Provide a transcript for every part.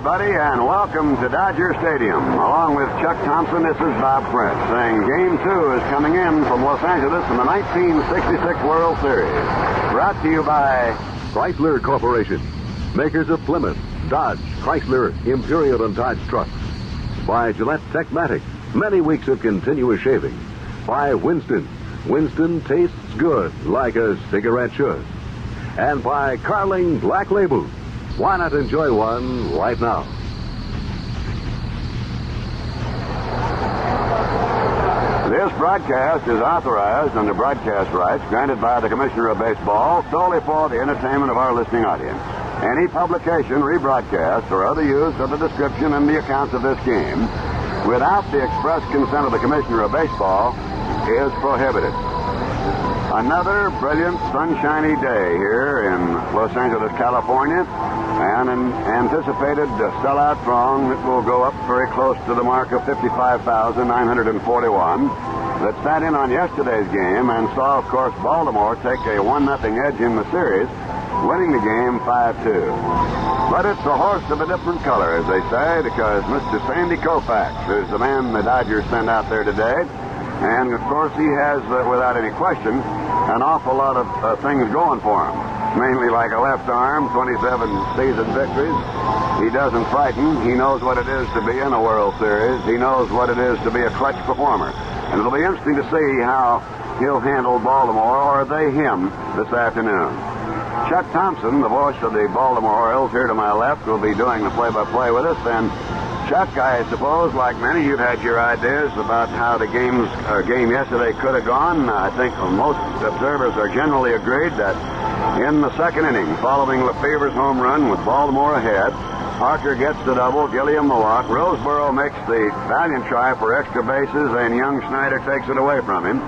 everybody, and welcome to Dodger Stadium. Along with Chuck Thompson, this is Bob Prince saying Game 2 is coming in from Los Angeles in the 1966 World Series. Brought to you by Chrysler Corporation, makers of Plymouth, Dodge, Chrysler, Imperial, and Dodge trucks. By Gillette Techmatic, many weeks of continuous shaving. By Winston. Winston tastes good, like a cigarette should. And by Carling Black Label. Why not enjoy one right now? This broadcast is authorized under broadcast rights granted by the Commissioner of Baseball solely for the entertainment of our listening audience. Any publication, rebroadcast, or other use of the description and the accounts of this game without the express consent of the Commissioner of Baseball is prohibited. Another brilliant, sunshiny day here in Los Angeles, California, and an anticipated sellout throng that will go up very close to the mark of 55,941 that sat in on yesterday's game and saw, of course, Baltimore take a 1-0 edge in the series, winning the game 5-2. But it's a horse of a different color, as they say, because Mr. Sandy Koufax is the man the Dodgers sent out there today. And, of course, he has, without any question, an awful lot of things going for him. Mainly like a left arm, 27 season victories. He doesn't frighten. He knows what it is to be in a World Series. He knows what it is to be a clutch performer. And it'll be interesting to see how he'll handle Baltimore, or they him, this afternoon. Chuck Thompson, the voice of the Baltimore Orioles, here to my left, will be doing the play-by-play with us. And Chuck, I suppose, like many, you've had your ideas about how the game yesterday could have gone. I think most observers are generally agreed that in the second inning, following Lefevre's home run with Baltimore ahead, Parker gets the double, Gilliam the walk, Roseboro makes the valiant try for extra bases, and young Snyder takes it away from him,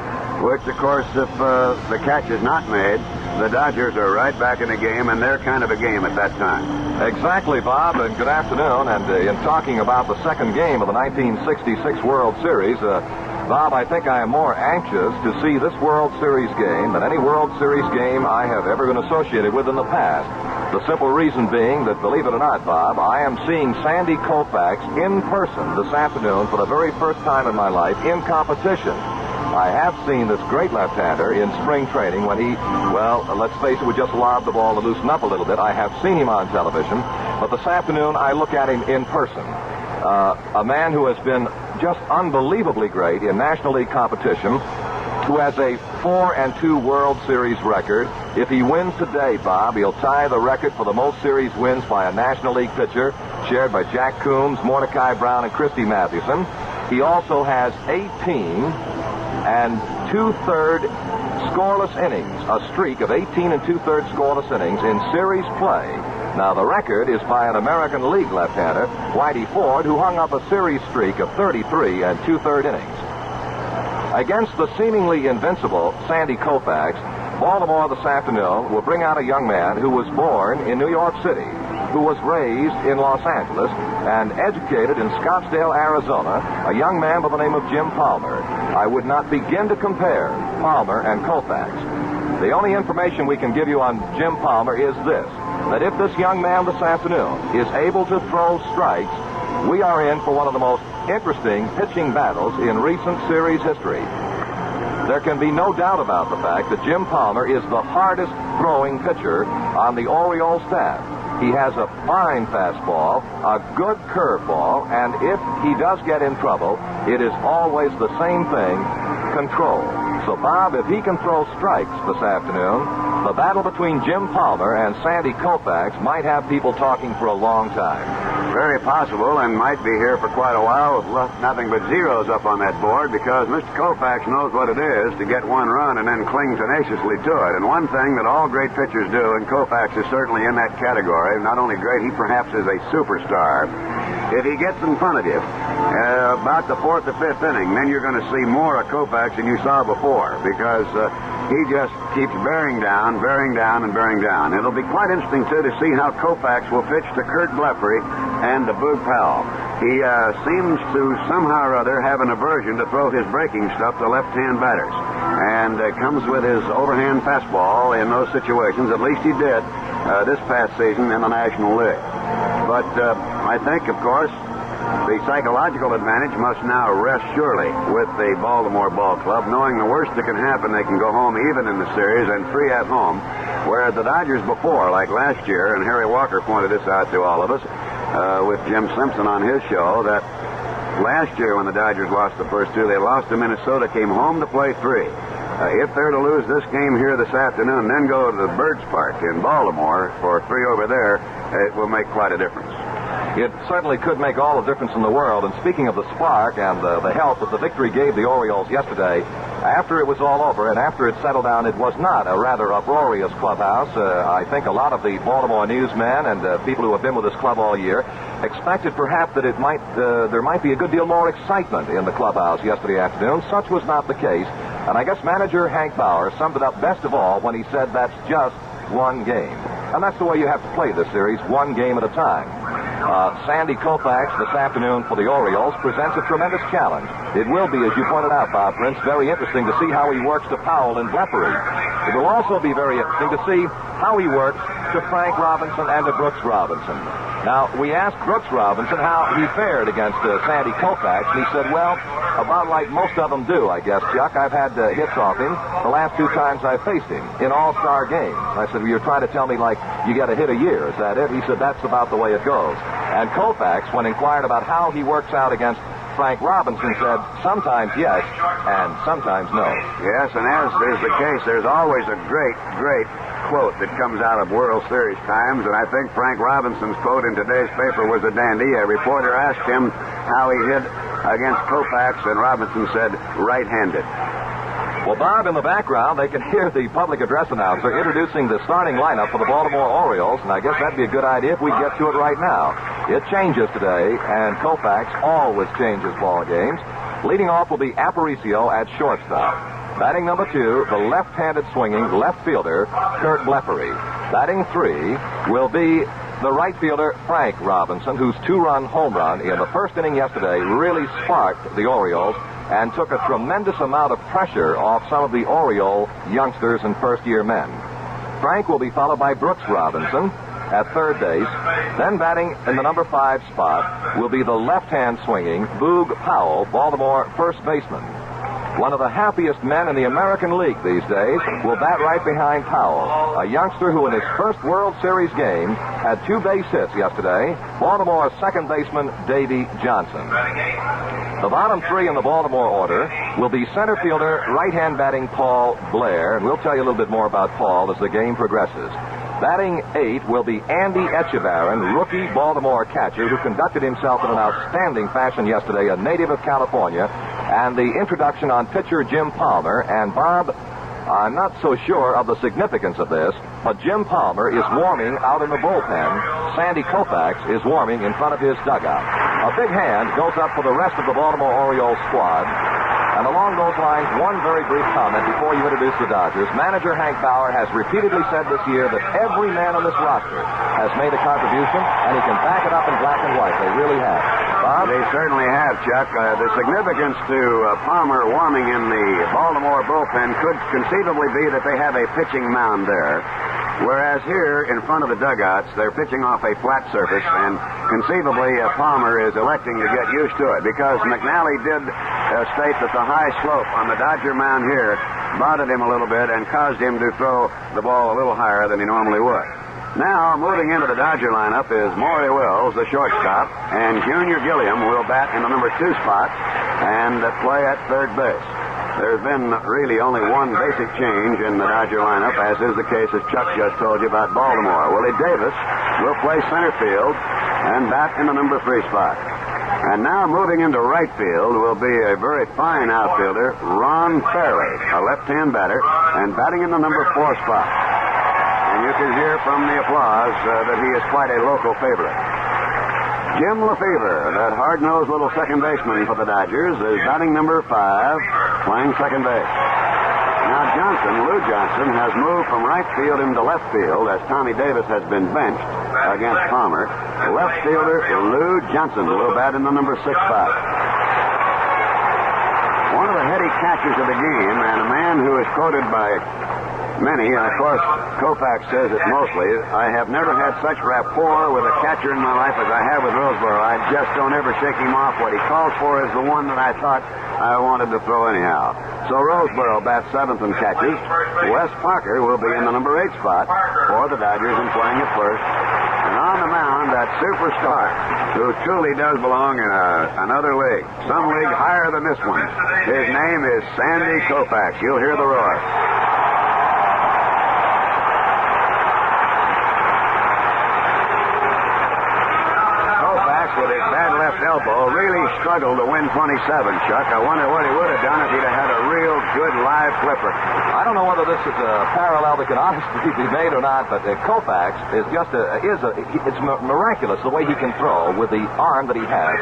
which, of course, if the catch is not made, the Dodgers are right back in the game, and they're kind of a game at that time. Exactly, Bob, and good afternoon. And in talking about the second game of the 1966 World Series, Bob, I think I am more anxious to see this World Series game than any World Series game I have ever been associated with in the past. The simple reason being that, believe it or not, Bob, I am seeing Sandy Koufax in person this afternoon for the very first time in my life in competition. I have seen this great left-hander in spring training when he, well, let's face it, would just lob the ball to loosen up a little bit. I have seen him on television, but this afternoon I look at him in person. A man who has been just unbelievably great in National League competition, who has a 4-2 World Series record. If he wins today, Bob, he'll tie the record for the most series wins by a National League pitcher, shared by Jack Coombs, Mordecai Brown, and Christy Mathewson. He also has 18 and 2/3 scoreless innings, a streak of 18 and 2/3 scoreless innings in series play. Now, the record is by an American League left-hander, Whitey Ford, who hung up a series streak of 33 and 2/3 innings. Against the seemingly invincible Sandy Koufax, Baltimore this afternoon will bring out a young man who was born in New York City, who was raised in Los Angeles, and educated in Scottsdale, Arizona, a young man by the name of Jim Palmer. I would not begin to compare Palmer and Koufax. The only information we can give you on Jim Palmer is this, that if this young man this afternoon is able to throw strikes, we are in for one of the most interesting pitching battles in recent series history. There can be no doubt about the fact that Jim Palmer is the hardest throwing pitcher on the Orioles staff. He has a fine fastball, a good curveball, and if he does get in trouble, it is always the same thing, control. So, Bob, if he can throw strikes this afternoon, the battle between Jim Palmer and Sandy Koufax might have people talking for a long time. Very possible, and might be here for quite a while with nothing but zeros up on that board, because Mr. Koufax knows what it is to get one run and then cling tenaciously to it. And one thing that all great pitchers do, and Koufax is certainly in that category, not only great, he perhaps is a superstar. If he gets in front of you about the 4th or 5th inning, then you're going to see more of Koufax than you saw before, because he just keeps bearing down, and bearing down. It'll be quite interesting, too, to see how Koufax will pitch to Kurt Lefevre and to Boog Powell. He seems to somehow or other have an aversion to throw his breaking stuff to left-hand batters, and comes with his overhand fastball in those situations. At least he did this past season in the National League. But I think, of course, the psychological advantage must now rest surely with the Baltimore Ball Club, knowing the worst that can happen, they can go home even in the series and 3 at home, whereas the Dodgers before, like last year, and Harry Walker pointed this out to all of us with Jim Simpson on his show, that last year when the Dodgers lost the first 2, they lost to Minnesota, came home to play 3. If they're to lose this game here this afternoon, then go to the Birds Park in Baltimore for 3 over there, it will make quite a difference. It certainly could make all the difference in the world. And speaking of the spark and the help that the victory gave the Orioles yesterday, after it was all over and after it settled down, it was not a rather uproarious clubhouse. I think a lot of the Baltimore newsmen and people who have been with this club all year expected perhaps that there might be a good deal more excitement in the clubhouse yesterday afternoon. Such was not the case. And I guess manager Hank Bauer summed it up best of all when he said that's just one game. And that's the way you have to play this series, one game at a time. Sandy Koufax this afternoon for the Orioles presents a tremendous challenge. It will be, as you pointed out, Bob Prince, very interesting to see how he works to Powell and Lefevre. It will also be very interesting to see how he works to Frank Robinson and to Brooks Robinson. Now, we asked Brooks Robinson how he fared against Sandy Koufax, and he said, well, about like most of them do, I guess, Chuck. I've had hits off him the last 2 times I faced him in all-star games. I said, well, you're trying to tell me, like, you get a hit a year. Is that it? He said, that's about the way it goes. And Koufax, when inquired about how he works out against Frank Robinson, said sometimes yes and sometimes no. Yes, and as is the case, there's always a great quote that comes out of World Series times, and I think Frank Robinson's quote in today's paper was a dandy. A reporter asked him how he hit against Koufax, and Robinson said right-handed. Well, Bob, in the background, they can hear the public address announcer introducing the starting lineup for the Baltimore Orioles, and I guess that'd be a good idea if we get to it right now. It changes today, and Koufax always changes ball games. Leading off will be Aparicio at shortstop. Batting number 2, the left-handed swinging left fielder, Kurt Lefevre. Batting 3 will be the right fielder, Frank Robinson, whose 2-run home run in the first inning yesterday really sparked the Orioles and took a tremendous amount of pressure off some of the Oriole youngsters and first-year men. Frank will be followed by Brooks Robinson at third base. Then batting in the number 5 spot will be the left-hand swinging Boog Powell, Baltimore first baseman. One of the happiest men in the American League these days will bat right behind Powell, a youngster who in his first World Series game had 2 base hits yesterday, Baltimore's second baseman Davy Johnson. The bottom 3 in the Baltimore order will be center fielder, right-hand batting Paul Blair, and we'll tell you a little bit more about Paul as the game progresses. Batting 8 will be Andy Echevarron, rookie Baltimore catcher, who conducted himself in an outstanding fashion yesterday, a native of California, and the introduction on pitcher Jim Palmer. And Bob, I'm not so sure of the significance of this, but Jim Palmer is warming out in the bullpen. Sandy Koufax is warming in front of his dugout. A big hand goes up for the rest of the Baltimore Orioles squad. And along those lines, one very brief comment before you introduce the Dodgers. Manager Hank Bauer has repeatedly said this year that every man on this roster has made a contribution, and he can back it up in black and white. They really have. Bob? They certainly have, Chuck. The significance to Palmer warming in the Baltimore bullpen could conceivably be that they have a pitching mound there. Whereas here, in front of the dugouts, they're pitching off a flat surface, and conceivably Palmer is electing to get used to it, because McNally did state that the high slope on the Dodger mound here bothered him a little bit and caused him to throw the ball a little higher than he normally would. Now, moving into the Dodger lineup is Maury Wells, the shortstop, and Junior Gilliam will bat in the number 2 spot and play at third base. There's been really only one basic change in the Dodger lineup, as is the case, as Chuck just told you, about Baltimore. Willie Davis will play center field and bat in the number 3 spot. And now moving into right field will be a very fine outfielder, Ron Fairley, a left-hand batter, and batting in the number 4 spot. And you can hear from the applause that he is quite a local favorite. Jim Lefevre, that hard-nosed little second baseman for the Dodgers, is batting number 5, playing second base. Now Lou Johnson, has moved from right field into left field as Tommy Davis has been benched against Palmer. Left fielder Lou Johnson will bat in the number 6 spot. One of the heady catchers of the game, and a man who is quoted by Many, and of course, Koufax says it mostly. I have never had such rapport with a catcher in my life as I have with Roseboro. I just don't ever shake him off. What he calls for is the one that I thought I wanted to throw anyhow. So Roseboro bats seventh and catches. Wes Parker will be in the number 8 spot for the Dodgers and playing at first. And on the mound, that superstar who truly does belong in another league. Some league higher than this one. His name is Sandy Koufax. You'll hear the roar. With his bad left elbow, really struggled to win 27, Chuck. I wonder what he would have done if he'd have had a real good live flipper. I don't know whether this is a parallel that can honestly be made or not, but Koufax is just it's miraculous the way he can throw with the arm that he has.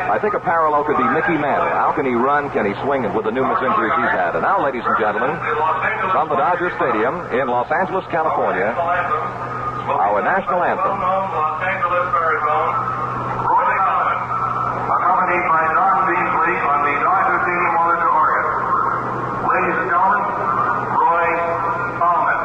I think a parallel could be Mickey Mantle. How can he run? Can he swing it with the numerous injuries he's had? And now, ladies and gentlemen, from the Dodger Stadium in Los Angeles, California, our national anthem. Accompanied by Don Beasley on the Dodger Stadium Auditorium. Ladies and gentlemen, Roy Tallman.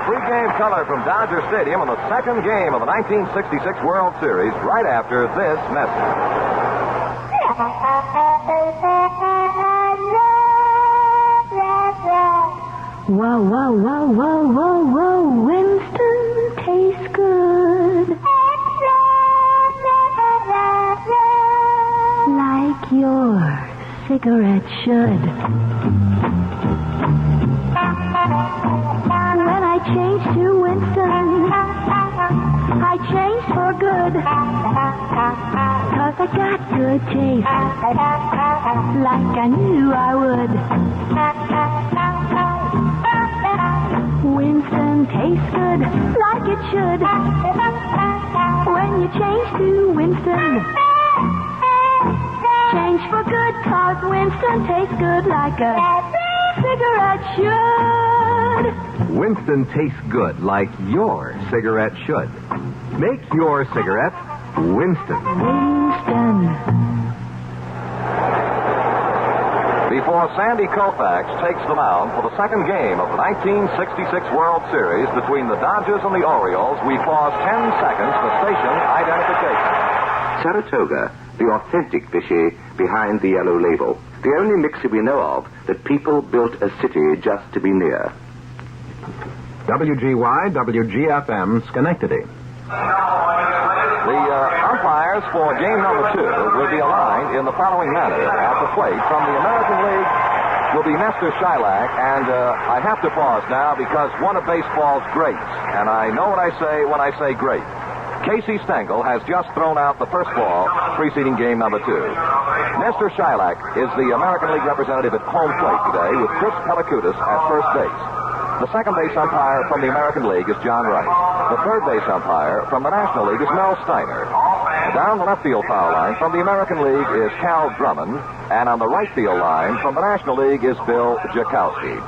Pre-game color from Dodger Stadium in the second game of the 1966 World Series right after this message. Whoa, whoa, whoa, whoa, whoa, whoa, Winston tastes good. Like your cigarette should. Changed to Winston. I changed for good. 'Cause I got good taste. Like I knew I would. Winston tastes good like it should. When you change to Winston. Change for good 'cause Winston tastes good like a cigarette should. Winston tastes good like your cigarette should. Make your cigarette Winston. Winston. Before Sandy Koufax takes the mound for the second game of the 1966 World Series between the Dodgers and the Orioles, we pause 10 seconds for station identification. Saratoga, the authentic Vichy behind the yellow label. The only mixer we know of that people built a city just to be near. WGY, WGFM, Schenectady. The umpires for game number 2 will be aligned in the following manner. At the plate from the American League will be Nestor Shylock, and I have to pause now because one of baseball's greats, and I know what I say when I say great. Casey Stengel has just thrown out the first ball preceding game number 2. Nestor Shylock is the American League representative at home plate today with Chris Pellicutis at first base. The second base umpire from the American League is John Rice. The third base umpire from the National League is Mel Steiner. Down the left field foul line from the American League is Cal Drummond. And on the right field line from the National League is Bill Jakowski.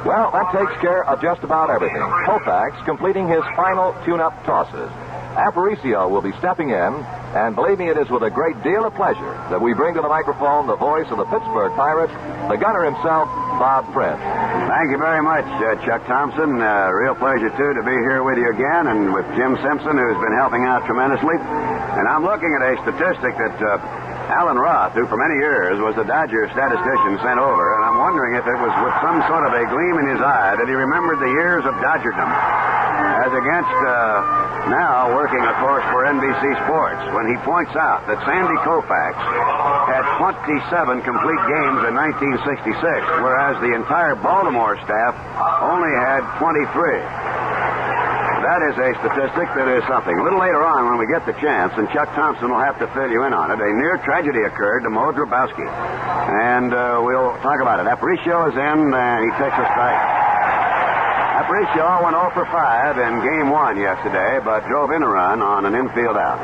Well, that takes care of just about everything. Koufax completing his final tune-up tosses. Aparicio will be stepping in, and believe me, it is with a great deal of pleasure that we bring to the microphone the voice of the Pittsburgh Pirates, the gunner himself, Bob Prince. Thank you very much, Chuck Thompson. Real pleasure, too, to be here with you again, and with Jim Simpson, who's been helping out tremendously. And I'm looking at a statistic that Alan Roth, who for many years was the Dodger statistician, sent over, and I'm wondering if it was with some sort of a gleam in his eye that he remembered the years of Dodgerdom, as against now working, of course, for NBC Sports, when he points out that Sandy Koufax had 27 complete games in 1966, whereas the entire Baltimore staff only had 23. That is a statistic that is something. A little later on, when we get the chance, and Chuck Thompson will have to fill you in on it, a near tragedy occurred to Mo Drabowski. And we'll talk about it. Aparicio is in, he takes a strike. Aparicio went 0 for 5 in Game 1 yesterday, but drove in a run on an infield out.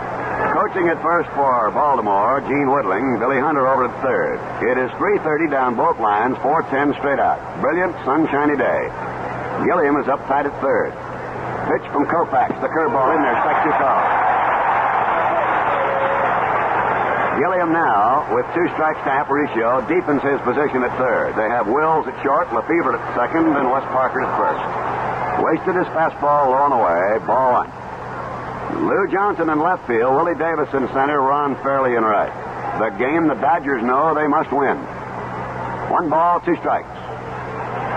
Coaching at first for Baltimore, Gene Woodling, Billy Hunter over at third. It is 3:30 down both lines, 4:10 straight out. Brilliant, sunshiny day. Gilliam is up tight at third. Pitch from Koufax, the curveball in there, strike 2 call. Gilliam now, with 2 strikes to Aparicio, deepens his position at third. They have Wills at short, Lefevre at second, and Wes Parker at first. Wasted his fastball low and away, ball 1. Lou Johnson in left field, Willie Davis in center, Ron Fairley in right. The game the Dodgers know they must win. 1 ball, 2 strikes.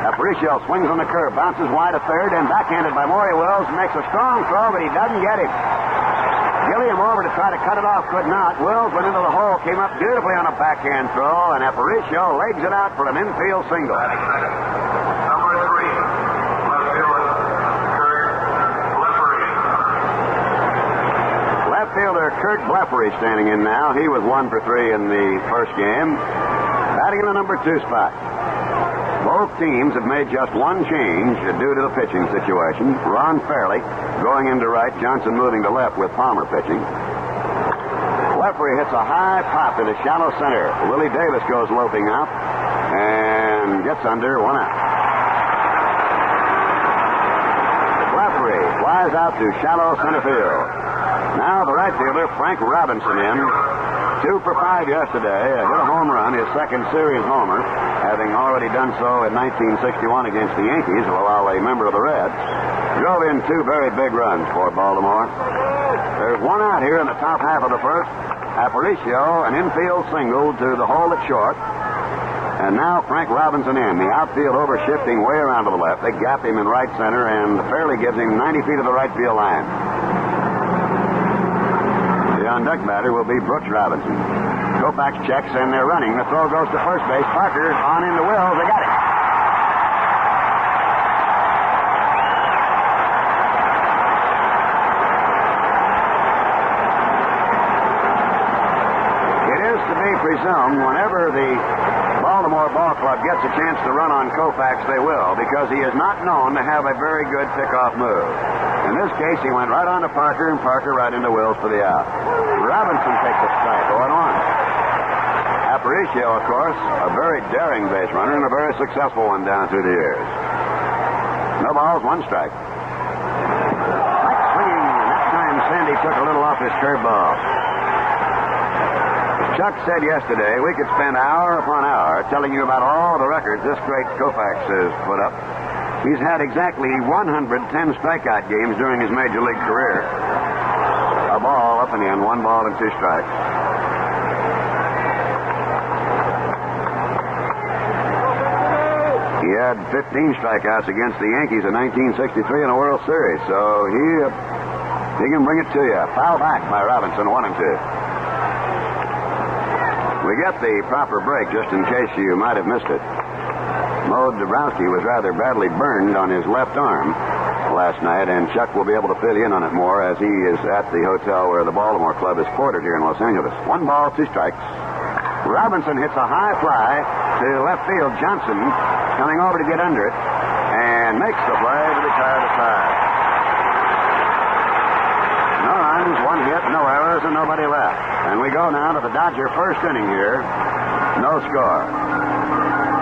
Aparicio swings on the curve, bounces wide to third, and backhanded by Maury Wells, makes a strong throw, but he doesn't get him. Gilliam over to try to cut it off, could not. Wells went into the hole, came up beautifully on a backhand throw, and Aparicio legs it out for an infield single. Number 3, left fielder, Kurt Blefary. Left fielder Kurt Blefary standing in now. He was 1 for 3 in the first game. Batting in the number 2 spot. Both teams have made just one change due to the pitching situation. Ron Fairley going into right, Johnson moving to left with Palmer pitching. Lefevre hits a high pop into shallow center. Willie Davis goes loping out and gets under, 1 out. Lefevre flies out to shallow center field. Now the right fielder, Frank Robinson, in. 2 for 5 yesterday. Hit a home run, his second series homer, having already done so in 1961 against the Yankees while a member of the Reds. Drove in 2 very big runs for Baltimore. There's 1 out here in the top half of the first. Aparicio, an infield single to the hole at short. And now Frank Robinson in. The outfield overshifting way around to the left. They gap him in right center, and Fairley gives him 90 feet of the right field line. The on-deck batter will be Brooks Robinson. Koufax checks, and they're running. The throw goes to first base. Parker on into Wills. They got it. It is to be presumed whenever the Baltimore Ball Club gets a chance to run on Koufax, they will, because he is not known to have a very good pickoff move. In this case, he went right on to Parker, and Parker right into Wills for the out. Robinson takes a strike, 0-1. Aparicio, of course, a very daring base runner and a very successful one down through the years. No balls, 1 strike. Like swinging, and that time Sandy took a little off his curveball. As Chuck said yesterday, we could spend hour upon hour telling you about all the records this great Koufax has put up. He's had exactly 110 strikeout games during his major league career. A ball up and in, 1 ball and 2 strikes. He had 15 strikeouts against the Yankees in 1963 in a World Series, so he can bring it to you. Foul back by Robinson, 1-2. We get the proper break just in case you might have missed it. Mo Dabrowski was rather badly burned on his left arm last night, and Chuck will be able to fill you in on it more as he is at the hotel where the Baltimore club is quartered here in Los Angeles. 1 ball, 2 strikes. Robinson hits a high fly to left field. Johnson coming over to get under it, and and makes the play to retire the side. No runs, one hit, no errors, and nobody left. And we go now to the Dodger first inning here. No score.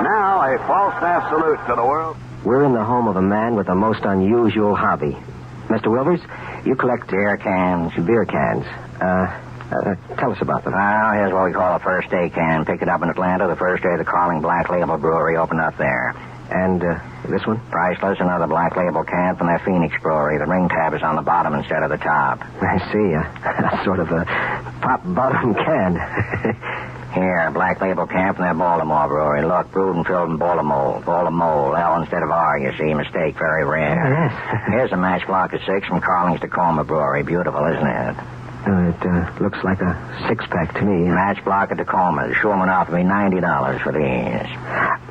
Now a Falstaff salute to the world. We're in the home of a man with a most unusual hobby. Mr. Wilbers, you collect beer cans. Tell us about them. Well, here's what we call a first day can. Picked it up in Atlanta the first day the Carling Black Label Brewery opened up there. And this one? Priceless, another Black Label can from their Phoenix Brewery. The ring tab is on the bottom instead of the top. I see. Sort of a top-bottom can. Here, Black Label can from their Baltimore Brewery. Look, brewed and filled in Baltimore. Baltimore, L instead of R, you see. Mistake, very rare. Oh, yes. Here's a match block of 6 from Carling's Tacoma Brewery. Beautiful, isn't it? It looks like a six-pack to me. Match block of Tacoma. Sure went off to be $90 for these.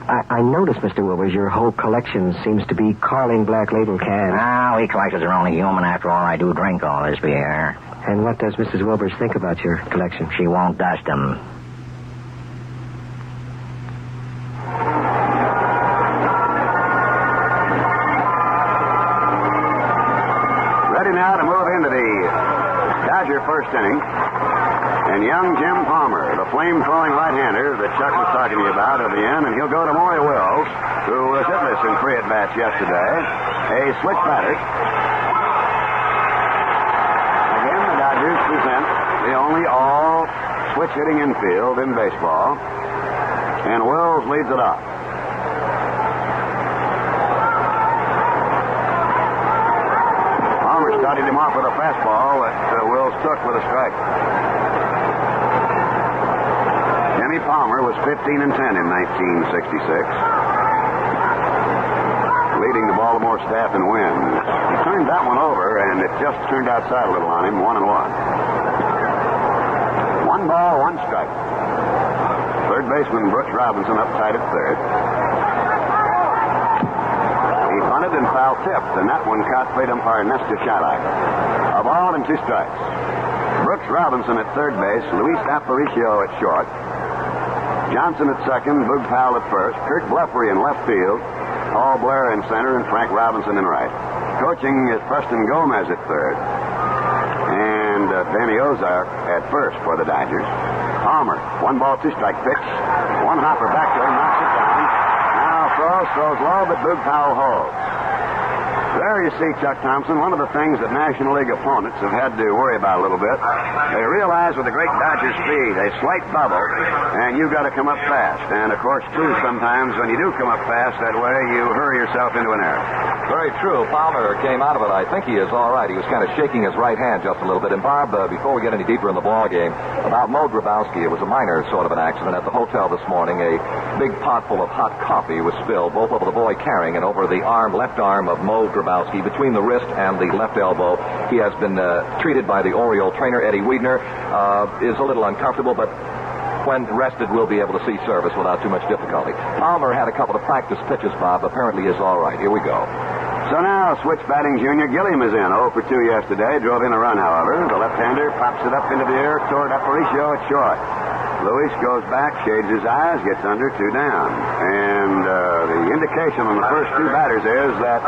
I noticed, Mr. Wilbers, your whole collection seems to be Carling Black Label cans. Ah, we collectors are only human. After all, I do drink all this beer. And what does Mrs. Wilbers think about your collection? She won't dust them. Ready now to move into the Dodger first inning. And young Jim Palmer, the flame-throwing right-hander that Chuck was talking to you about, will be in, and he'll go to Maury Wells, who was hitless in 3 at-bats yesterday. A switch batter. Again, the Dodgers present the only all-switch hitting infield in baseball, and Wells leads it off. Palmer started him off with a fastball that Wells took with a strike. Jimmy Palmer was 15-10 in 1966, leading the Baltimore staff in wins. He turned that one over, and it just turned outside a little on him, 1-1. 1 ball, 1 strike. Third baseman Brooks Robinson up tight at third. He bunted and foul-tipped, and that one caught plate umpire Nestor Shylock. A ball and 2 strikes. Brooks Robinson at third base, Luis Aparicio at short. Johnson at second, Boog Powell at first, Kurt Lefevre in left field, Paul Blair in center, and Frank Robinson in right. Coaching is Preston Gomez at third, and Danny Ozark at first for the Dodgers. Palmer, 1 ball, 2 strike pitch. 1 hopper back to him, knocks it down. Now throws low, but Boog Powell holds. There you see, Chuck Thompson, one of the things that National League opponents have had to worry about a little bit. They realize with the great Dodger speed, a slight bubble, and you've got to come up fast. And, of course, too, sometimes when you do come up fast that way, you hurry yourself into an error. Very true. Palmer came out of it. I think he is all right. He was kind of shaking his right hand just a little bit. And, Bob, before we get any deeper in the ball game, about Mo Grabowski, it was a minor sort of an accident at the hotel this morning. A big pot full of hot coffee was spilled, both over the boy carrying and over the left arm of Mo Grabowski, between the wrist and the left elbow. He has been treated by the Oriole trainer, Eddie Wiedner. Is a little uncomfortable, but when rested, we'll be able to see service without too much difficulty. Palmer had a couple of practice pitches, Bob. Apparently is all right. Here we go. So now, switch batting junior Gilliam is in. 0 for 2 yesterday. Drove in a run, however. The left-hander pops it up into the air toward Aparicio at short. Luis goes back, shades his eyes, gets under, 2 down. And the indication on the first 2 batters is that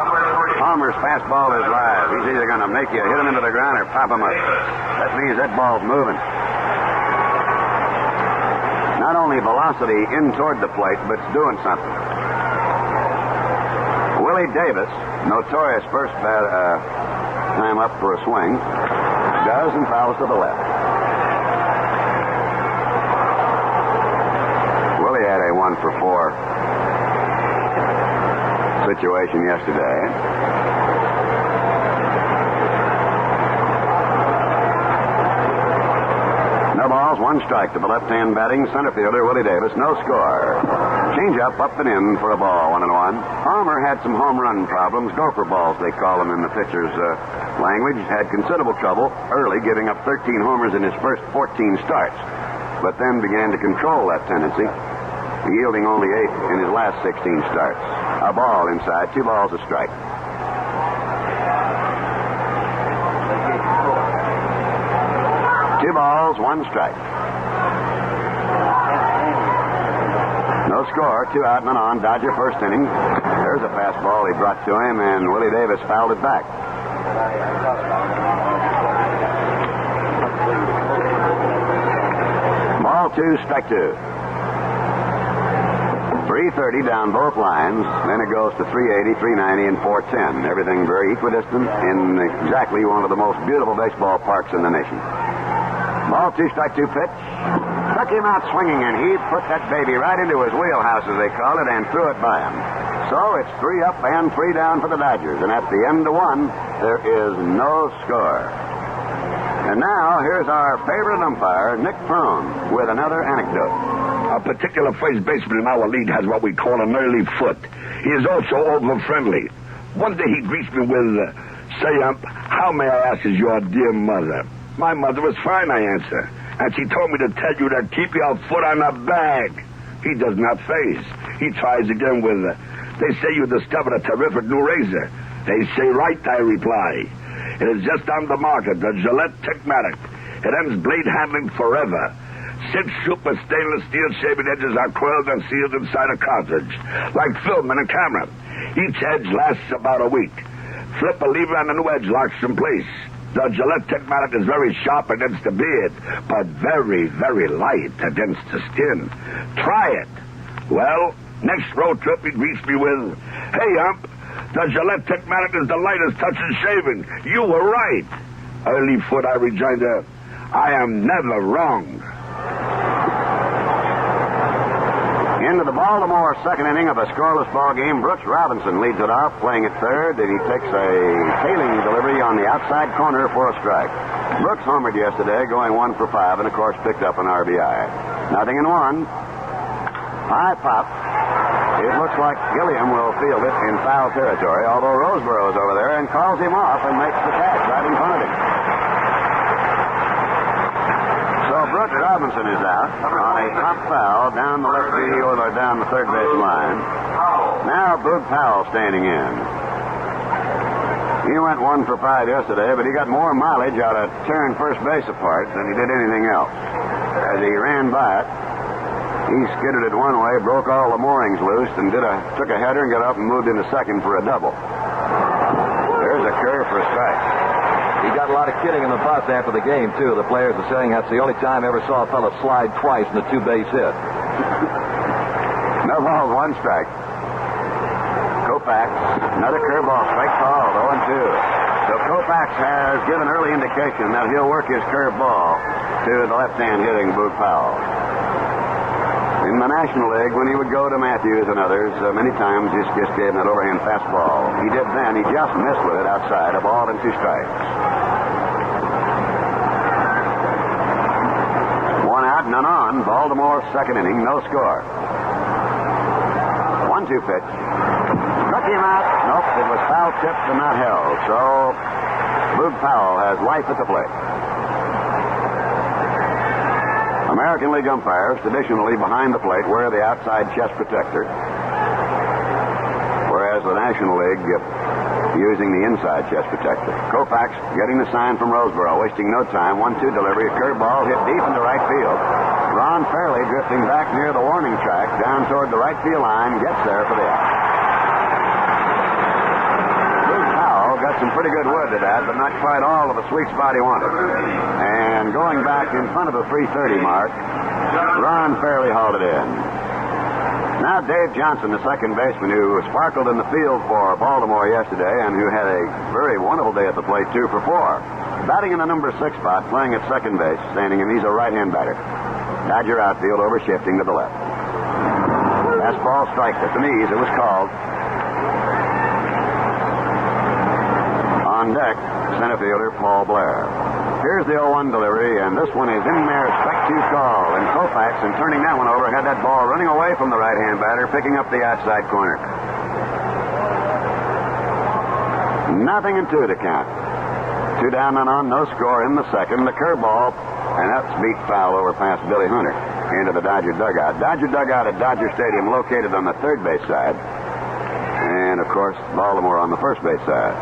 Palmer's fastball is live. He's either going to make you hit him into the ground or pop him up. That means that ball's moving. Not only velocity in toward the plate, but it's doing something. Willie Davis, notorious first time up for a swing, does and fouls to the left. Willie had a 1 for 4 situation yesterday. No balls, 1 strike to the left-hand batting center fielder Willie Davis. No score. Change-up up and in for a ball, 1-1. Palmer had some home run problems. Gopher balls, they call them in the pitcher's language. Had considerable trouble early, giving up 13 homers in his first 14 starts, but then began to control that tendency, yielding only 8 in his last 16 starts. A ball inside, 2 balls, a strike. Two balls, 1 strike. No No score, 2 out and none on. Dodger first inning. There's a fastball he brought to him, and Willie Davis fouled it back. Ball 2, strike 2. 330 down both lines. Then it goes to 380, 390, and 410. Everything very equidistant in exactly one of the most beautiful baseball parks in the nation. Ball 2, strike 2 pitch. Took him out swinging, and he put that baby right into his wheelhouse, as they call it, and threw it by him. So it's 3 up and 3 down for the Dodgers. And at the end of 1, there is no score. And now, here's our favorite umpire, Nick Prone, with another anecdote. A particular first baseman in our league has what we call an early foot. He is also over-friendly. One day he greets me with, "Say, ump, how may I ask is your dear mother?" "My mother is fine," I answer. "And she told me to tell you to keep your foot on the bag." He does not faze. He tries again with, "They say you discovered a terrific new razor." "They say right," I reply. "It is just on the market, the Gillette Techmatic. It ends blade handling forever. 6 super stainless steel shaving edges are coiled and sealed inside a cartridge, like film in a camera. Each edge lasts about a week. Flip a lever and a new edge locks in place. The Gillette Techmatic is very sharp against the beard, but very, very light against the skin. Try it." Well, next road trip he greets me with, "Hey, ump, the Gillette Techmatic is the lightest touch in shaving. You were right." Early foot, I rejoined, "I am never wrong." Into the Baltimore second inning of a scoreless ball game, Brooks Robinson leads it off, playing at third, and he takes a tailing delivery on the outside corner for a strike. Brooks homered yesterday, going 1 for 5, and of course picked up an RBI. 0-1. High pop. It looks like Gilliam will field it in foul territory, although Roseboro is over there and calls him off and makes the catch right in front of him. So Brooks Robinson is out on a top foul down the left field or down the third base line. Now Boog Powell standing in. He went 1 for 5 yesterday, but he got more mileage out of tearing first base apart than he did anything else. As he ran by it, he skidded it one way, broke all the moorings loose, and took a header and got up and moved into second for a double. There's a curve for a strike. He got a lot of kidding in the bus after the game, too. The players are saying that's the only time I ever saw a fellow slide twice in a 2-base hit. No balls, 1 strike. Koufax, another curveball, strike called, 0-2. So Koufax has given early indication that he'll work his curveball to the left-hand hitting Boog Powell. In the National League, when he would go to Matthews and others, many times he just gave him that overhand fastball. He did then. He just missed with it outside, a ball and 2 strikes. 1 out, none on. Baltimore second inning, no score. 1-2 pitch. Struck him out. Nope, it was foul tipped and not held. So Boog Powell has life at the plate. American League umpires traditionally behind the plate wear the outside chest protector, whereas the National League using the inside chest protector. Koufax getting the sign from Roseboro, wasting no time. 1-2 delivery, a curveball hit deep into right field. Ron Fairley drifting back near the warning track down toward the right field line, gets there for the out. Got some pretty good wood to that, but not quite all of the sweet spot he wanted. And going back in front of the 330 mark, Ron Fairley hauled it in. Now Dave Johnson, the second baseman, who sparkled in the field for Baltimore yesterday and who had a very wonderful day at the plate, 2 for 4. Batting in the number 6 spot, playing at second base, standing in. He's a right-hand batter. Dodger outfield over shifting to the left. Fastball strike at the knees. It was called. On deck, center fielder Paul Blair. Here's the 0-1 delivery, and this one is in there, strike 2 call. And Koufax, in turning that one over, had that ball running away from the right-hand batter, picking up the outside corner. 0-2 to count. 2 down, none on, no score in the second. The curveball, and that's beat foul over past Billy Hunter into the Dodger dugout. Dodger dugout at Dodger Stadium, located on the third base side. And, of course, Baltimore on the first base side.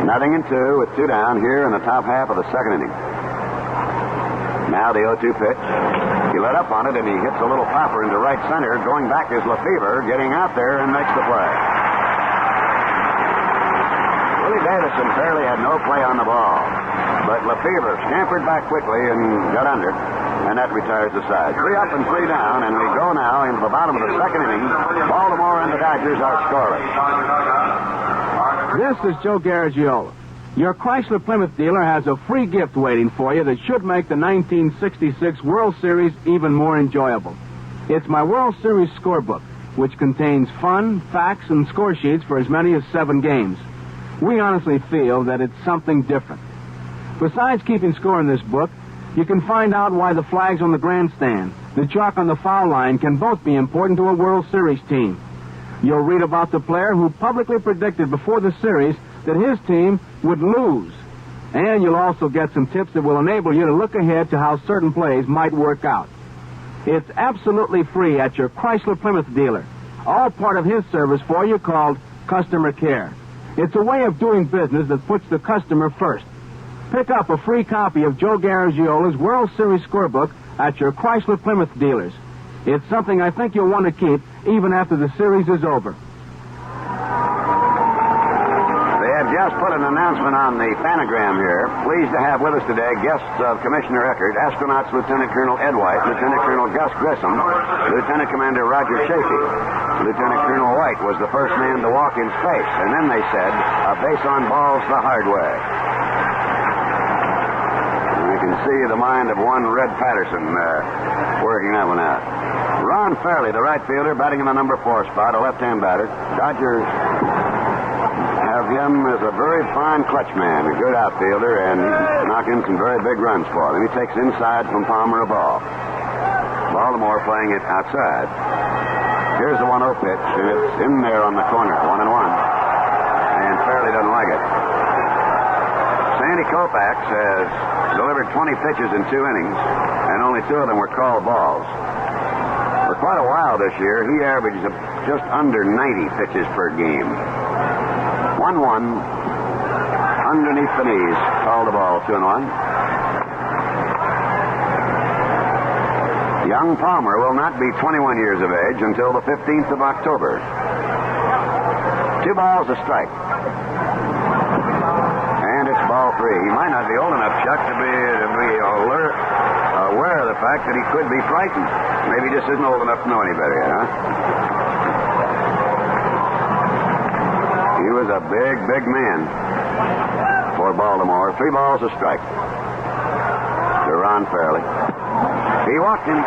0-2 with 2 down here in the top half of the second inning. Now the 0-2 pitch. He let up on it, and he hits a little popper into right center. Going back is Lefevre, getting out there and makes the play. Willie Davison fairly had no play on the ball, but Lefevre scampered back quickly and got under, and that retires the side. 3 up and 3 down, and we go now into the bottom of the second inning. Baltimore and the Dodgers are scoreless. This is Joe Garagiola. Your Chrysler Plymouth dealer has a free gift waiting for you that should make the 1966 World Series even more enjoyable. It's my World Series scorebook, which contains fun, facts, and score sheets for as many as 7 games. We honestly feel that it's something different. Besides keeping score in this book, you can find out why the flags on the grandstand, the chalk on the foul line can both be important to a World Series team. You'll read about the player who publicly predicted before the series that his team would lose. And you'll also get some tips that will enable you to look ahead to how certain plays might work out. It's absolutely free at your Chrysler Plymouth dealer. All part of his service for you called customer care. It's a way of doing business that puts the customer first. Pick up a free copy of Joe Garagiola's World Series scorebook at your Chrysler Plymouth dealers. It's something I think you'll want to keep even after the series is over. Just put an announcement on the phanogram here. Pleased to have with us today guests of Commissioner Eckert, astronauts Lieutenant Colonel Ed White, Lieutenant Colonel Gus Grissom, Lieutenant Commander Roger Chaffee. Lieutenant Colonel White was the first man to walk in space, and then they said, a base on balls the hard way. I can see the mind of one Red Patterson working that one out. Ron Fairley, the right fielder, batting in the number 4 spot, a left-hand batter. Dodgers have him as a very fine clutch man, a good outfielder, and knock in some very big runs for him. He takes inside from Palmer a ball. Baltimore playing it outside. Here's the 1-0 pitch, and it's in there on the corner, 1-1. And Fairley doesn't like it. Sandy Koufax has delivered 20 pitches in 2 innings, and only 2 of them were called balls. For quite a while this year, he averaged just under 90 pitches per game. 1-1, underneath the knees, called the ball, 2-1. Young Palmer will not be 21 years of age until the 15th of October. 2 balls, a strike. And it's ball 3. He might not be old enough, Chuck, to be aware of the fact that he could be frightened. Maybe he just isn't old enough to know any better yet, huh? He was a big, big man for Baltimore. 3 balls, a strike to Ron Fairley. He walked him.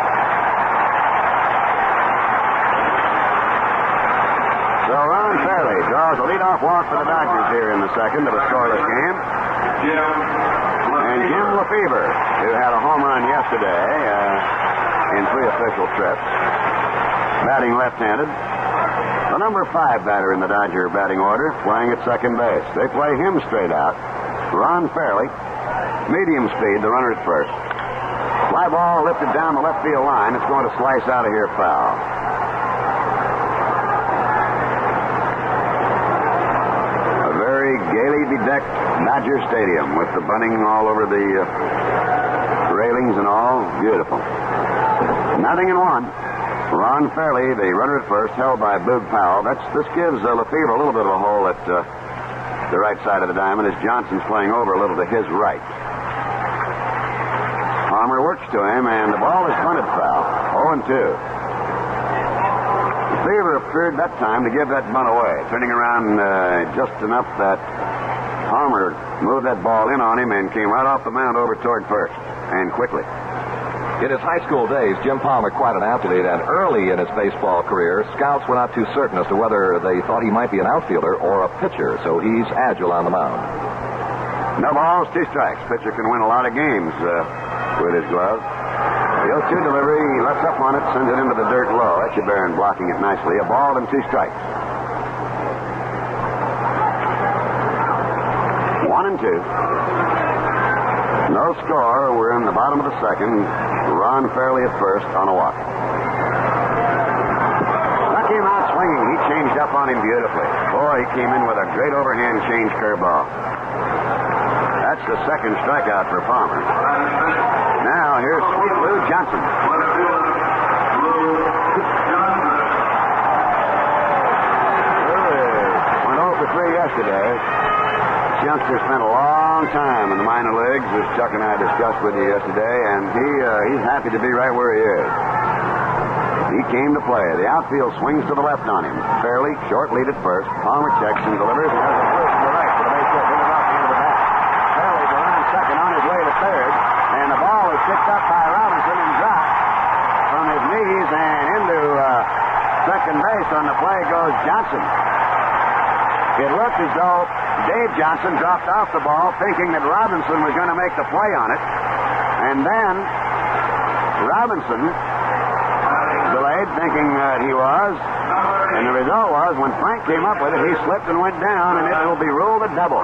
So Ron Fairley draws a leadoff walk for the Dodgers here in the second of a scoreless game. And Jim Lefevre, who had a home run yesterday in 3 official trips, batting left-handed. The number 5 batter in the Dodger batting order, playing at second base. They play him straight out. Ron Fairley, medium speed, the runner at first. Fly ball lifted down the left field line. It's going to slice out of here foul. A very gaily bedecked Dodger Stadium with the bunting all over the railings and all. Beautiful. 0-1. Ron Fairley, the runner at first, held by Boog Powell. This gives Lefevre a little bit of a hole at the right side of the diamond as Johnson's playing over a little to his right. Palmer works to him, and the ball is bunted foul. 0-2. Lefevre appeared that time to give that bunt away, turning around just enough that Palmer moved that ball in on him and came right off the mound over toward first, and quickly. In his high school days, Jim Palmer, quite an athlete, and early in his baseball career, scouts were not too certain as to whether they thought he might be an outfielder or a pitcher, so he's agile on the mound. No balls, 2 strikes. Pitcher can win a lot of games with his glove. The 0-2 delivery, he lets up on it, sends it into the dirt low. Echevarron blocking it nicely. A ball and 2 strikes. 1-2. No score. We're in the bottom of the second. Ron Fairley at first on a walk. That came out swinging. He changed up on him beautifully. Boy, he came in with a great overhand change curveball. That's the second strikeout for Palmer. Now, here's Sweet Lou Johnson. long time in the minor leagues, as Chuck and I discussed with you yesterday, and he's happy to be right where he is. He came to play. The outfield swings to the left on him. Fairley, short lead at first. Palmer checks and delivers, and has a first to the right for the base hit hit off the end of the bat. Fairley's around second on his way to third, and the ball is picked up by Robinson and dropped from his knees and into second base. On the play goes Johnson. It looked as though Dave Johnson dropped off the ball thinking that Robinson was going to make the play on it. And then Robinson delayed thinking that he was. And the result was when Frank came up with it, he slipped and went down, and it will be ruled a double.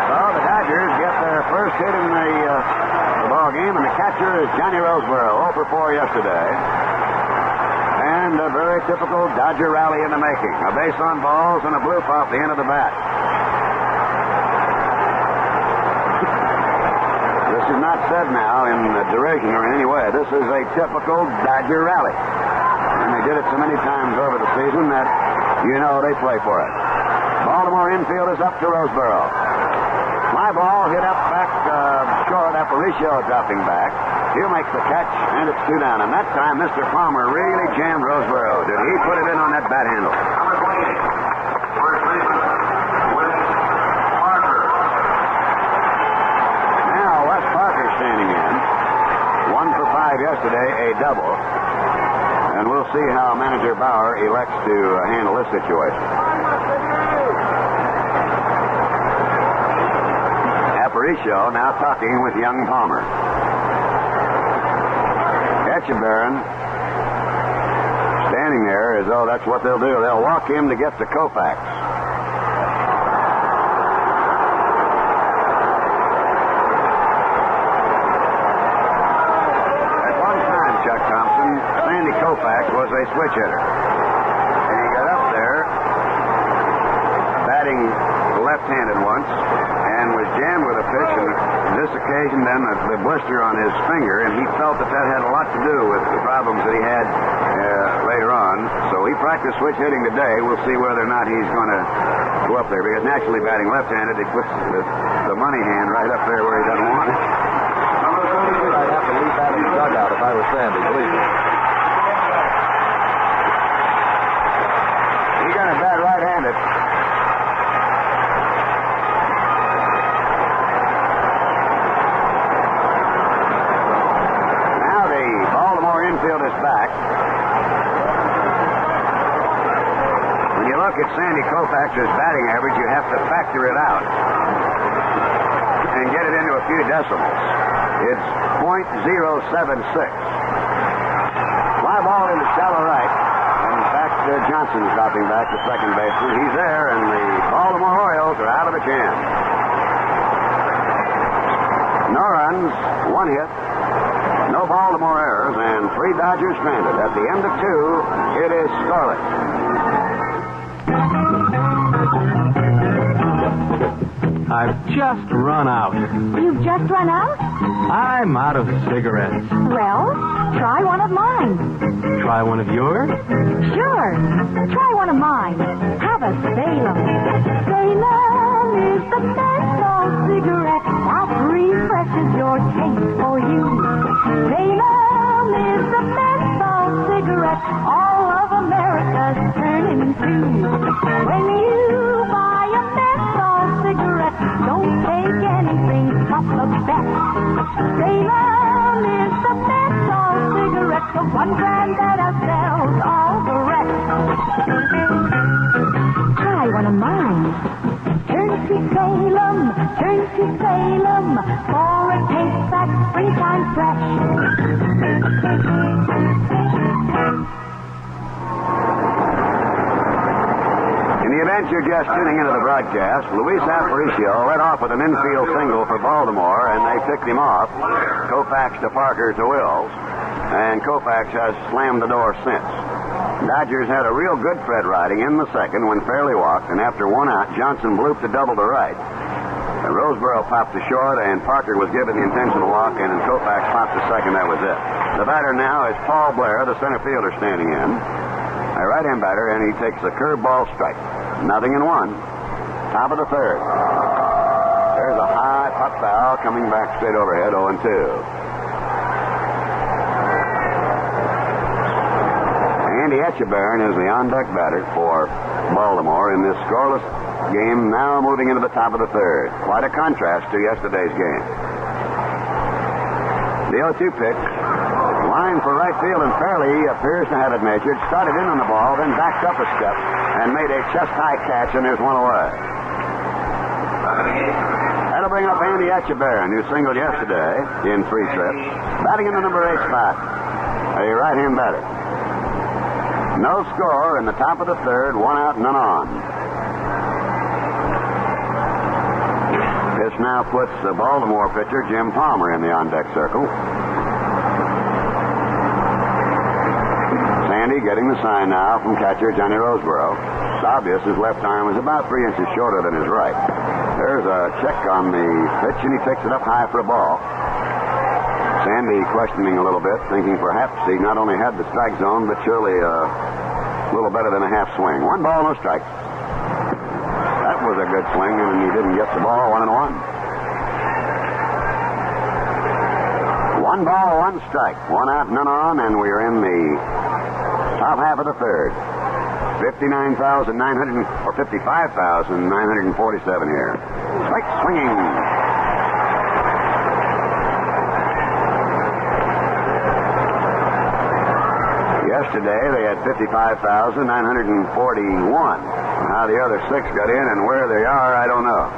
So the Dodgers get their first hit in the ball game, and the catcher is Johnny Roseboro, 0 for 4 yesterday. And a very typical Dodger rally in the making. A base on balls and a bloop off the end of the bat. This is not said now in derision or in any way. This is a typical Dodger rally. And they did it so many times over the season that you know they play for it. Baltimore infield is up to Roseboro. Fly ball hit up back short. Aparicio dropping back. He'll make the catch, and it's 2 down. And that time, Mr. Palmer really jammed Roseboro. Did he put it in on that bat handle? Number 28, first baseman, Wes Parker. Now, Wes Parker standing in. 1 for 5 yesterday, a double. And we'll see how manager Bauer elects to handle this situation. Aparicio now talking with young Palmer. Echevarron standing there as though that's what they'll do. They'll walk him to get to Koufax. At one time, Chuck Thompson, Sandy Koufax was a switch hitter. And he got up there, batting left-handed once, and was jammed with a pitch, and this occasion then the blister on his finger, and he felt that had a lot to do with the problems that he had later on. So he practiced switch hitting today. We'll see whether or not he's going to go up there, because naturally batting left-handed, he puts the money hand right up there where he doesn't want it. I'd have to leave that in the dugout if I was Sandy, believe me. He got it bad right-handed. Infield is back. When you look at Sandy Koufax's batting average, you have to factor it out and get it into a few decimals. It's .076. Fly ball into shallow right. And in fact, Johnson's dropping back to second baseman. He's there, and the Baltimore Orioles are out of the jam. No runs, 1 hit. No Baltimore errors, and 3 Dodgers stranded. At the end of 2, it is scoreless. I've just run out. You've just run out? I'm out of cigarettes. Well, try one of mine. Try one of yours? Sure. Try one of mine. Have a Salem. Salem is the menthol cigarette that refreshes your taste for you. Salem is the menthol cigarette all of America's turning to. When you buy a menthol cigarette, don't take anything but the best. Salem is the menthol cigarette, the one brand that outsells all the rest. Try one of mine. Turn to Salem, for a taste that's springtime fresh. In the event you're just tuning into the broadcast, Luis Aparicio led off with an infield single for Baltimore, and they picked him off. Koufax to Parker to Wells, and Koufax has slammed the door since. Dodgers had a real good Fred riding in the second when Fairley walked, and after 1 out, Johnson blooped to double to right. Roseboro popped to short, and Parker was given the intentional walk, and Koufax popped to second. That was it. The batter now is Paul Blair, the center fielder, standing in. a right-hand batter, and he takes a curveball strike. 0-1. Top of the third. There's a high pop foul coming back straight overhead, 0-2. Andy Echevarron is the on-deck batter for Baltimore in this scoreless game, now moving into the top of the third. Quite a contrast to yesterday's game. The 0-2 pitch. Line for right field, and Fairley appears to have it measured. Started in on the ball, then backed up a step and made a chest-high catch, and there's one away. That'll bring up Andy Echevarron, who singled yesterday in 3 trips. Batting in the number 8 spot. A right-hand batter. No score in the top of the third, 1 out, none on. This now puts the Baltimore pitcher, Jim Palmer, in the on-deck circle. Sandy getting the sign now from catcher Johnny Roseboro. It's obvious his left arm is about 3 inches shorter than his right. There's a check on the pitch, and he takes it up high for a ball. Sandy questioning a little bit, thinking perhaps he not only had the strike zone, but surely a little better than a half swing. 1 ball, no strikes. That was a good swing, and he didn't get the ball. 1-1. 1 ball, 1 strike. 1 out, none on, and we're in the top half of the third. 55,947 here. Strike swinging. Yesterday, they had 55,941. How the other 6 got in and where they are, I don't know.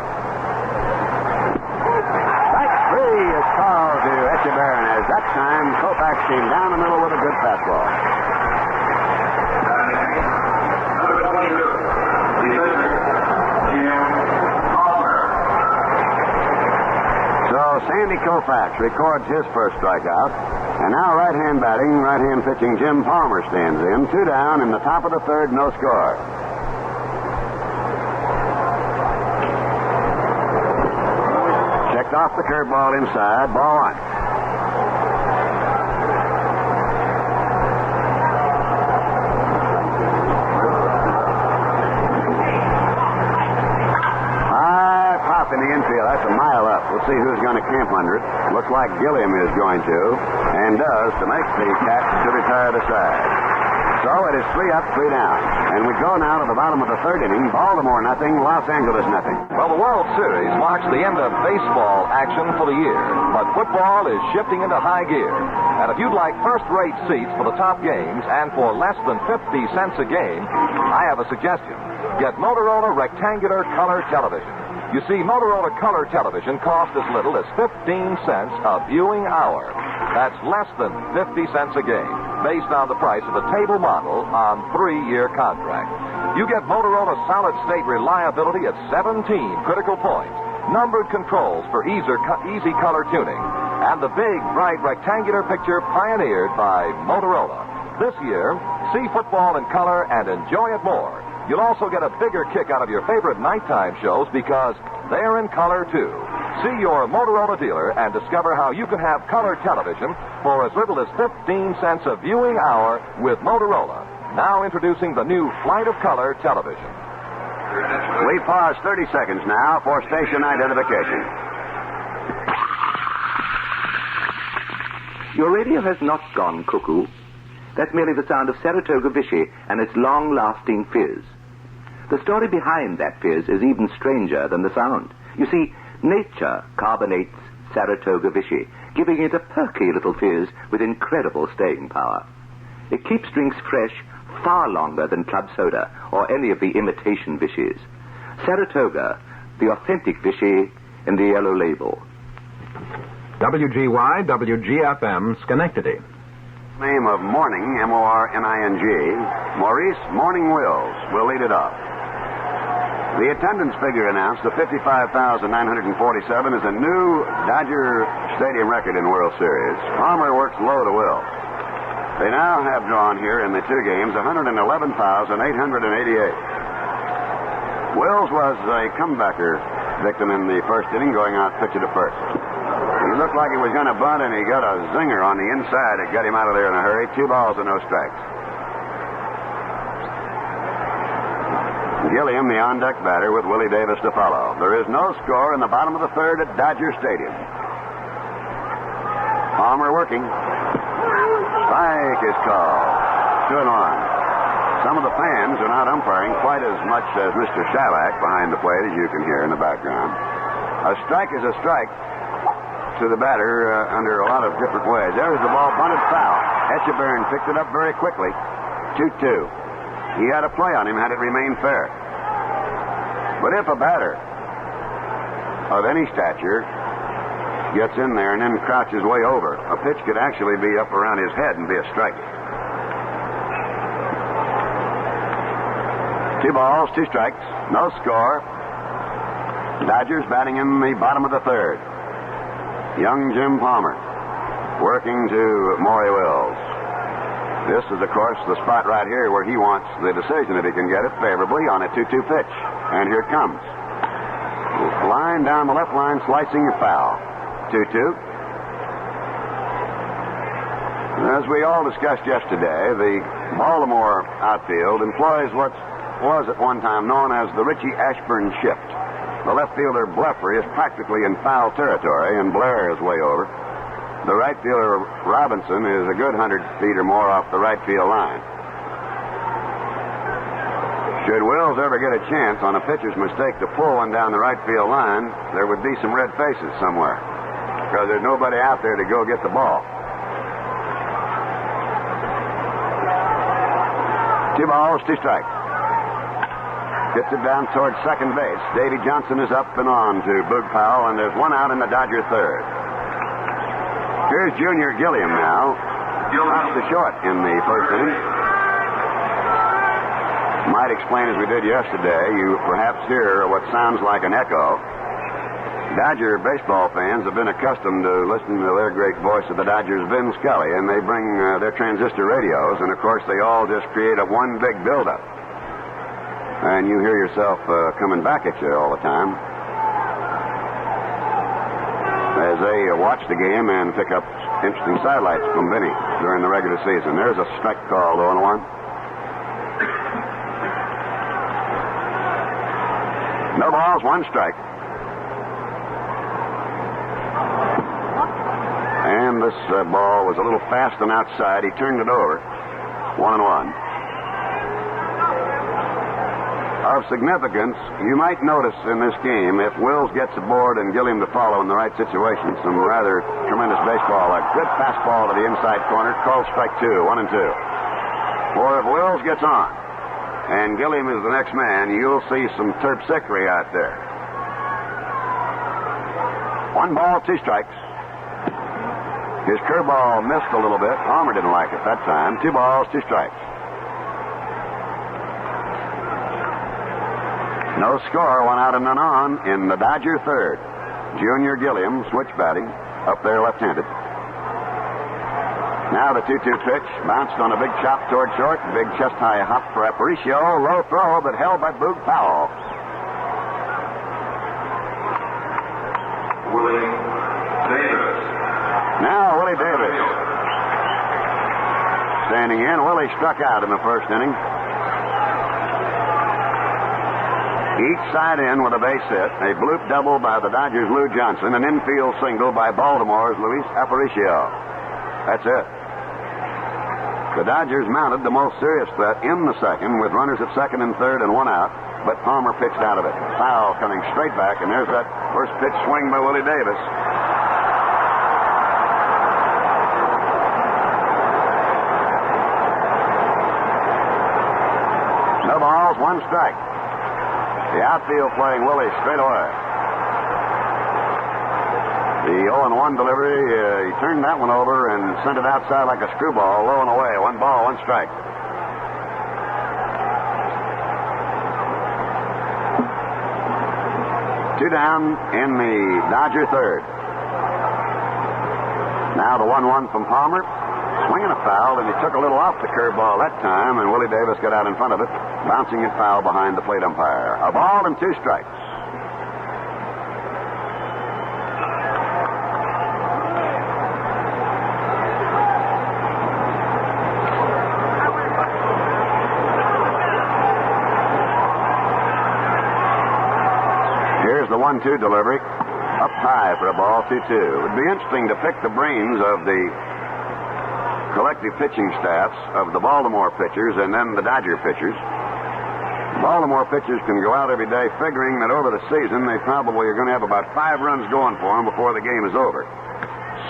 Strike 3 is called to Echevarron, as that time Koufax came down the middle with a good fastball. Number 22, So Sandy Koufax records his first strikeout. And now right-hand batting, right-hand pitching Jim Palmer stands in. 2 down in the top of the third, no score. Checked off the curveball inside, ball 1. High pop in the infield. That's a mile up. We'll see who's going to camp under it. Looks like Gilliam is going to, and does, to make the catch to retire the side. So it is 3 up, 3 down. And we go now to the bottom of the third inning. Baltimore nothing, Los Angeles nothing. Well, the World Series marks the end of baseball action for the year, but football is shifting into high gear. And if you'd like first-rate seats for the top games and for less than 50 cents a game, I have a suggestion. Get Motorola rectangular color television. You see, Motorola color television costs as little as 15 cents a viewing hour. That's less than 50 cents a game, based on the price of a table model on 3-year contract. You get Motorola solid-state reliability at 17 critical points, numbered controls for easy color tuning, and the big, bright rectangular picture pioneered by Motorola. This year, see football in color and enjoy it more. You'll also get a bigger kick out of your favorite nighttime shows because they're in color, too. See your Motorola dealer and discover how you can have color television for as little as 15 cents a viewing hour with Motorola. Now introducing the new Flight of Color television. We pause 30 seconds now for station identification. Your radio has not gone cuckoo. That's merely the sound of Saratoga Vichy and its long-lasting fizz. The story behind that fizz is even stranger than the sound. You see, nature carbonates Saratoga Vichy, giving it a perky little fizz with incredible staying power. It keeps drinks fresh far longer than club soda or any of the imitation Vichy's. Saratoga, the authentic Vichy in the yellow label. WGY, WGFM, Schenectady. Name of Morning, M-O-R-N-I-N-G, Maurice Morning Wells will lead it off. The attendance figure announced of 55,947 is a new Dodger Stadium record in World Series. Palmer works low to Will. They now have drawn here in the 2 games 111,888. Wills was a comebacker victim in the first inning, going out pitcher to first. He looked like he was going to bunt, and he got a zinger on the inside that got him out of there in a hurry. 2 balls and no strikes. Gilliam, the on-deck batter, with Willie Davis to follow. There is no score in the bottom of the third at Dodger Stadium. Palmer working. Strike is called. 2-1. Some of the fans are not umpiring quite as much as Mr. Shalak behind the plate, as you can hear in the background. A strike is a strike to the batter under a lot of different ways. There's the ball bunted foul. Echevarron picked it up very quickly. 2-2. He had a play on him had it remained fair. But if a batter of any stature gets in there and then crouches way over, a pitch could actually be up around his head and be a strike. 2 balls, 2 strikes, no score. Dodgers batting in the bottom of the third. Young Jim Palmer working to Maury Wells. This is, of course, the spot right here where he wants the decision if he can get it favorably on a 2-2 pitch. And here it comes. Line down the left line, slicing a foul. 2-2. As we all discussed yesterday, the Baltimore outfield employs what was at one time known as the Ritchie Ashburn shift. The left fielder, Lefevre, is practically in foul territory, and Blair is way over. The right fielder, Robinson, is a good 100 feet or more off the right field line. Should Wills ever get a chance on a pitcher's mistake to pull one down the right field line, there would be some red faces somewhere, because there's nobody out there to go get the ball. 2 balls, 2 strikes. Gets it down towards second base. Davy Johnson is up and on to Boog Powell, and there's 1 out in the Dodger third. Here's Junior Gilliam now. Off the short in the first inning. Might explain as we did yesterday, you perhaps hear what sounds like an echo. Dodger baseball fans have been accustomed to listening to their great voice of the Dodgers, Vin Scully, and they bring their transistor radios, and of course they all just create a one big buildup. And you hear yourself coming back at you all the time as they watch the game and pick up interesting sidelights from Vinny during the regular season. There's a strike call, 0-1. No balls, 1 strike. And this ball was a little fast and outside. He turned it over. 1-1. Of significance, you might notice in this game, if Wills gets aboard and Gilliam to follow in the right situation, some rather tremendous baseball. A good fastball to the inside corner, called strike 2, 1-2. Or if Wills gets on and Gilliam is the next man, you'll see some terpsichore out there. 1 ball, 2 strikes. His curveball missed a little bit. Palmer didn't like it that time. 2 balls, 2 strikes. No score, 1 out and none on in the Dodger third. Junior Gilliam switch batting, up there left-handed. Now the 2-2 pitch, bounced on a big chop toward short, big chest-high hop for Aparicio, low throw, but held by Boog Powell. Willie Davis. Now Willie Davis standing in. Willie struck out in the first inning. Each side in with a base hit, a bloop double by the Dodgers' Lou Johnson, an infield single by Baltimore's Luis Aparicio. That's it. The Dodgers mounted the most serious threat in the second with runners at second and third and 1 out, but Palmer pitched out of it. Foul coming straight back, and there's that first pitch swing by Willie Davis. No balls, 1 strike. The outfield playing Willie straight away. The 0-1 delivery, he turned that one over and sent it outside like a screwball, low and away. 1 ball, 1 strike. Two down in the Dodger third. Now the 1-1 from Palmer. Swinging a foul, and he took a little off the curveball that time, and Willie Davis got out in front of it, bouncing it foul behind the plate umpire. A ball and 2 strikes. 1-2 delivery. Up high for a ball, 2-2. It would be interesting to pick the brains of the collective pitching staffs of the Baltimore pitchers and then the Dodger pitchers. Baltimore pitchers can go out every day figuring that over the season they probably are going to have about 5 runs going for them before the game is over.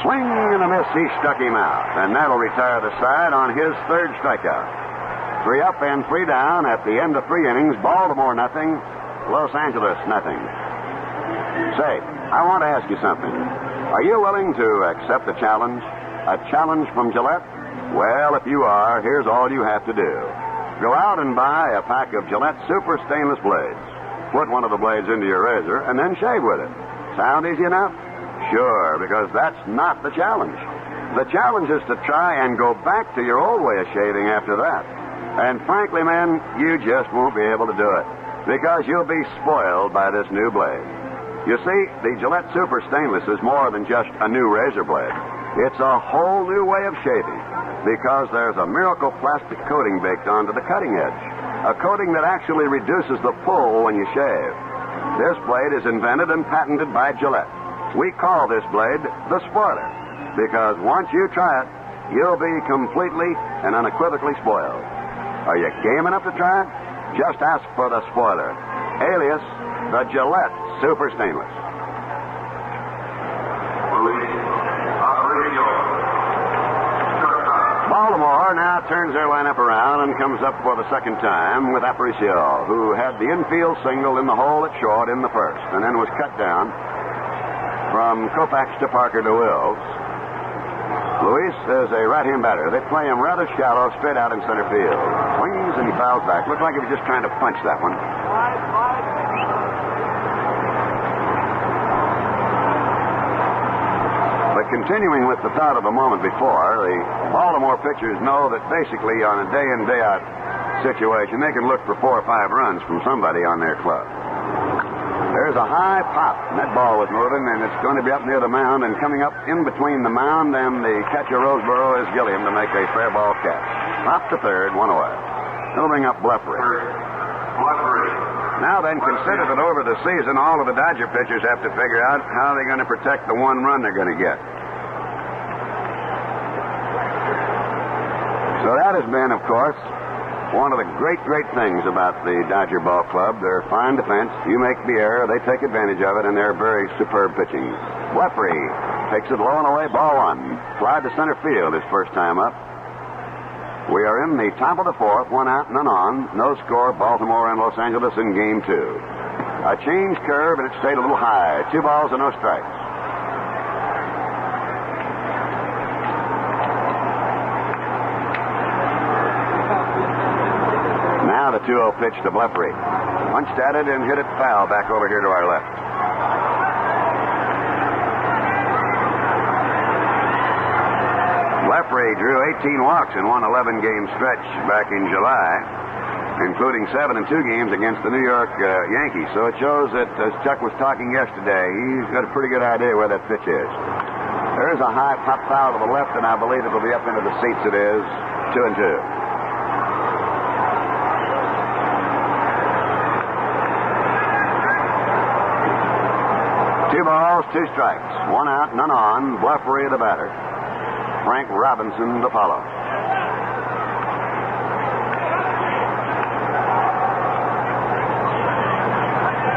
Swing and a miss, he struck him out, and that'll retire the side on his 3rd strikeout. 3 up and 3 down at the end of 3 innings. Baltimore nothing, Los Angeles nothing. Say, I want to ask you something. Are you willing to accept a challenge? A challenge from Gillette? Well, if you are, here's all you have to do. Go out and buy a pack of Gillette Super Stainless blades. Put one of the blades into your razor and then shave with it. Sound easy enough? Sure, because that's not the challenge. The challenge is to try and go back to your old way of shaving after that. And frankly, man, you just won't be able to do it because you'll be spoiled by this new blade. You see, the Gillette Super Stainless is more than just a new razor blade. It's a whole new way of shaving because there's a miracle plastic coating baked onto the cutting edge, a coating that actually reduces the pull when you shave. This blade is invented and patented by Gillette. We call this blade the spoiler because once you try it, you'll be completely and unequivocally spoiled. Are you game enough to try it? Just ask for the spoiler, alias the Gillette Super Stainless. Baltimore now turns their lineup around and comes up for the second time with Aparicio, who had the infield single in the hole at short in the first, and then was cut down from Koufax to Parker to Wells. Luis is a right-hand batter. They play him rather shallow, straight out in center field. Swings and he fouls back. Looked like he was just trying to punch that one. Continuing with the thought of a moment before, the Baltimore pitchers know that basically on a day-in, day-out situation, they can look for 4 or 5 runs from somebody on their club. There's a high pop, and that ball was moving, and it's going to be up near the mound, and coming up in between the mound and the catcher Roseboro is Gilliam to make a fair ball catch. Pop to third, 1 away. It'll bring up Lefevre. Now then, consider that over the season, all of the Dodger pitchers have to figure out how they're going to protect the 1 run they're going to get. So that has been, of course, one of the great things about the Dodger Ball Club. Their fine defense. You make the error, they take advantage of it, and they're very superb pitching. Lefevre takes it low and away, ball 1. Fly to center field his first time up. We are in the top of the 4th, 1 out, none on. No score, Baltimore and Los Angeles in Game 2. A change curve, and it stayed a little high. 2 balls and no strikes. Now the 2-0 pitch to Lefevre. Punched at it and hit it foul back over here to our left. Lefevre drew 18 walks in one 11-game stretch back in July, including 7 in 2 games against the New York Yankees. So it shows that, as Chuck was talking yesterday, he's got a pretty good idea where that pitch is. There's a high pop foul to the left, and I believe it'll be up into the seats. It is 2-2. 2 balls, 2 strikes. 1 out, none on. Lefevre the batter. Frank Robinson to follow.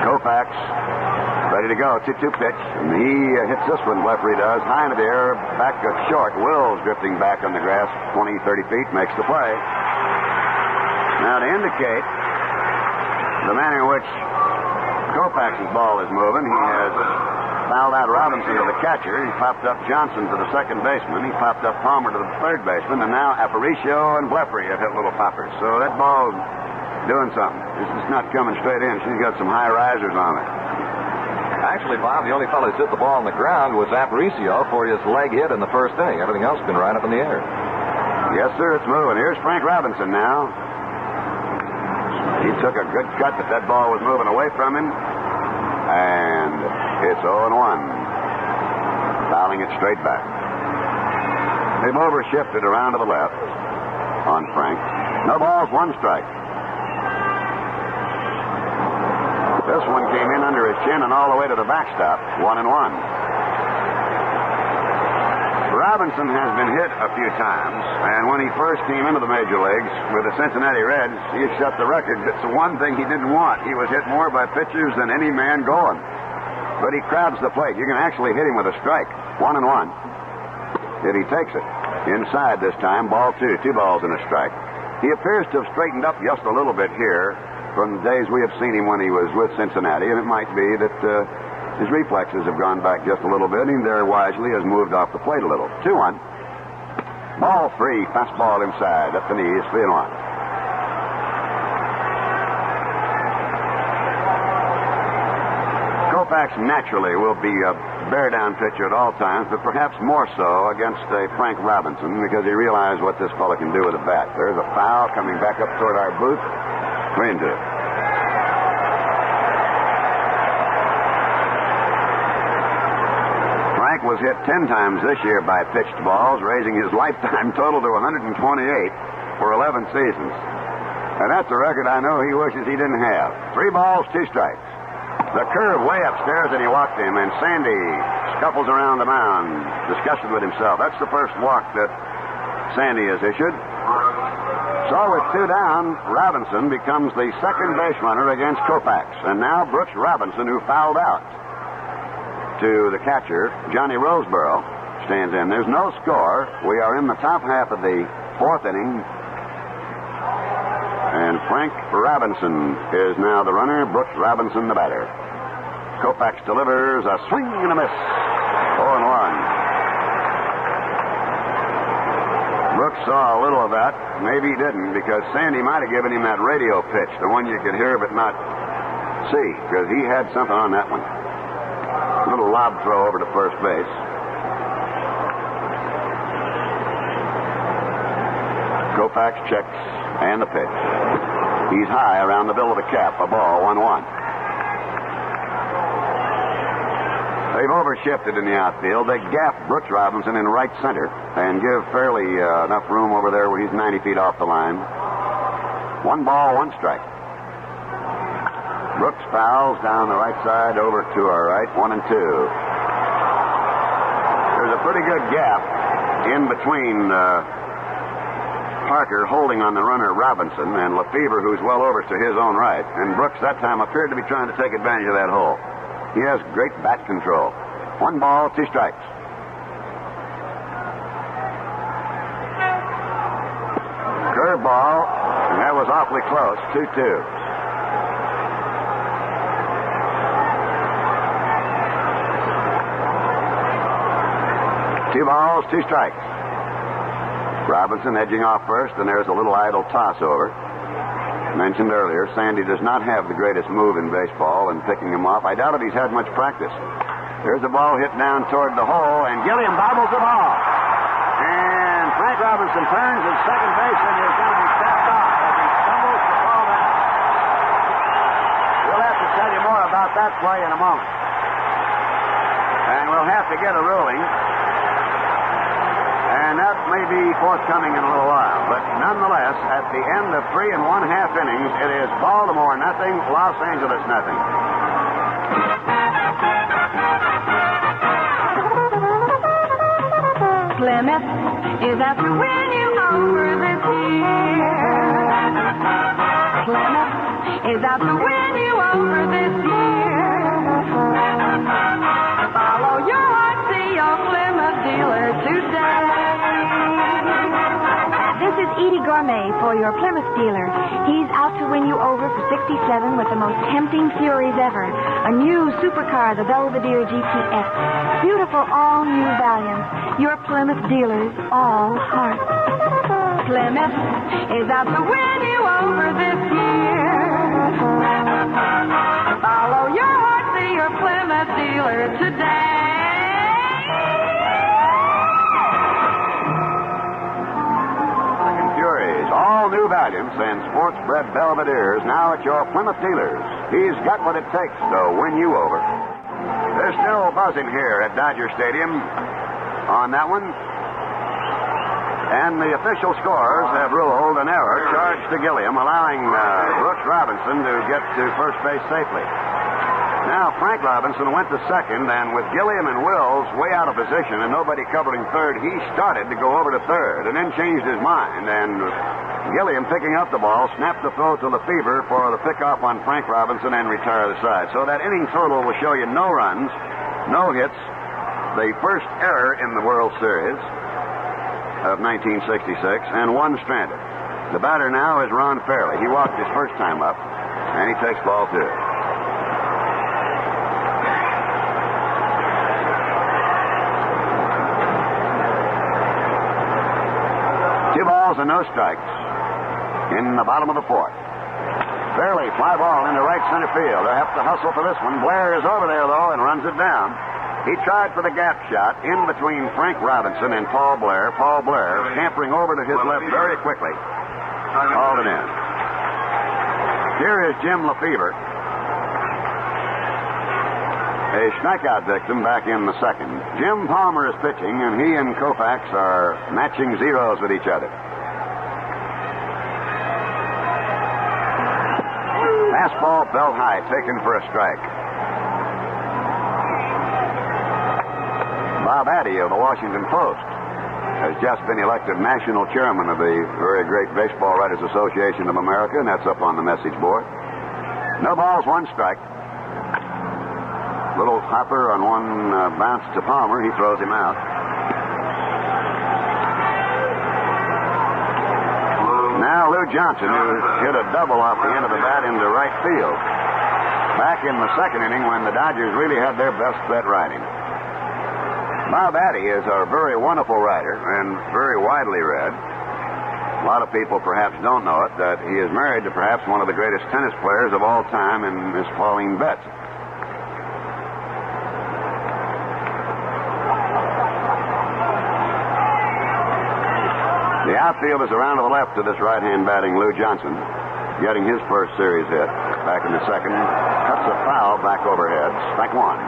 Koufax ready to go. 2-2 pitch. And he hits this one, Lefevre does. High into the air, back short. Wills drifting back on the grass 20, 30 feet, makes the play. Now to indicate the manner in which Koufax's ball is moving, he has fouled out Robinson to the catcher. He popped up Johnson to the second baseman. He popped up Palmer to the third baseman. And now Aparicio and Lefevre have hit little poppers. So that ball's doing something. It's just not coming straight in. She's got some high risers on it. Actually, Bob, the only fellow who's hit the ball on the ground was Aparicio for his leg hit in the first inning. Everything else has been right up in the air. Yes, sir, it's moving. Here's Frank Robinson now. He took a good cut, but that ball was moving away from him. And it's 0-1. Fouling it straight back. They've over-shifted around to the left on Frank. No balls, 1 strike. This one came in under his chin and all the way to the backstop. 1-1. Robinson has been hit a few times, and when he first came into the major leagues with the Cincinnati Reds, he set the record. It's the one thing he didn't want. He was hit more by pitchers than any man going. But he crowds the plate. You can actually hit him with a strike. 1-1. Yet he takes it. Inside this time, ball 2. 2 balls and a strike. He appears to have straightened up just a little bit here from the days we have seen him when he was with Cincinnati, and it might be that his reflexes have gone back just a little bit. He there wisely has moved off the plate a little. 2-1. Ball 3. Fastball inside. Up the knees. 3-1. Koufax naturally will be a bear-down pitcher at all times, but perhaps more so against Frank Robinson because he realized what this fellow can do with a bat. There's a foul coming back up toward our booth. 3-2. Frank was hit 10 times this year by pitched balls, raising his lifetime total to 128 for 11 seasons. And that's a record I know he wishes he didn't have. 3 balls, 2 strikes. The curve way upstairs, and he walked him, and Sandy scuffles around the mound, disgusted with himself. That's the first walk that Sandy has issued. So with 2 down, Robinson becomes the second base runner against Koufax. And now Brooks Robinson, who fouled out to the catcher, Johnny Roseboro, stands in. There's no score. We are in the top half of the 4th inning. And Frank Robinson is now the runner, Brooks Robinson the batter. Koufax delivers a swing and a miss. 0-1. Brooks saw a little of that. Maybe he didn't, because Sandy might have given him that radio pitch, the one you could hear but not see, because he had something on that one. A little lob throw over to first base. Koufax checks, and the pitch. He's high around the bill of the cap. A ball, 1-1. They've overshifted in the outfield. They gap Brooks Robinson in right center and give Fairley enough room over there where he's 90 feet off the line. 1 ball, 1 strike. Brooks fouls down the right side over to our right. 1-2. There's a pretty good gap in between Parker holding on the runner Robinson and Lefevre, who's well over to his own right. And Brooks that time appeared to be trying to take advantage of that hole. He has great bat control. 1 ball, 2 strikes. Curveball, and that was awfully close. 2-2. Two balls, 2 strikes. Robinson edging off first, and there's a little idle toss over. Mentioned earlier, Sandy does not have the greatest move in baseball, and picking him off, I doubt if he's had much practice. There's a ball hit down toward the hole, and Gilliam bobbles the ball. And Frank Robinson turns at second base and is going to be stepped off as he stumbles to fall down. We'll have to tell you more about that play in a moment. And we'll have to get a ruling. And that may be forthcoming in a little while. But nonetheless, at the end of 3 1/2 innings, it is Baltimore nothing, Los Angeles nothing. Plymouth is out to win you over this year. Plymouth is out to win you over this year. Follow your heart, see your Plymouth dealer today. This is Edie Gourmet for your Plymouth dealer. He's out to win you over for 67 with the most tempting Furies ever. A new supercar, the Belvedere GTX. Beautiful all-new Valiant. Your Plymouth dealers, all heart. Plymouth is out to win you over this year. Follow your heart, see your Plymouth dealer today. All new Valiants and sports-bred Belvederes now at your Plymouth dealers. He's got what it takes to win you over. There's still buzzing here at Dodger Stadium on that one. And the official scores have ruled an error charged to Gilliam, allowing Brooks Robinson to get to first base safely. Now, Frank Robinson went to second, and with Gilliam and Wills way out of position and nobody covering third, he started to go over to third and then changed his mind. And Gilliam, picking up the ball, snapped the throw to Lefevre for the pickoff on Frank Robinson and retire the side. So that inning total will show you no runs, no hits, the first error in the World Series of 1966, and one stranded. The batter now is Ron Fairley. He walked his first time up, and he takes ball two. 2 balls and no strikes in the bottom of the fourth. Fairley, fly ball into right center field. They'll have to hustle for this one. Blair is over there, though, and runs it down. He tried for the gap shot in between Frank Robinson and Paul Blair. Paul Blair scampering over to his left very quickly. Hauled it in. Here is Jim Lefevre, a strikeout victim back in the second. Jim Palmer is pitching, and he and Koufax are matching zeros with each other. Fastball belt high, taken for a strike. Bob Addy of the Washington Post has just been elected national chairman of the very great Baseball Writers Association of America, and that's up on the message board. No balls, one strike. Little hopper on one bounce to Palmer. He throws him out. Now Lou Johnson, who hit a double off the end of the bat into right field. Back in the second inning when the Dodgers really had their best bet riding. Bob Addy is a very wonderful writer and very widely read. A lot of people perhaps don't know it, that he is married to perhaps one of the greatest tennis players of all time in Miss Pauline Betts. The outfield is around to the left of this right-hand batting Lou Johnson, getting his first series hit. Back in the second, cuts a foul back overhead. Strike one.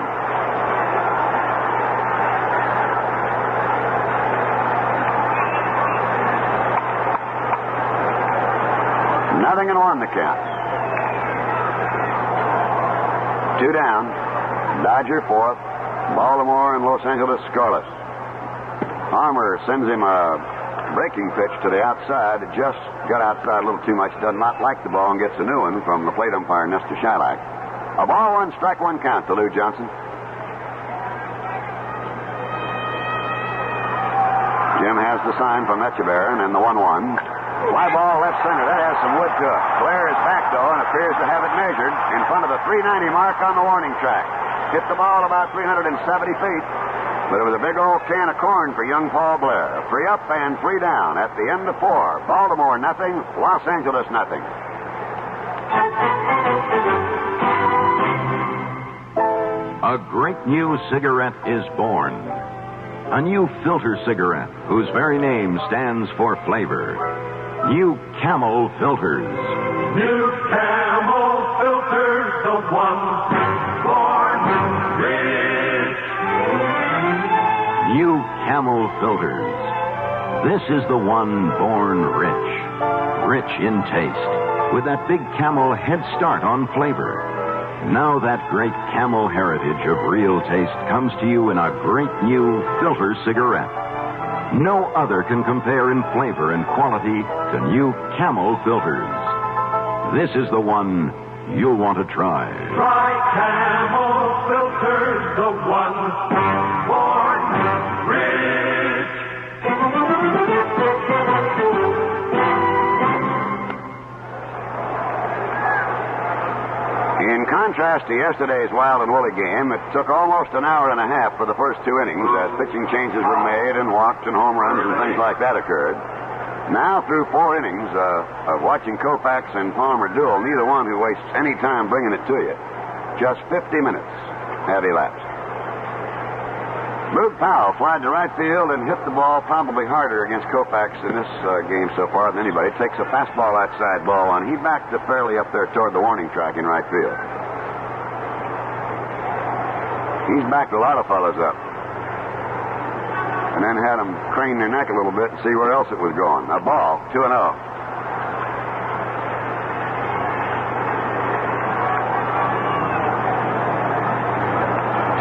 Nothing and one the count. 2 down. Dodger fourth. Baltimore and Los Angeles scoreless. Palmer sends him a breaking pitch to the outside. It just got outside a little too much. Does not like the ball and gets a new one from the plate umpire, Nestor Shylock. A ball, one strike, one count to Lou Johnson. Jim has the sign from Echevarron and the 1-1. Fly ball left center. That has some wood to it. Blair is back, though, and appears to have it measured in front of the 390 mark on the warning track. Hit the ball about 370 feet. But it was a big old can of corn for young Paul Blair. 3 up and 3 down at the end of 4. Baltimore nothing, Los Angeles nothing. A great new cigarette is born. A new filter cigarette whose very name stands for flavor. New Camel Filters. New Camel Filters, the one born rich. New Camel Filters. This is the one born rich. Rich in taste, with that big Camel head start on flavor. Now that great Camel heritage of real taste comes to you in a great new filter cigarette. No other can compare in flavor and quality to new Camel Filters. This is the one you'll want to try. Try Camel Filters, the one born rich. In contrast to yesterday's wild and woolly game, it took almost an hour and a half for the first 2 innings as pitching changes were made and walks and home runs and things like that occurred. Now, through 4 innings of watching Koufax and Palmer duel, neither one who wastes any time bringing it to you. Just 50 minutes have elapsed. Luke Powell flied to right field and hit the ball probably harder against Koufax in this game so far than anybody. Takes a fastball outside ball one. He backed up fairly up there toward the warning track in right field. He's backed a lot of fellas up. And then had them crane their neck a little bit and see where else it was going. A ball, 2-0.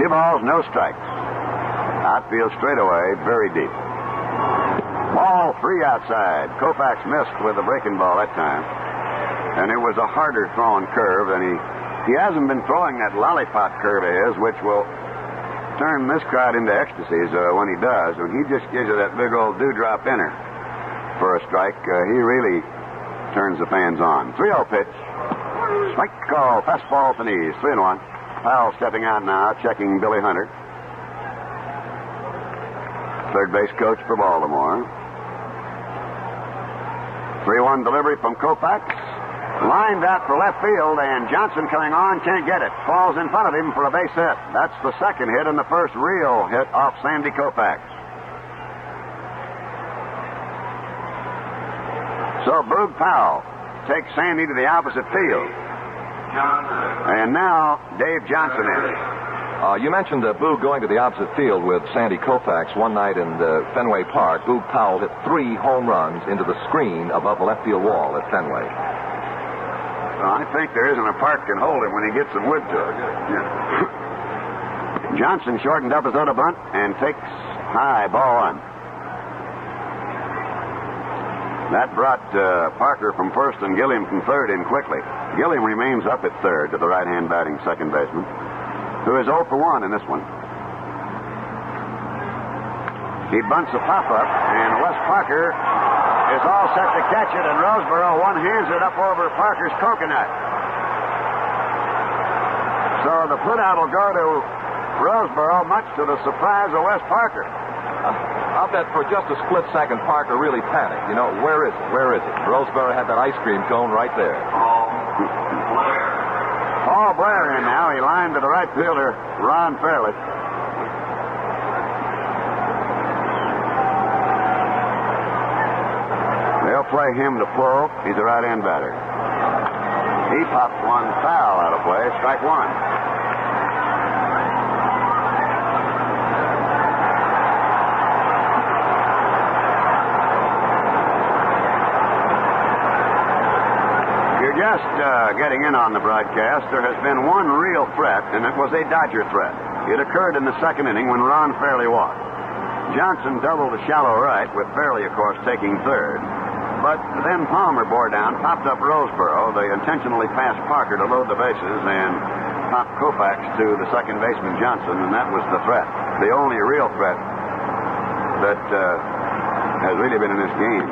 2 balls, no strikes. Outfield straightaway, very deep. Ball 3 outside. Koufax missed with the breaking ball that time. And it was a harder throwing curve than he hasn't been throwing that lollipop curve of his, which will turn this crowd into ecstasies when he does. When he just gives you that big old dewdrop inner for a strike, he really turns the fans on. 3-0 pitch. Strike call. Fastball to knees. 3-1. Powell stepping out now, checking Billy Hunter. Third base coach for Baltimore. 3-1 delivery from Koufax. Lined out for left field, and Johnson coming on, can't get it. Falls in front of him for a base hit. That's the second hit and the first real hit off Sandy Koufax. So Boog Powell takes Sandy to the opposite field. And now Dave Johnson in. You mentioned Boog going to the opposite field with Sandy Koufax one night in Fenway Park. Boog Powell hit 3 home runs into the screen above the left field wall at Fenway. Well, I think there isn't a park can hold him when he gets some wood to it. Yeah. Johnson shortened up his other bunt and takes high, ball 1. That brought Parker from first and Gilliam from third in quickly. Gilliam remains up at third to the right-hand batting second baseman, who is 0 for 1 in this one. He bunts a pop-up, and Wes Parker is all set to catch it, and Roseboro one-hands it up over Parker's coconut. So the put-out will go to Roseboro, much to the surprise of Wes Parker. I'll bet for just a split second, Parker really panicked. You know, where is it? Where is it? Roseboro had that ice cream cone right there. Paul Blair in now. He lined to the right fielder, Ron Fairley. They'll play him to pull. He's a right-hand batter. He popped one foul out of play. Strike 1. Just getting in on the broadcast, there has been one real threat, and it was a Dodger threat. It occurred in the second inning when Ron Fairley walked. Johnson doubled to shallow right, with Fairley, of course, taking third. But then Palmer bore down, popped up Roseboro. They intentionally passed Parker to load the bases and popped Koufax to the second baseman Johnson, and that was the threat. The only real threat that has really been in this game.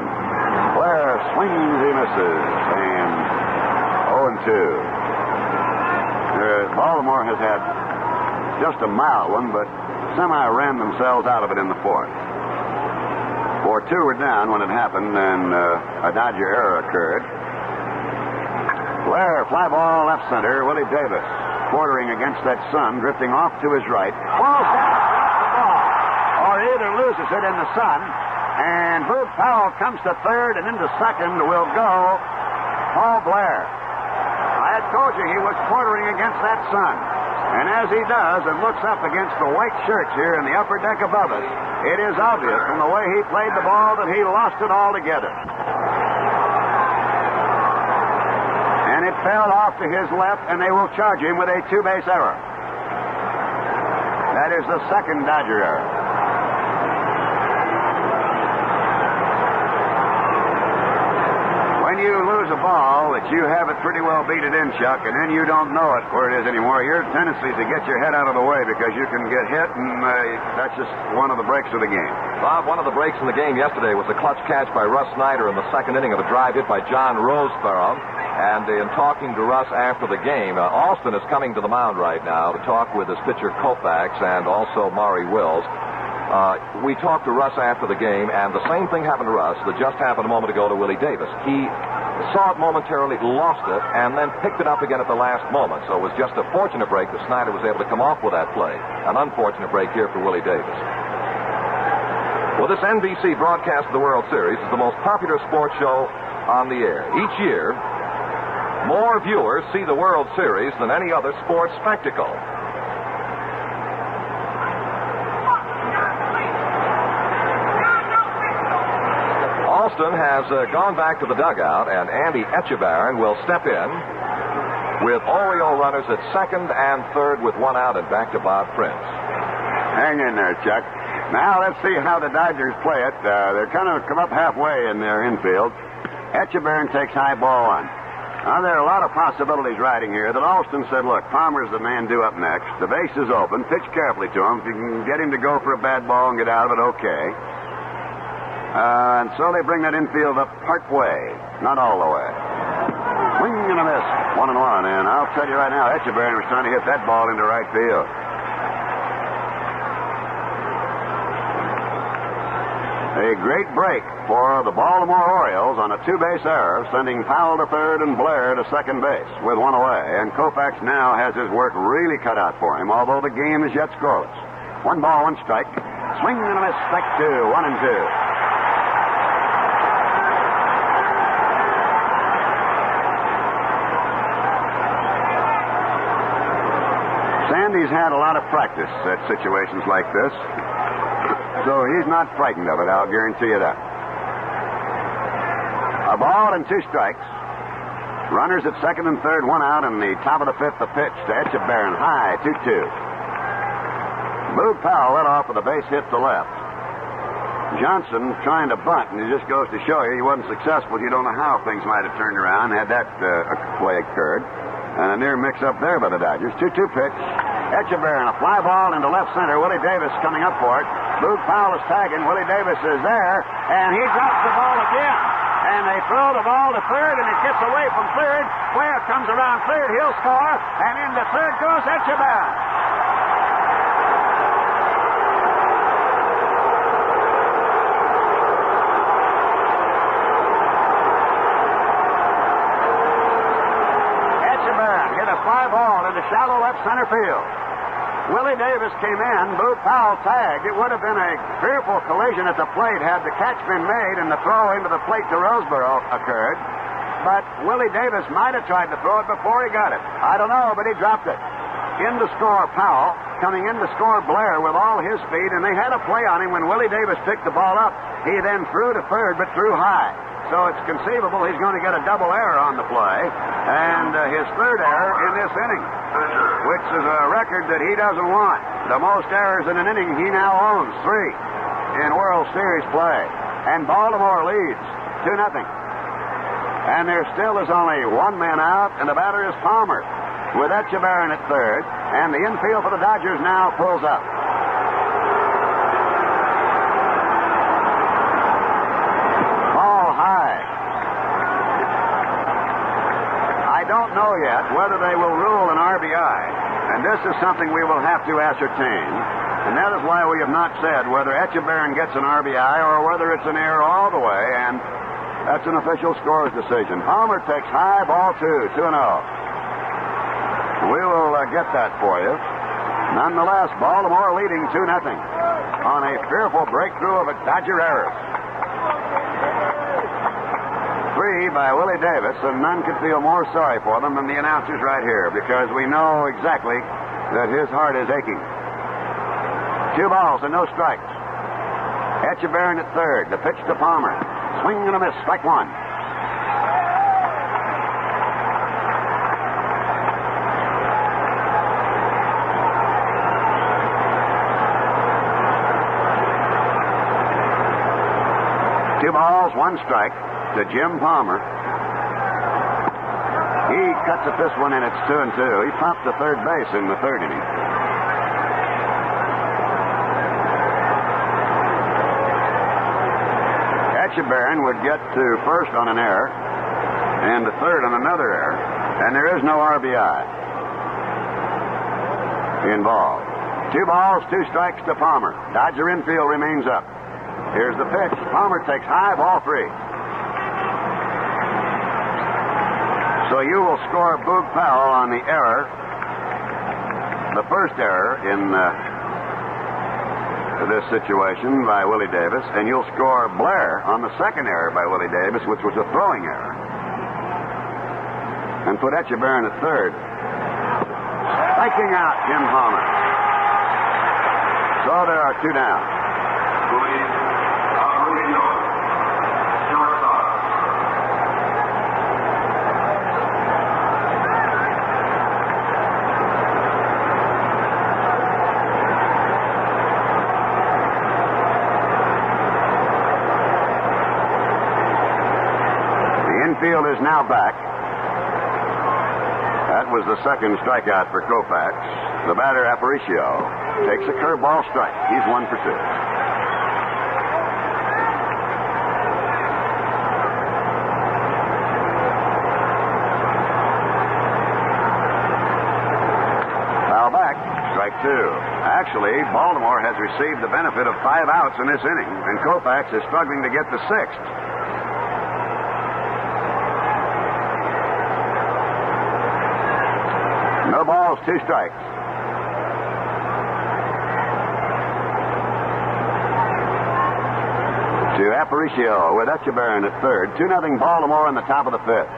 Blair swings, he misses, and 0-2. Baltimore has had just a mild one, but somehow ran themselves out of it in the fourth. 4-2 were down when it happened, and a Dodger error occurred. Blair, fly ball left center. Willie Davis quartering against that sun, drifting off to his right. Falls down the ball, or either loses it in the sun, and Boog Powell comes to third, and into second will go Paul Blair. I had told you he was quartering against that sun. And as he does and looks up against the white shirts here in the upper deck above us, it is obvious from the way he played the ball that he lost it altogether. And it fell off to his left, and they will charge him with a 2-base error. That is the second Dodger error. When you lose a ball that you have it pretty well beat it in, Chuck, and then you don't know it where it is anymore, your tendency is to get your head out of the way because you can get hit, and that's just one of the breaks of the game. Bob, one of the breaks in the game yesterday was a clutch catch by Russ Snyder in the second inning of a drive hit by John Roseboro. And in talking to Russ after the game, Alston is coming to the mound right now to talk with his pitcher Koufax and also Maury Wells. We talked to Russ after the game, and the same thing happened to Russ that just happened a moment ago to Willie Davis. He saw it momentarily, lost it, and then picked it up again at the last moment. So it was just a fortunate break that Snyder was able to come off with that play. An unfortunate break here for Willie Davis. Well, this NBC broadcast of the World Series is the most popular sports show on the air. Each year, more viewers see the World Series than any other sports spectacle. Alston has gone back to the dugout, and Andy Echevarron will step in with Oriole runners at second and third with one out and back to Bob Prince. Hang in there, Chuck. Now let's see how the Dodgers play it. They're kind of come up halfway in their infield. Echevarron takes high ball one. Now, there are a lot of possibilities riding here that Alston said, look, Palmer's the man due up next. The base is open. Pitch carefully to him. If you can get him to go for a bad ball and get out of it, okay. And so they bring that infield up part way, not all the way. Swing and a miss. 1-1. And I'll tell you right now, Echevarron was trying to hit that ball into right field. A great break for the Baltimore Orioles on a two-base error, sending Powell to third and Blair to second base with one away. And Koufax now has his work really cut out for him, although the game is yet scoreless. 1 ball, 1 strike. Swing and a miss, strike 2, 1-2. Sandy's had a lot of practice at situations like this. So he's not frightened of it, I'll guarantee you that. A ball and 2 strikes. Runners at second and third, 1 out, and the top of the 5th, the pitch to Echevarron. High, 2-2. Boog Powell led off with a base hit to left. Johnson trying to bunt, and it just goes to show you he wasn't successful. You don't know how things might have turned around had that play occurred. And a near mix-up there by the Dodgers. 2-2 pitch. Echevarron, a fly ball into left center. Willie Davis coming up for it. Boog Powell is tagging. Willie Davis is there, and he drops the ball again. And they throw the ball to third, and it gets away from third. Blair comes around third. He'll score, and into third goes Echevarron. Echevarron hit a fly ball into shallow left center field. Willie Davis came in. Boog Powell tagged. It would have been a fearful collision at the plate had the catch been made and the throw into the plate to Roseboro occurred. But Willie Davis might have tried to throw it before he got it. I don't know, but he dropped it. In to score Powell. Coming in to score Blair with all his speed, and they had a play on him when Willie Davis picked the ball up. He then threw to third, but threw high. So it's conceivable he's going to get a double error on the play, and his third error in this inning, which is a record that he doesn't want. The most errors in an inning he now owns, 3 in World Series play. And Baltimore leads 2-0. And there still is only 1 man out, and the batter is Palmer, with Echevarron at third, and the infield for the Dodgers now pulls up. I don't know yet whether they will rule an RBI, and this is something we will have to ascertain, and that is why we have not said whether Echevarron gets an RBI or whether it's an error all the way, and that's an official scores decision. Palmer takes high, ball 2, 2-0. We will get that for you. Nonetheless, Baltimore leading 2-0 on a fearful breakthrough of a Dodger error. 3 by Willie Davis, and none could feel more sorry for them than the announcers right here, because we know exactly that his heart is aching. 2 balls and no strikes. Echevarron at third. The pitch to Palmer. Swing and a miss. Strike 1. Two balls, 1 strike to Jim Palmer. He cuts at this one, and it's 2-2. He popped to third base in the third inning. Echevarron would get to first on an error and to third on another error, and there is no RBI involved. 2 balls, 2 strikes to Palmer. Dodger infield remains up. Here's the pitch. Palmer takes high, ball 3. So you will score Boog Powell on the error, the first error in this situation by Willie Davis, and you'll score Blair on the second error by Willie Davis, which was a throwing error, and put Echevarron at third. Striking out Jim Palmer. So there are 2 down. is now back. That was the second strikeout for Koufax. The batter, Aparicio, takes a curveball strike. He's 1 for 2. Strike 2. Actually, Baltimore has received the benefit of 5 outs in this inning, and Koufax is struggling to get the 6th. No balls, 2 strikes. To Aparicio with Echevarron at third. 2-0 Baltimore in the top of the 5th.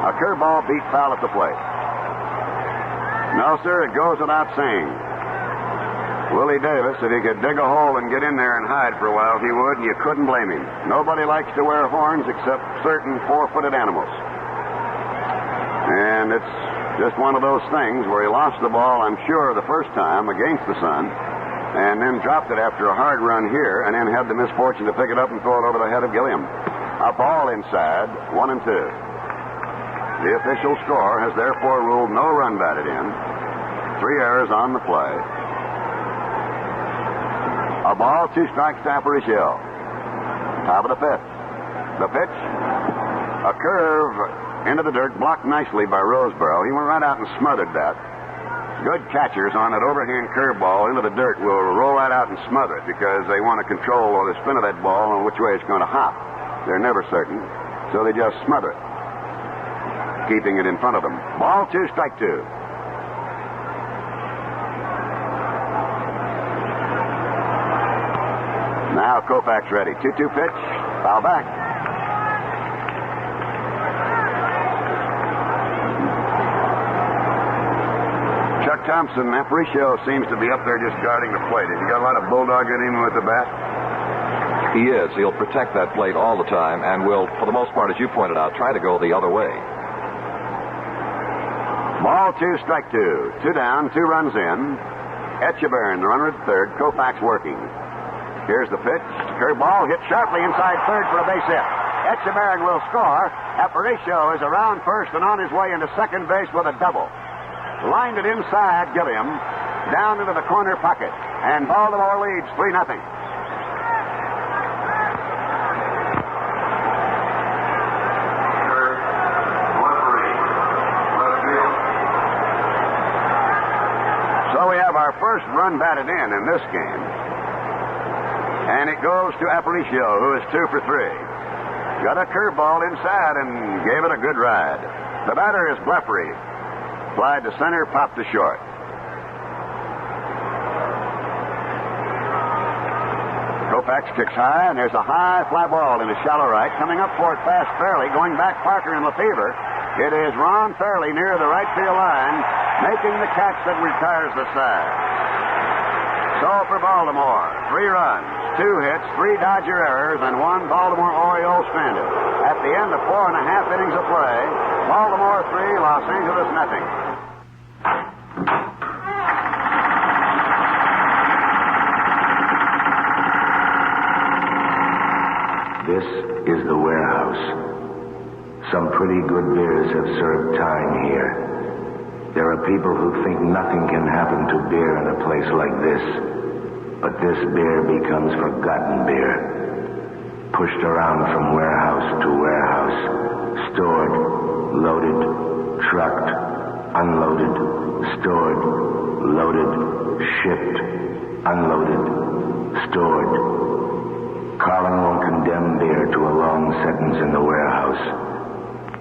A curveball beat foul at the plate. No, sir, it goes without saying. Willie Davis, if he could dig a hole and get in there and hide for a while, he would, and you couldn't blame him. Nobody likes to wear horns except certain 4-footed animals. And it's just one of those things where he lost the ball, I'm sure, the first time against the Sun, and then dropped it after a hard run here, and then had the misfortune to pick it up and throw it over the head of Gilliam. A ball inside, 1-2. The official score has therefore ruled no run batted in. 3 errors on the play. A ball, 2 strikes to Aparicio. Top of the 5th. The pitch. A curve into the dirt, blocked nicely by Roseboro. He went right out and smothered that. Good catchers on that overhand curveball into the dirt will roll right out and smother it because they want to control the spin of that ball and which way it's going to hop. They're never certain, so they just smother it, keeping it in front of them. Ball 2, strike 2. Now Koufax ready. 2-2 pitch. Foul back. Chuck Thompson, Aparicio seems to be up there just guarding the plate. Has he got a lot of bulldog in him with the bat? He is. He'll protect that plate all the time and will, for the most part, as you pointed out, try to go the other way. Ball 2, strike 2. 2 down, 2 runs in. Echevarron, the runner at third. Koufax working. Here's the pitch. Curveball hit sharply inside third for a base hit. Echevarron will score. Aparicio is around first and on his way into second base with a double. Lined it inside Gilliam, down into the corner pocket, and Baltimore leads 3-0. Our first run batted in this game. And it goes to Aparicio, who is 2 for 3. Got a curveball inside and gave it a good ride. The batter is Lefevre. Flied to center, popped to short. Koufax kicks high, and there's a high fly ball in a shallow right. Coming up for it fast Fairley. Going back Parker and Lefevre. It is Ron Fairley near the right field line, making the catch that retires the side. So for Baltimore, 3 runs, 2 hits, 3 Dodger errors, and 1 Baltimore Orioles stranded. At the end of 4.5 innings of play, Baltimore 3, Los Angeles nothing. This is the warehouse. Some pretty good beers have served time here. There are people who think nothing can happen to beer in a place like this. But this beer becomes forgotten beer. Pushed around from warehouse to warehouse. Stored, loaded, trucked, unloaded, stored, loaded, shipped, unloaded, stored. Carling won't condemn beer to a long sentence in the warehouse.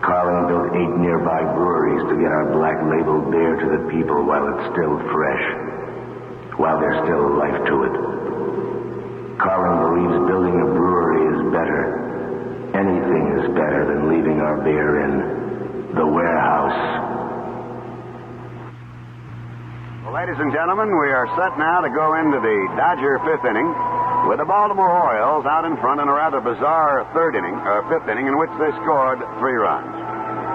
Carling built 8 nearby breweries to get our black label beer to the people while it's still fresh, while there's still life to it. Carling believes building a brewery is better. Anything is better than leaving our beer in the warehouse. Well, ladies and gentlemen, we are set now to go into the Dodger 5th inning with the Baltimore Orioles out in front in a rather bizarre 5th inning in which they scored 3 runs.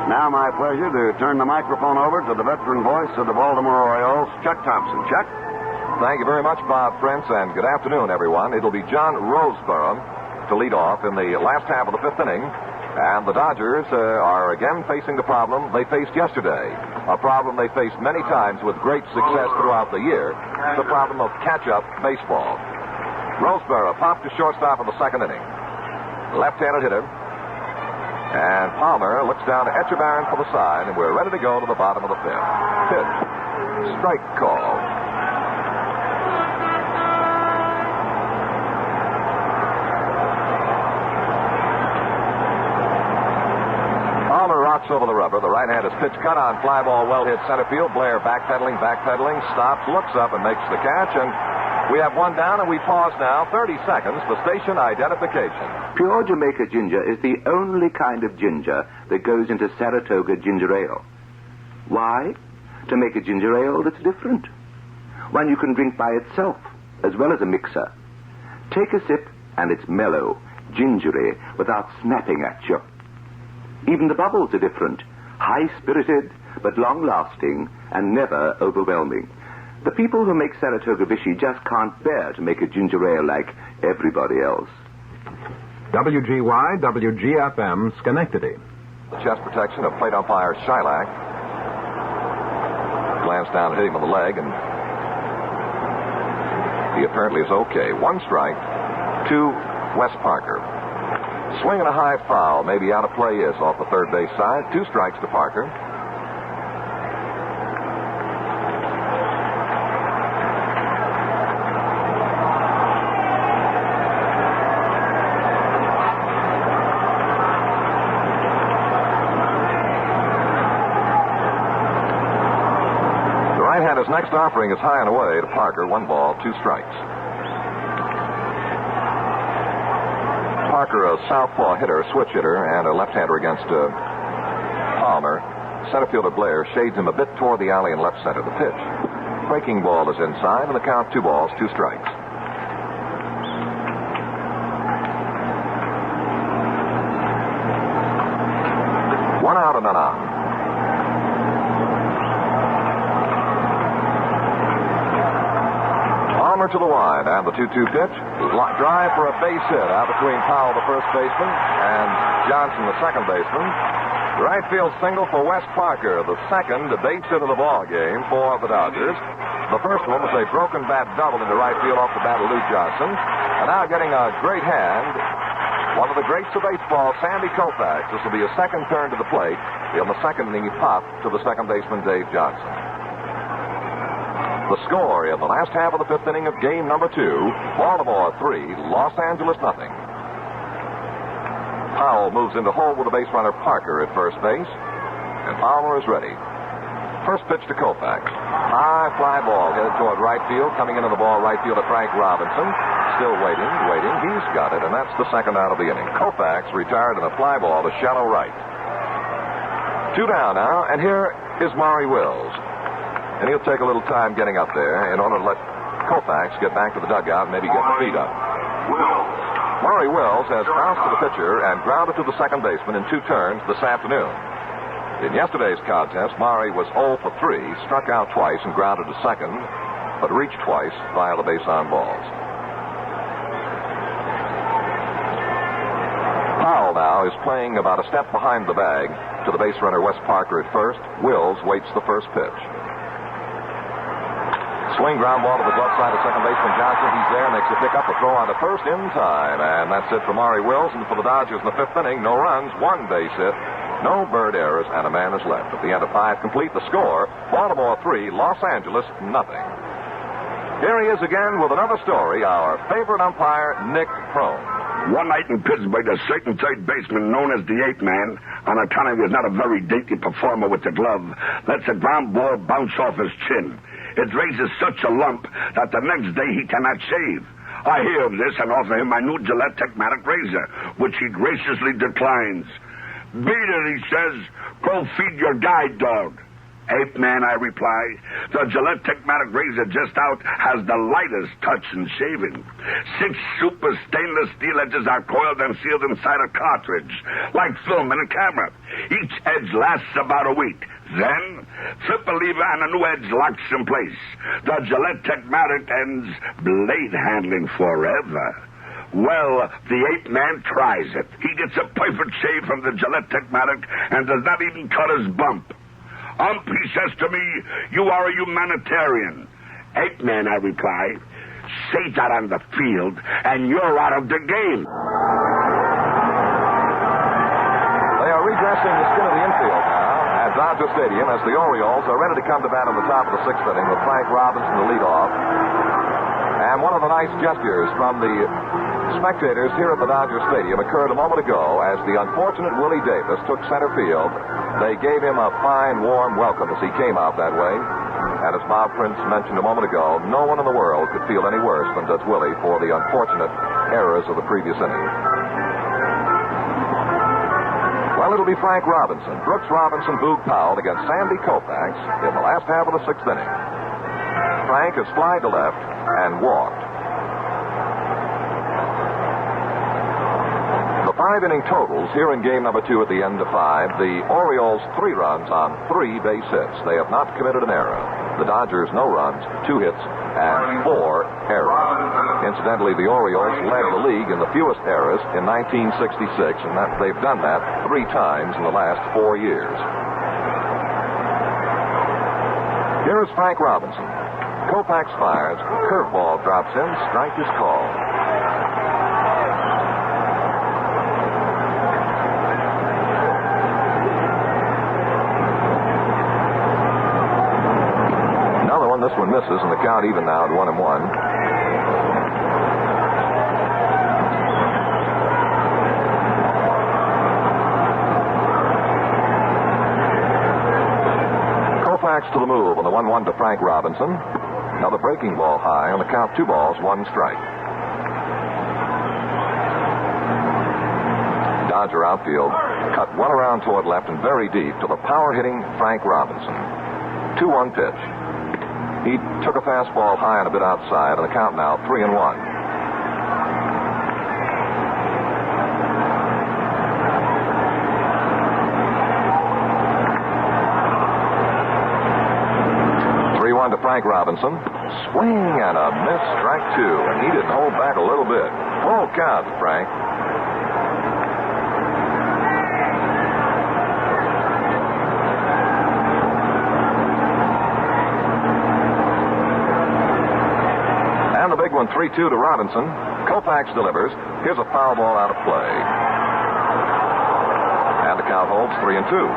Now my pleasure to turn the microphone over to the veteran voice of the Baltimore Orioles, Chuck Thompson. Chuck? Thank you very much, Bob Prince, and good afternoon, everyone. It'll be John Roseboro to lead off in the last half of the 5th inning. And the Dodgers are again facing the problem they faced yesterday, a problem they faced many times with great success throughout the year, the problem of catch-up baseball. Roseboro popped to shortstop in the second inning. Left-handed hitter. And Palmer looks down to Echevarron for the side, and we're ready to go to the bottom of the fifth. Pitch. Strike call. Palmer rocks over the rubber. The right hand is pitch cut on. Fly ball well hit center field. Blair backpedaling, stops, looks up, and makes the catch. And we have one down, and we pause now. 30 seconds for station identification. Pure Jamaica ginger is the only kind of ginger that goes into Saratoga ginger ale. Why? To make a ginger ale that's different. One you can drink by itself, as well as a mixer. Take a sip, and it's mellow, gingery, without snapping at you. Even the bubbles are different. High-spirited, but long-lasting, and never overwhelming. The people who make Saratoga Vichy just can't bear to make a ginger ale like everybody else. WGY, WGFM, Schenectady. The chest protection of plate umpire Shylock. Glanced down and hit him on the leg, and he apparently is okay. One strike to Wes Parker. Swing and a high foul. Maybe out of play is off the third base side. 2 strikes to Parker. His next offering is high and away to Parker. 1 ball, 2 strikes. Parker, a southpaw hitter, switch hitter, and a left-hander against Palmer. Center fielder Blair shades him a bit toward the alley in left center. The pitch. Breaking ball is inside, and the count 2 balls, 2 strikes. One out and none on. To the wide, and the 2-2 pitch. Drive for a base hit out between Powell, the first baseman, and Johnson, the second baseman. Right field single for Wes Parker, the second base hit of the ball game for the Dodgers. The first one was a broken bat double into right field off the bat of Lou Johnson. And now getting a great hand, one of the greats of baseball, Sandy Koufax. This will be a second turn to the plate. In the second inning, he popped to the second baseman, Dave Johnson. The score in the last half of the 5th inning of game number 2, Baltimore 3, Los Angeles nothing. Powell moves into hold with the base runner Parker at first base, and Palmer is ready. First pitch to Koufax. High fly ball headed toward right field, coming into the ball right field to Frank Robinson. Still waiting. He's got it, and that's the second out of the inning. Koufax retired in a fly ball to shallow right. 2 down now, and here is Maury Wells. And he'll take a little time getting up there in order to let Koufax get back to the dugout and maybe get the feet up. Maury Wells has bounced to the pitcher and grounded to the second baseman in 2 turns this afternoon. In yesterday's contest, Maury was 0 for 3, struck out twice and grounded to second, but reached twice via the base on balls. Powell now is playing about a step behind the bag to the base runner Wes Parker at first. Wills waits the first pitch. Swing ground ball to the glove side of second baseman Johnson. He's there, makes a pick up, a throw on to first in time. And that's it for Maury Wells. And for the Dodgers in the 5th inning, no runs, 1 base hit, no bird errors, and a man is left. At the end of 5 complete, the score, Baltimore 3, Los Angeles nothing. Here he is again with another story, our favorite umpire, Nick Crone. One night in Pittsburgh, a certain third baseman known as the 8th man, on account of he was not a very dainty performer with the glove, lets a ground ball bounce off his chin. It raises such a lump that the next day he cannot shave. I hear of this and offer him my new Gillette Techmatic razor, which he graciously declines. Beat it, he says. Go feed your guide dog. 8th man, I reply. The Gillette Techmatic razor just out has the lightest touch in shaving. 6 super stainless steel edges are coiled and sealed inside a cartridge, like film in a camera. Each edge lasts about a week. Then, flip a lever and a new edge locks in place. The Gillette Techmatic ends blade handling forever. Well, the ape man tries it. He gets a perfect shave from the Gillette Techmatic and does not even cut his bump. He says to me, "You are a humanitarian." "Ape man," I reply, "say that on the field, and you're out of the game." They are redressing the skin of the infield now at Dodger Stadium as the Orioles are ready to come to bat on the top of the sixth inning with Frank Robinson to lead off. And one of the nice gestures from the spectators here at the Dodger Stadium occurred a moment ago as the unfortunate Willie Davis took center field. They gave him a fine, warm welcome as he came out that way. And as Bob Prince mentioned a moment ago, no one in the world could feel any worse than does Willie for the unfortunate errors of the previous inning. Well, it'll be Frank Robinson, Brooks Robinson, Boog Powell against Sandy Koufax in the last half of the sixth inning. Frank has flied to left and walked. The five-inning totals here in game number 2 at the end of 5. The Orioles 3 runs on 3 base hits. They have not committed an error. The Dodgers, no runs, 2 hits, and 4 errors. Incidentally, the Orioles led the league in the fewest errors in 1966, and they've done that 3 times in the last 4 years. Here is Frank Robinson. Koufax fires. Curveball drops in. Strike is called. Another one. This one misses, and the count even now at 1-1. Koufax to the move on the 1-1 to Frank Robinson. Another breaking ball high on the count, 2 balls, 1 strike. Dodger outfield cut one around toward left and very deep to the power-hitting Frank Robinson. 2-1 pitch. He took a fastball high and a bit outside on the count now, 3-1. To Frank Robinson. Swing and a miss, strike 2. And he didn't hold back a little bit. Full count, Frank. And the big one, 3-2 to Robinson. Koufax delivers. Here's a foul ball out of play. And the count holds 3-2.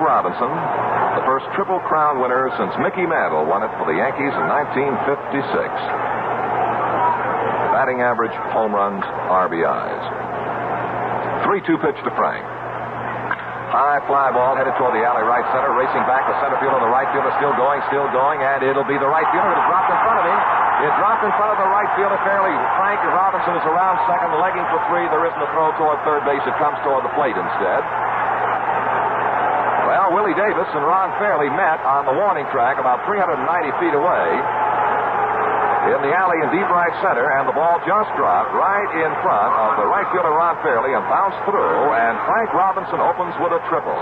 Robinson, the first Triple Crown winner since Mickey Mantle won it for the Yankees in 1956. Batting average, home runs, RBIs. 3-2 pitch to Frank. High fly ball headed toward the alley right center, racing back to center field, and the right fielder still going, and it'll be the right fielder. It dropped in front of him. It dropped in front of the right fielder fairly. Frank Robinson is around second, legging for 3. There isn't a throw toward third base. It comes toward the plate instead. Well, Willie Davis and Ron Fairley met on the warning track about 390 feet away in the alley in deep right center, and the ball just dropped right in front of the right fielder Ron Fairley and bounced through, and Frank Robinson opens with a triple.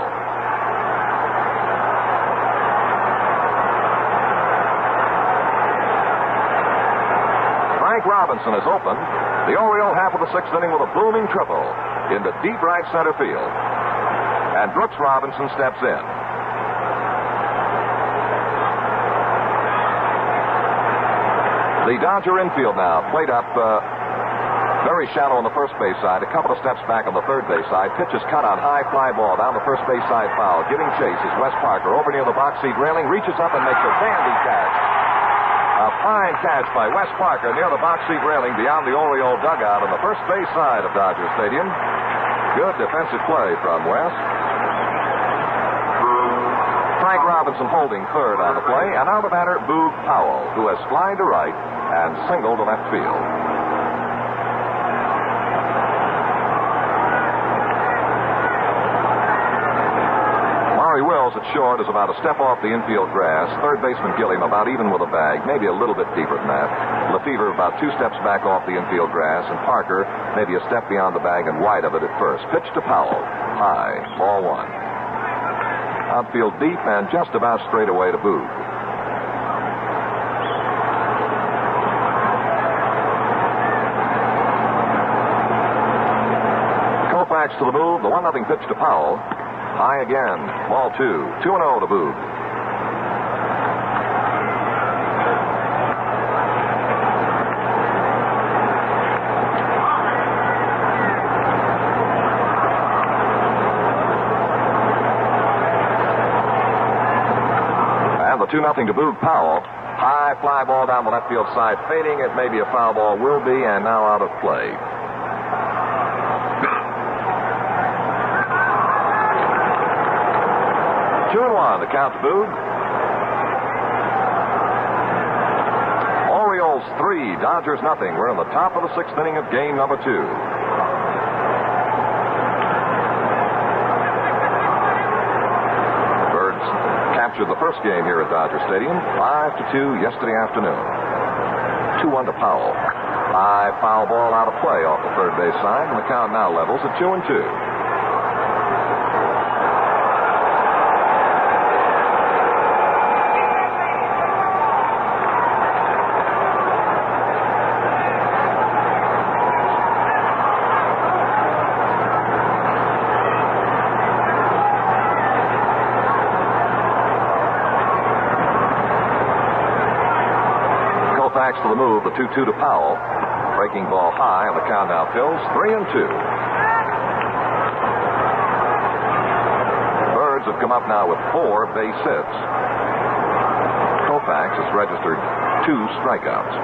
Frank Robinson has opened the Oriole half of the sixth inning with a booming triple into deep right center field. And Brooks Robinson steps in. The Dodger infield now played up very shallow on the first base side, a couple of steps back on the third base side. Pitch is cut on high fly ball down the first base side foul. Giving chase is Wes Parker over near the box seat railing, reaches up and makes a dandy catch. A fine catch by Wes Parker near the box seat railing beyond the Oriole dugout on the first base side of Dodger Stadium. Good defensive play from Wes. Frank Robinson holding third on the play, and now the batter, Boog Powell, who has flied to right and singled to left field. Maury Wells at short is about a step off the infield grass. Third baseman Gilliam about even with a bag, maybe a little bit deeper than that. Lefevre about 2 steps back off the infield grass, and Parker maybe a step beyond the bag and wide of it at first. Pitch to Powell. High. Ball 1. Outfield deep and just about straight away to Boog. to the move. The 1-0 pitch to Powell. High again. Ball 2. 2-0 to Boog. And the 2-0 to Boog Powell. High fly ball down the left field side. Fading. It may be a foul ball. Will be. And now out of play. 2-1, the count to Boog. Orioles 3, Dodgers nothing. We're in the top of the 6th inning of game number 2. Birds captured the first game here at Dodger Stadium, 5-2 yesterday afternoon. 2-1 to Powell. High foul ball out of play off the third base side, and the count now levels at 2-2. To the move, the 2-2 to Powell. Breaking ball high, and the count now fills 3-2. Birds have come up now with 4 base hits. Koufax has registered 2 strikeouts.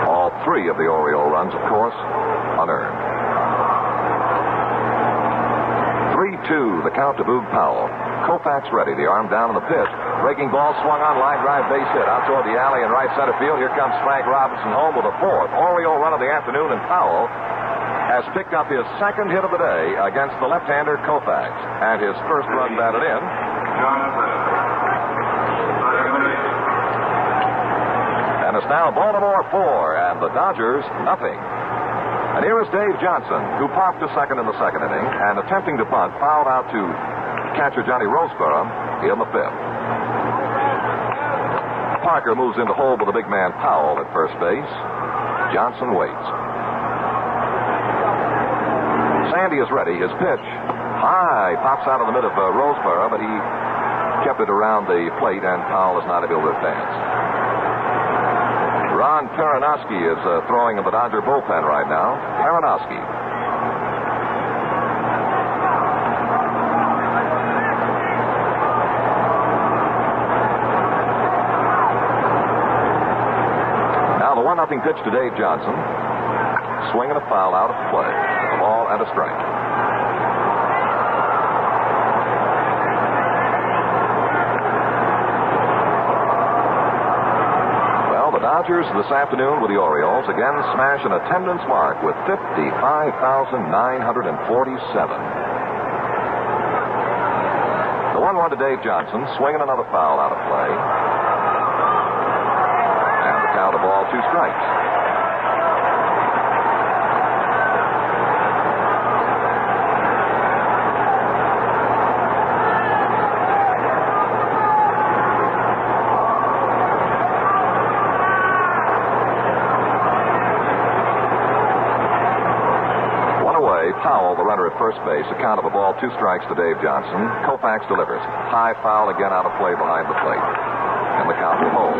All 3 of the Oriole runs, of course, unearned. 3-2, the count to Boog Powell. Koufax ready, the arm down in the pitch. Breaking ball swung on, line drive, base hit. Out toward the alley in right center field. Here comes Frank Robinson home with a 4th Oriole run of the afternoon, and Powell has picked up his 2nd hit of the day against the left-hander Koufax. And his first run batted in. And it's now Baltimore 4 and the Dodgers nothing. And here is Dave Johnson, who popped to second in the 2nd inning and attempting to punt, fouled out to catcher Johnny Roseborough in the 5th. Parker moves into hold with the big man Powell at first base. Johnson waits. Sandy is ready. His pitch high pops out of the mid of Roseborough, but he kept it around the plate, and Powell is not able to advance. Ron Peronowski is throwing in the Dodger bullpen right now. Peronowski. Now the 1-0 pitch to Dave Johnson. Swing and a foul out of play. A ball and a strike. Dodgers this afternoon with the Orioles again smash an attendance mark with 55,947. The 1-1 to Dave Johnson, swinging another foul out of play. And the count of ball, 2 strikes. Powell, the runner at first base, a count of a ball, 2 strikes to Dave Johnson. Koufax delivers. High foul again out of play behind the plate. And the count will hold.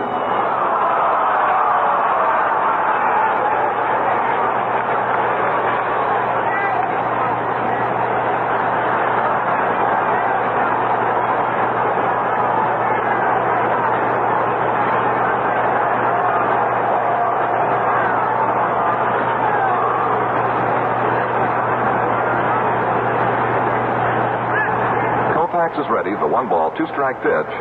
Is ready. The 1-ball, 2-strike pitch.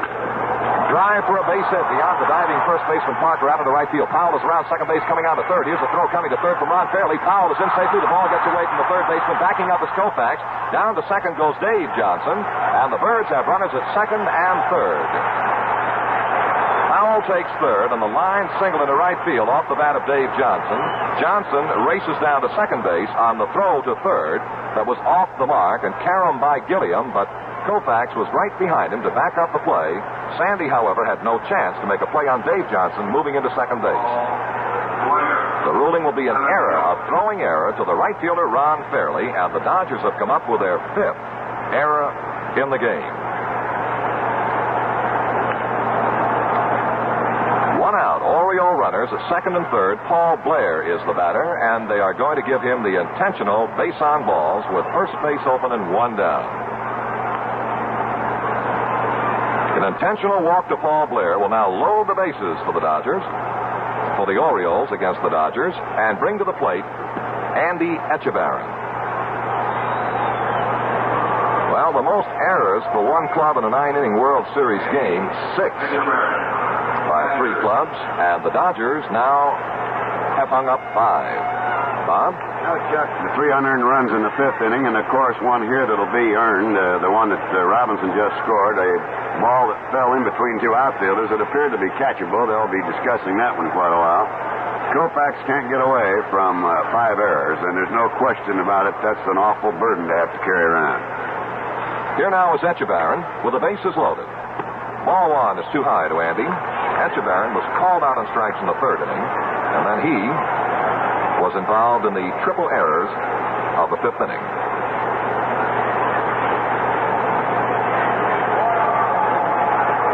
Drive for a base hit beyond the diving first baseman Parker out of the right field. Powell is around second base, coming out to third. Here's a throw coming to third from Ron Fairley. Powell is in safely. The ball gets away from the third baseman. Backing up is Koufax. Down to second goes Dave Johnson. And the Birds have runners at second and third. Powell takes third, and the line single into right field off the bat of Dave Johnson. Johnson races down to second base on the throw to third that was off the mark and caromed by Gilliam, but Koufax was right behind him to back up the play. Sandy, however, had no chance to make a play on Dave Johnson moving into second base. The ruling will be an error, a throwing error to the right fielder, Ron Fairley, and the Dodgers have come up with their 5th error in the game. 1 out. Oriole runners at second and third. Paul Blair is the batter, and they are going to give him the intentional base on balls with first base open and 1 down. An intentional walk to Paul Blair will now load the bases for the Dodgers, for the Orioles against the Dodgers, and bring to the plate Andy Echevarron. Well, the most errors for one club in a 9-inning World Series game, 6 by 3 clubs, and the Dodgers now have hung up 5. Bob? Now, Chuck, the 3 unearned runs in the 5th inning, and of course one here that'll be earned, the one that Robinson just scored, a ball that fell in between 2 outfielders that appeared to be catchable. They'll be discussing that one quite a while. Koufax can't get away from 5 errors, and there's no question about it. That's an awful burden to have to carry around. Here now is Echevarron with the bases loaded. Ball 1 is too high to Andy. Echevarron was called out on strikes in the 3rd inning, and then he was involved in the triple errors of the 5th inning.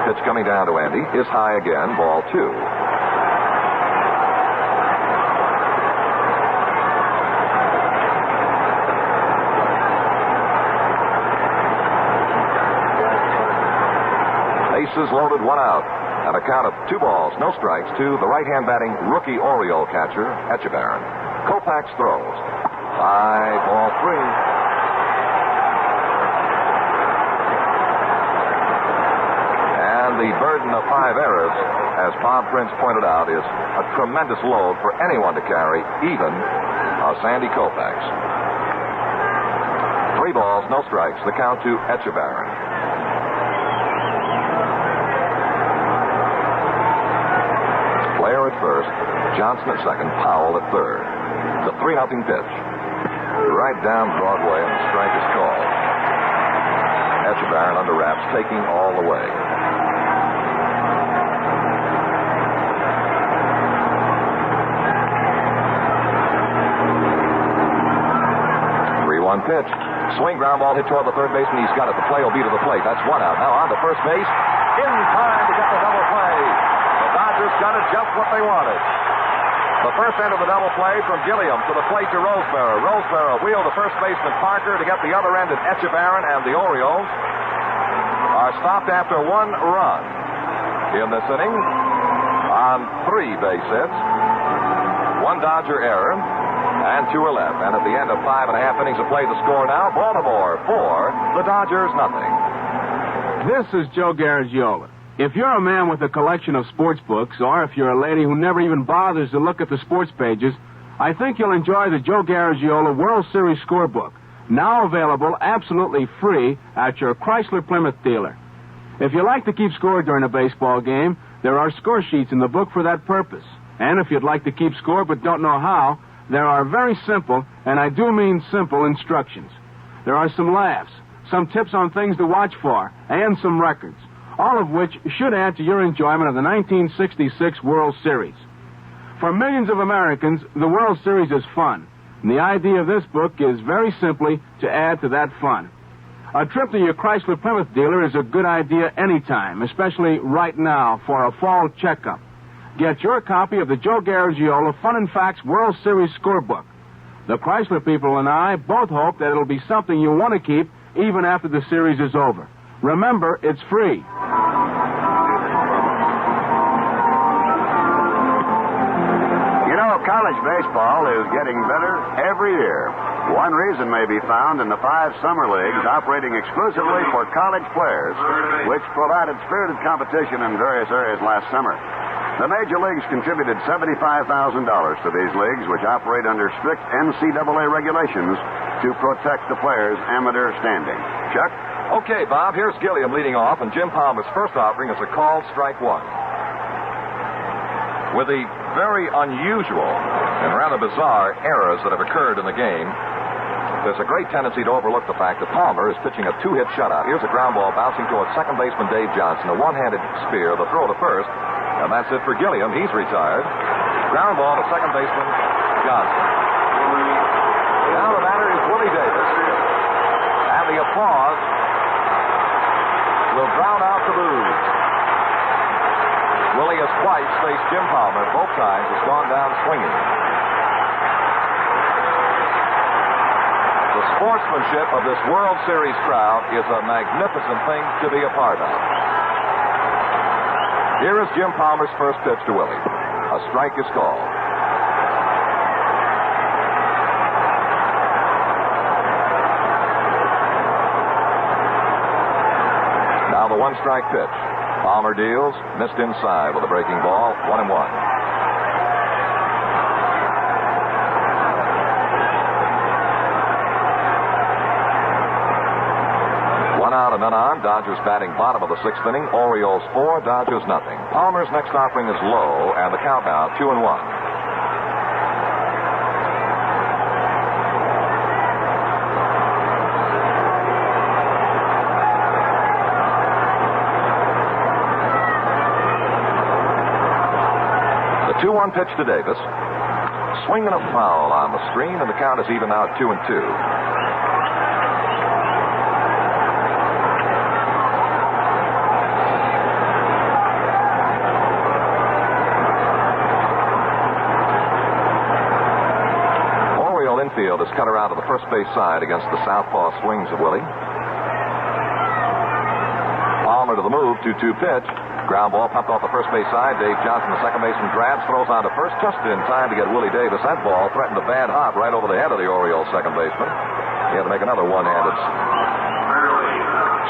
Pitch coming down to Andy is high again, ball 2. Bases loaded, 1 out. And a count of 2 balls, no strikes to the right-hand batting rookie Oriole catcher, Echevarron. Koufax throws. High, ball 3. And the burden of 5 errors, as Bob Prince pointed out, is a tremendous load for anyone to carry, even Sandy Koufax. 3 balls, no strikes. The count to Echevarron. Blair at first, Johnson at second, Powell at third. The 3-0 pitch. Right down Broadway, and the strike is called. Echevarron under wraps, taking all the way. 3-1 pitch. Swing, ground ball hit toward the third baseman. He's got it. The play will be to the plate. That's 1 out. Now on to first base. In time to get the double play. Dodgers got it just what they wanted. The first end of the double play from Gilliam to the plate to Roseboro. Roseboro wheeled to first baseman Parker to get the other end at Echevarron, and the Orioles are stopped after 1 run in this inning on 3 base hits. 1 Dodger error, and 2 are left. And at the end of 5.5 innings of play, the score now, Baltimore 4, the Dodgers nothing. This is Joe Garagiola. If you're a man with a collection of sports books, or if you're a lady who never even bothers to look at the sports pages, I think you'll enjoy the Joe Garagiola World Series Scorebook, now available absolutely free at your Chrysler Plymouth dealer. If you like to keep score during a baseball game, there are score sheets in the book for that purpose. And if you'd like to keep score but don't know how, there are very simple, and I do mean simple, instructions. There are some laughs, some tips on things to watch for, and some records, all of which should add to your enjoyment of the 1966 World Series. For millions of Americans, the World Series is fun. And the idea of this book is very simply to add to that fun. A trip to your Chrysler Plymouth dealer is a good idea anytime, especially right now for a fall checkup. Get your copy of the Joe Garagiola Fun and Facts World Series Scorebook. The Chrysler people and I both hope that it'll be something you want to keep even after the series is over. Remember, it's free. You know, college baseball is getting better every year. One reason may be found in the 5 summer leagues operating exclusively for college players, which provided spirited competition in various areas last summer. The major leagues contributed $75,000 to these leagues, which operate under strict NCAA regulations to protect the players' amateur standing. Chuck? Okay, Bob, here's Gilliam leading off, and Jim Palmer's first offering is a called strike 1. With the very unusual and rather bizarre errors that have occurred in the game, there's a great tendency to overlook the fact that Palmer is pitching a 2-hit shutout. Here's a ground ball bouncing towards second baseman Dave Johnson, a one-handed spear, the throw to first, and that's it for Gilliam. He's retired. Ground ball to second baseman Johnson. Now the batter is Willie Davis. And the applause will drown out the boos. Willie has twice faced Jim Palmer. Both times has gone down swinging. The sportsmanship of this World Series crowd is a magnificent thing to be a part of. Here is Jim Palmer's first pitch to Willie. A strike is called. Now the one-strike pitch. Palmer deals, missed inside with a breaking ball, 1-1. One out and none on. Dodgers batting bottom of the sixth inning. Orioles 4, Dodgers nothing. Palmer's next offering is low, and the count now 2-1. The 2-1 pitch to Davis. Swing and a foul on the screen, and the count is even now 2-2. Infield is cut around to the first base side against the southpaw swings of Willie. Palmer to the move, 2-2 pitch. Ground ball pumped off the first base side. Dave Johnson, the second baseman, grabs, throws on to first, just in time to get Willie Davis. That ball threatened a bad hop right over the head of the Orioles second baseman. He had to make another one-handed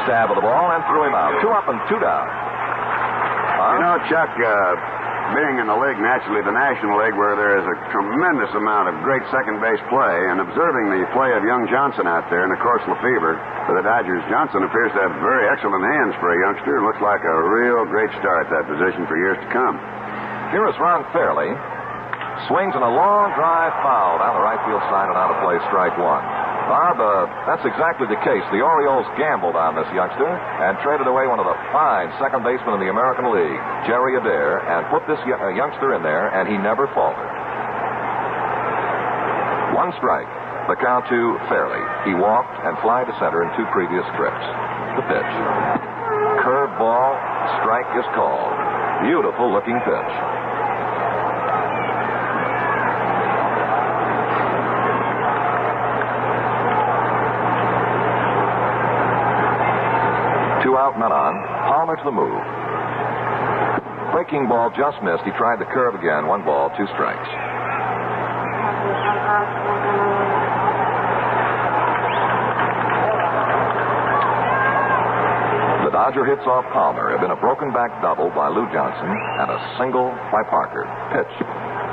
stab of the ball and threw him out. 2 up and 2 down. You know, Chuck, being in the league, naturally the National League, where there is a tremendous amount of great second base play, and observing the play of young Johnson out there, and of course Lefevre for the Dodgers. Johnson appears to have very excellent hands for a youngster. Looks like a real great star at that position for years to come. Here is Ron Fairley. Swings in a long drive foul down the right field side and out of play, strike one. Bob, that's exactly the case. The Orioles gambled on this youngster and traded away one of the fine second basemen in the American League, Jerry Adair, and put this youngster in there, and he never faltered. One strike. The count to Fairley. He walked and fly to center in 2 previous trips. The pitch. Curve ball. Strike is called. Beautiful looking pitch. Out, none on. Palmer to the move. Breaking ball just missed. He tried the curve again. 1 ball, 2 strikes. The Dodger hits off Palmer have been a broken back double by Lou Johnson and a single by Parker. Pitch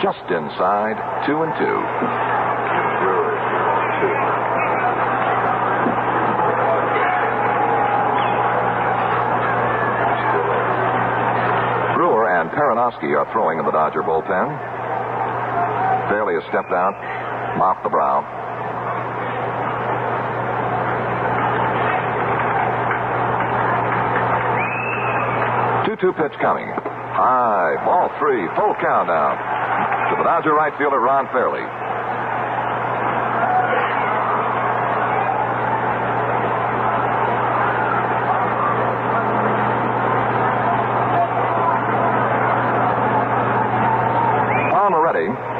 just inside, 2-2. Peronowski are throwing in the Dodger bullpen. Fairley has stepped out, mopped the brow. Two pitch coming. High, ball 3, full count now. To the Dodger right fielder, Ron Fairley.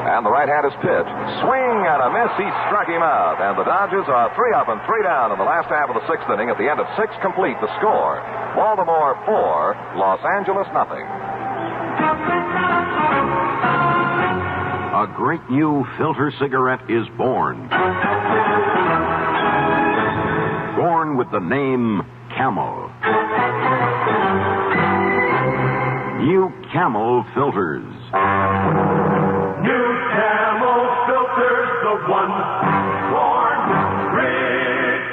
And the right hand is pitch. Swing and a miss. He struck him out. And the Dodgers are 3 up and 3 down in the last half of the 6th inning. At the end of 6 complete, the score. Baltimore 4, Los Angeles nothing. A great new filter cigarette is born. Born with the name Camel. New Camel filters. New Camel filters, the one born rich.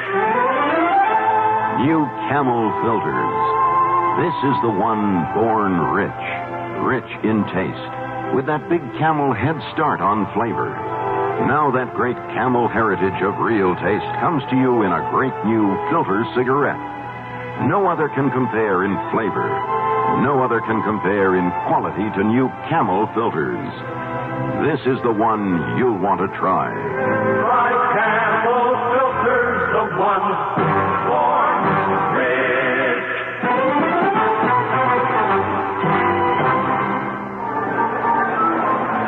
New Camel filters. This is the one born rich. Rich in taste. With that big Camel head start on flavor. Now that great Camel heritage of real taste comes to you in a great new filter cigarette. No other can compare in flavor. No other can compare in quality to new Camel filters. This is the one you'll want to try. Try Camel Filters, the one born rich.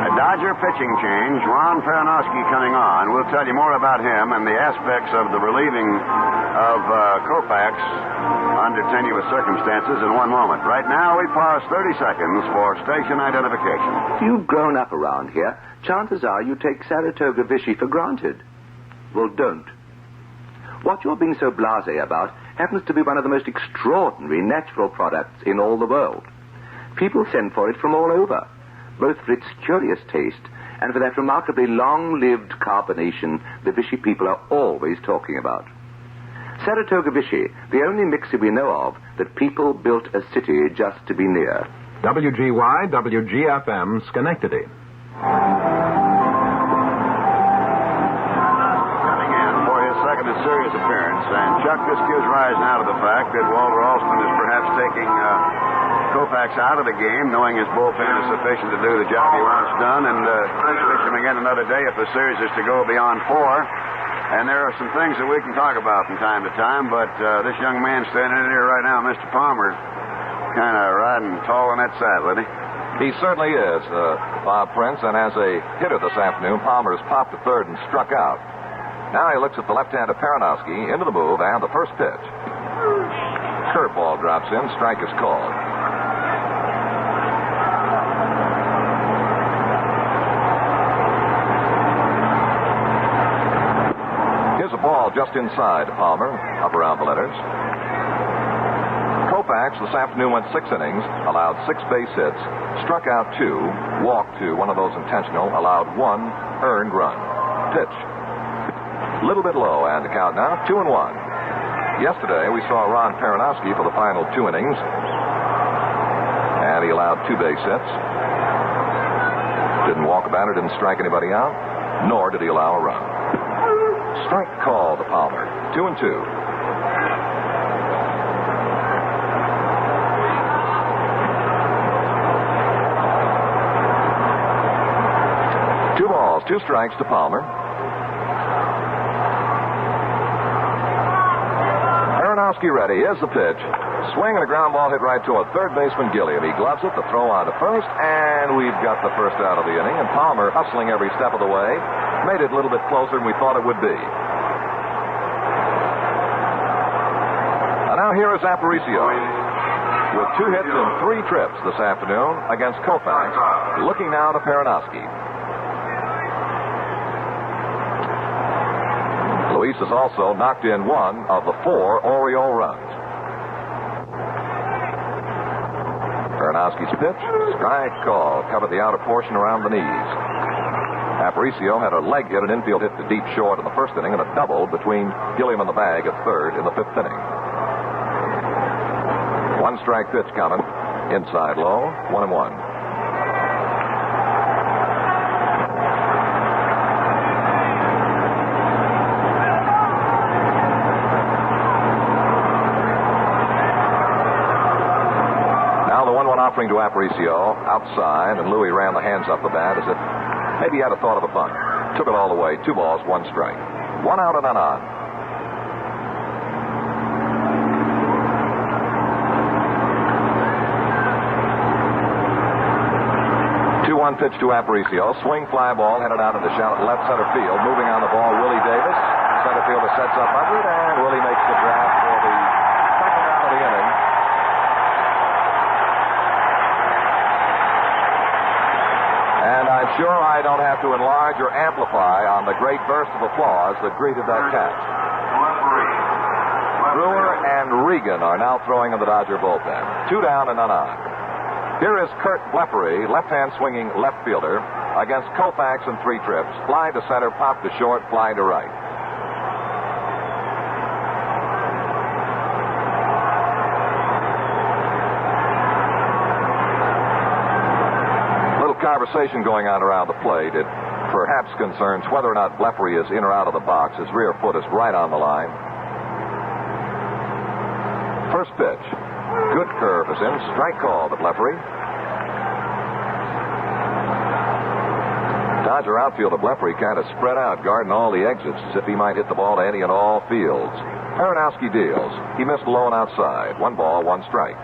A Dodger pitching change. Ron Fairley coming on. We'll tell you more about him and the aspects of the relieving of Koufax under tenuous circumstances in one moment. Right now, we pause 30 seconds for station identification. If you've grown up around here, chances are you take Saratoga Vichy for granted. Well, don't. What you're being so blasé about happens to be one of the most extraordinary natural products in all the world. People send for it from all over, both for its curious taste and for that remarkably long-lived carbonation the Vichy people are always talking about. Saratoga Vichy, the only mixer we know of that people built a city just to be near. WGY, WGFM, Schenectady. Coming in for his second and serious appearance, and Chuck, this gives rise now to the fact that Walter Alston is perhaps taking Koufax out of the game, knowing his bullpen is sufficient to do the job he wants done, and pitch him again another day if the series is to go beyond 4. And there are some things that we can talk about from time to time, but this young man standing in here right now, Mr. Palmer, kind of riding tall on that saddle, isn't he? He certainly is, Bob Prince, and as a hitter this afternoon, Palmer's popped to third and struck out. Now he looks at the left-handed Paranowski into the move and the first pitch. Curveball drops in, strike is called. Here's a ball just inside Palmer, up around the letters. Koufax this afternoon went 6 innings, allowed 6 base hits, struck out 2, walked 2, one of those intentional, allowed 1 earned run. Pitch. A little bit low, and the count now, 2-1. Yesterday, we saw Ron Paranowski for the final 2 innings, and he allowed 2 base hits. Didn't walk a batter, didn't strike anybody out, nor did he allow a run. Strike call to Palmer, 2-2. Two balls, 2 strikes to Palmer. Paranowski ready. Here's the pitch. Swing and a ground ball hit right to a third baseman, Gilliam. He gloves it, the throw on to first, and we've got the first out of the inning. And Palmer, hustling every step of the way, made it a little bit closer than we thought it would be. And now here is Aparicio with 2 hits and 3 trips this afternoon against Koufax. Looking now to Paranowski. Luis has also knocked in 1 of the 4 Oriole runs. Paranowski's pitch, strike call, covered the outer portion around the knees. Aparicio had a leg hit, an infield hit to deep short in the first inning, and a double between Gilliam and the bag at third in the 5th inning. 1 strike pitch coming, inside low, 1-1. Offering to Aparicio outside, and Louis ran the hands up the bat as if maybe he had a thought of a bunt. Took it all the way. 2 balls, 1 strike. 1 out and none on. 2-1 pitch to Aparicio. Swing fly ball headed out into shallow left center field. Moving on the ball, Willie Davis. Center fielder sets up under it, and Willie makes the draft for the second out of the inning. And I'm sure I don't have to enlarge or amplify on the great burst of applause that greeted that catch. Brewer and Regan are now throwing in the Dodger bullpen. 2 down and none on. Here is Kurt Lefevre, left-hand swinging left fielder, against Koufax in 3 trips. Fly to center, pop to short, fly to right. Conversation going on around the plate. It perhaps concerns whether or not Lefevre is in or out of the box. His rear foot is right on the line. First pitch. Good curve is in. Strike call to Lefevre. Dodger outfielder Lefevre kind of spread out, guarding all the exits as if he might hit the ball to any and all fields. Aronofsky deals. He missed low and outside. 1 ball, 1 strike.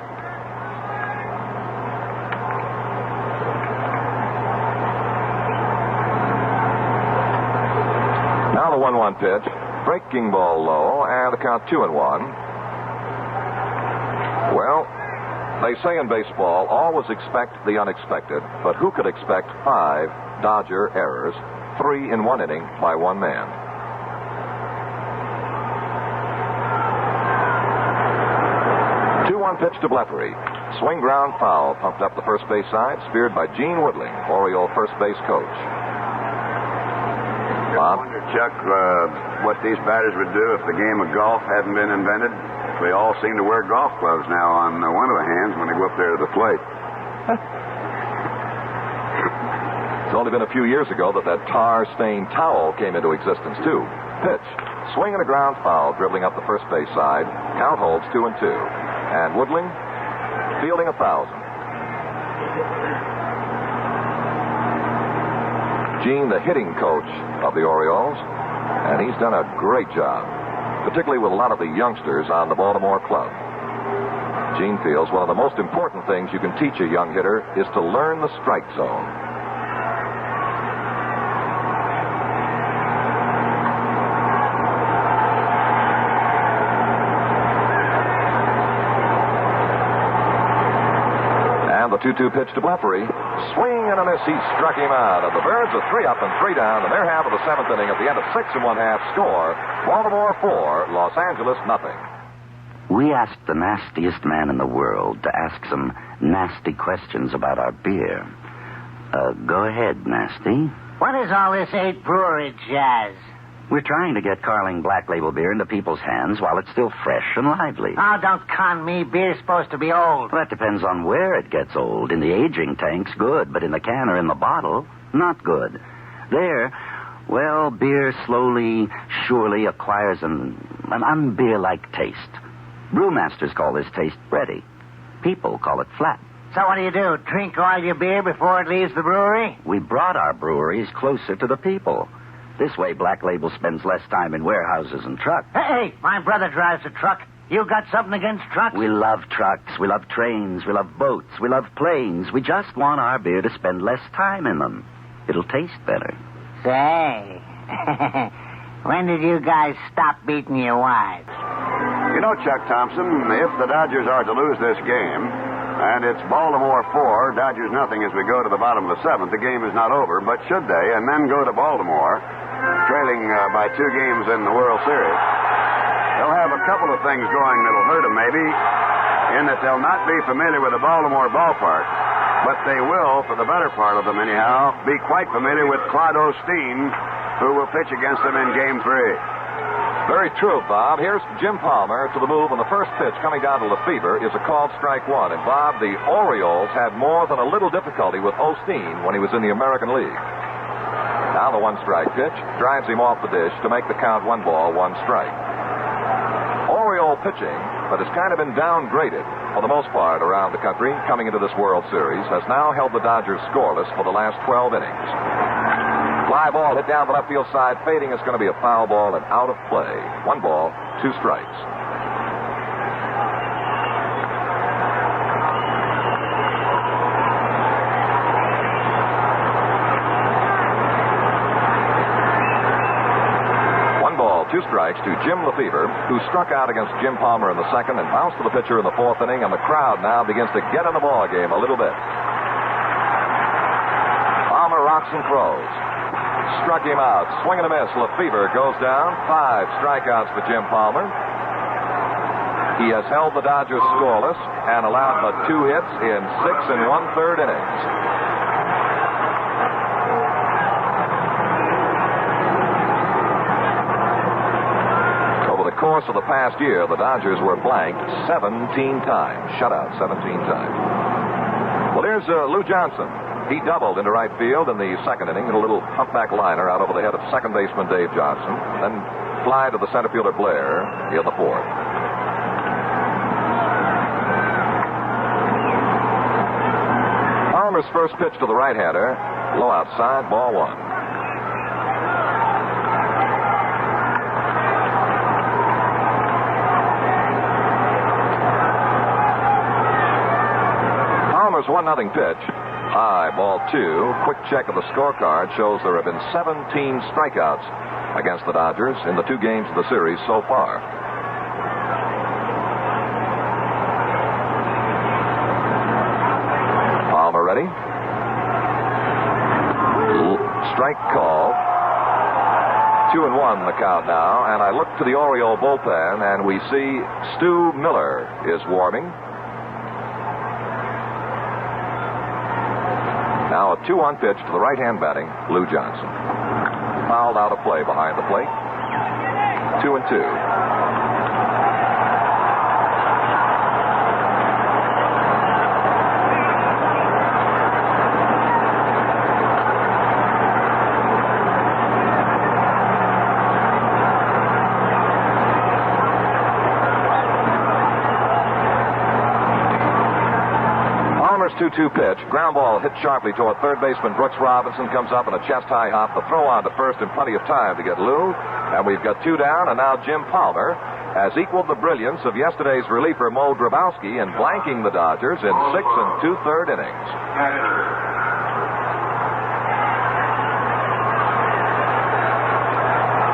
Now the 1-1 pitch. Breaking ball low, and the count 2-1. Well, they say in baseball, always expect the unexpected, but who could expect 5 Dodger errors, 3 in 1 inning by 1 man? Pitch to Lefevre. Swing ground foul pumped up the first base side, speared by Gene Woodling, Oriole first base coach. I wonder, Chuck, what these batters would do if the game of golf hadn't been invented. They all seem to wear golf gloves now on one of the hands when they go up there to the plate. It's only been a few years ago that tar-stained towel came into existence, too. Pitch. Swing and a ground foul, dribbling up the first base side. Count holds 2-2. And Woodling fielding 1,000. Gene, the hitting coach of the Orioles, and he's done a great job, particularly with a lot of the youngsters on the Baltimore club. Gene feels one of the most important things you can teach a young hitter is to learn the strike zone. The 2-2 pitch to Lefevre. Swing and a miss. He struck him out. And the Birds are 3 up and 3 down in their half of the 7th inning at the end of 6 1/2 score. Baltimore 4, Los Angeles nothing. We asked the nastiest man in the world to ask some nasty questions about our beer. Go ahead, Nasty. What is all this 8 brewery jazz? We're trying to get Carling Black Label beer into people's hands while it's still fresh and lively. Oh, don't con me. Beer's supposed to be old. Well, that depends on where it gets old. In the aging tanks, good, but in the can or in the bottle, not good. There, well, beer slowly, surely acquires an unbeer-like taste. Brewmasters call this taste bready. People call it flat. So what do? Drink all your beer before it leaves the brewery? We brought our breweries closer to the people. This way, Black Label spends less time in warehouses and trucks. Hey, my brother drives a truck. You got something against trucks? We love trucks. We love trains. We love boats. We love planes. We just want our beer to spend less time in them. It'll taste better. Say, when did you guys stop beating your wives? You know, Chuck Thompson, if the Dodgers are to lose this game, and it's Baltimore 4, Dodgers nothing as we go to the bottom of the 7th, the game is not over, but should they, and then go to Baltimore, trailing by 2 games in the World Series, they'll have a couple of things going that'll hurt them, maybe, in that they'll not be familiar with the Baltimore ballpark, but they will, for the better part of them anyhow, be quite familiar with Claude Osteen, who will pitch against them in Game 3. Very true, Bob. Here's Jim Palmer to the move, and the first pitch coming down to Lefevre is a called strike 1. And, Bob, the Orioles had more than a little difficulty with Osteen when he was in the American League. Now the 1-strike pitch drives him off the dish to make the count 1 ball, 1 strike. Oriole pitching that has kind of been downgraded for the most part around the country coming into this World Series has now held the Dodgers scoreless for the last 12 innings. Fly ball hit down the left field side. Fading is going to be a foul ball and out of play. 1 ball, 2 strikes. Two strikes to Jim Lefevre, who struck out against Jim Palmer in the 2nd and bounced to the pitcher in the 4th inning, and the crowd now begins to get in the ball game a little bit. Palmer rocks and throws. Struck him out. Swing and a miss. Lefevre goes down. 5 strikeouts for Jim Palmer. He has held the Dodgers scoreless and allowed but 2 hits in 6 1/3 innings. Course of the past year, the Dodgers were blanked 17 times, shut out 17 times. Well, here's Lou Johnson. He doubled into right field in the 2nd inning, in a little humpback liner out over the head of second baseman Dave Johnson, then fly to the center fielder Blair in the 4th. Palmer's first pitch to the right-hander, low outside, ball 1. 1-0 pitch. High, ball 2. Quick check of the scorecard shows there have been 17 strikeouts against the Dodgers in the 2 games of the series so far. Palmer ready. Strike call. 2-1 the count now, and I look to the Oriole bullpen, and we see Stu Miller is warming. Now a 2-1 pitch to the right-hand batting, Lou Johnson. Fouled out of play behind the plate. 2-2. Palmer's 2-2 pitch. Ground ball hit sharply toward third baseman Brooks Robinson. Comes up in a chest-high hop. The throw on to first in plenty of time to get Lou. And we've got 2 down, and now Jim Palmer has equaled the brilliance of yesterday's reliever Mo Drabowski in blanking the Dodgers in 6 2/3 innings.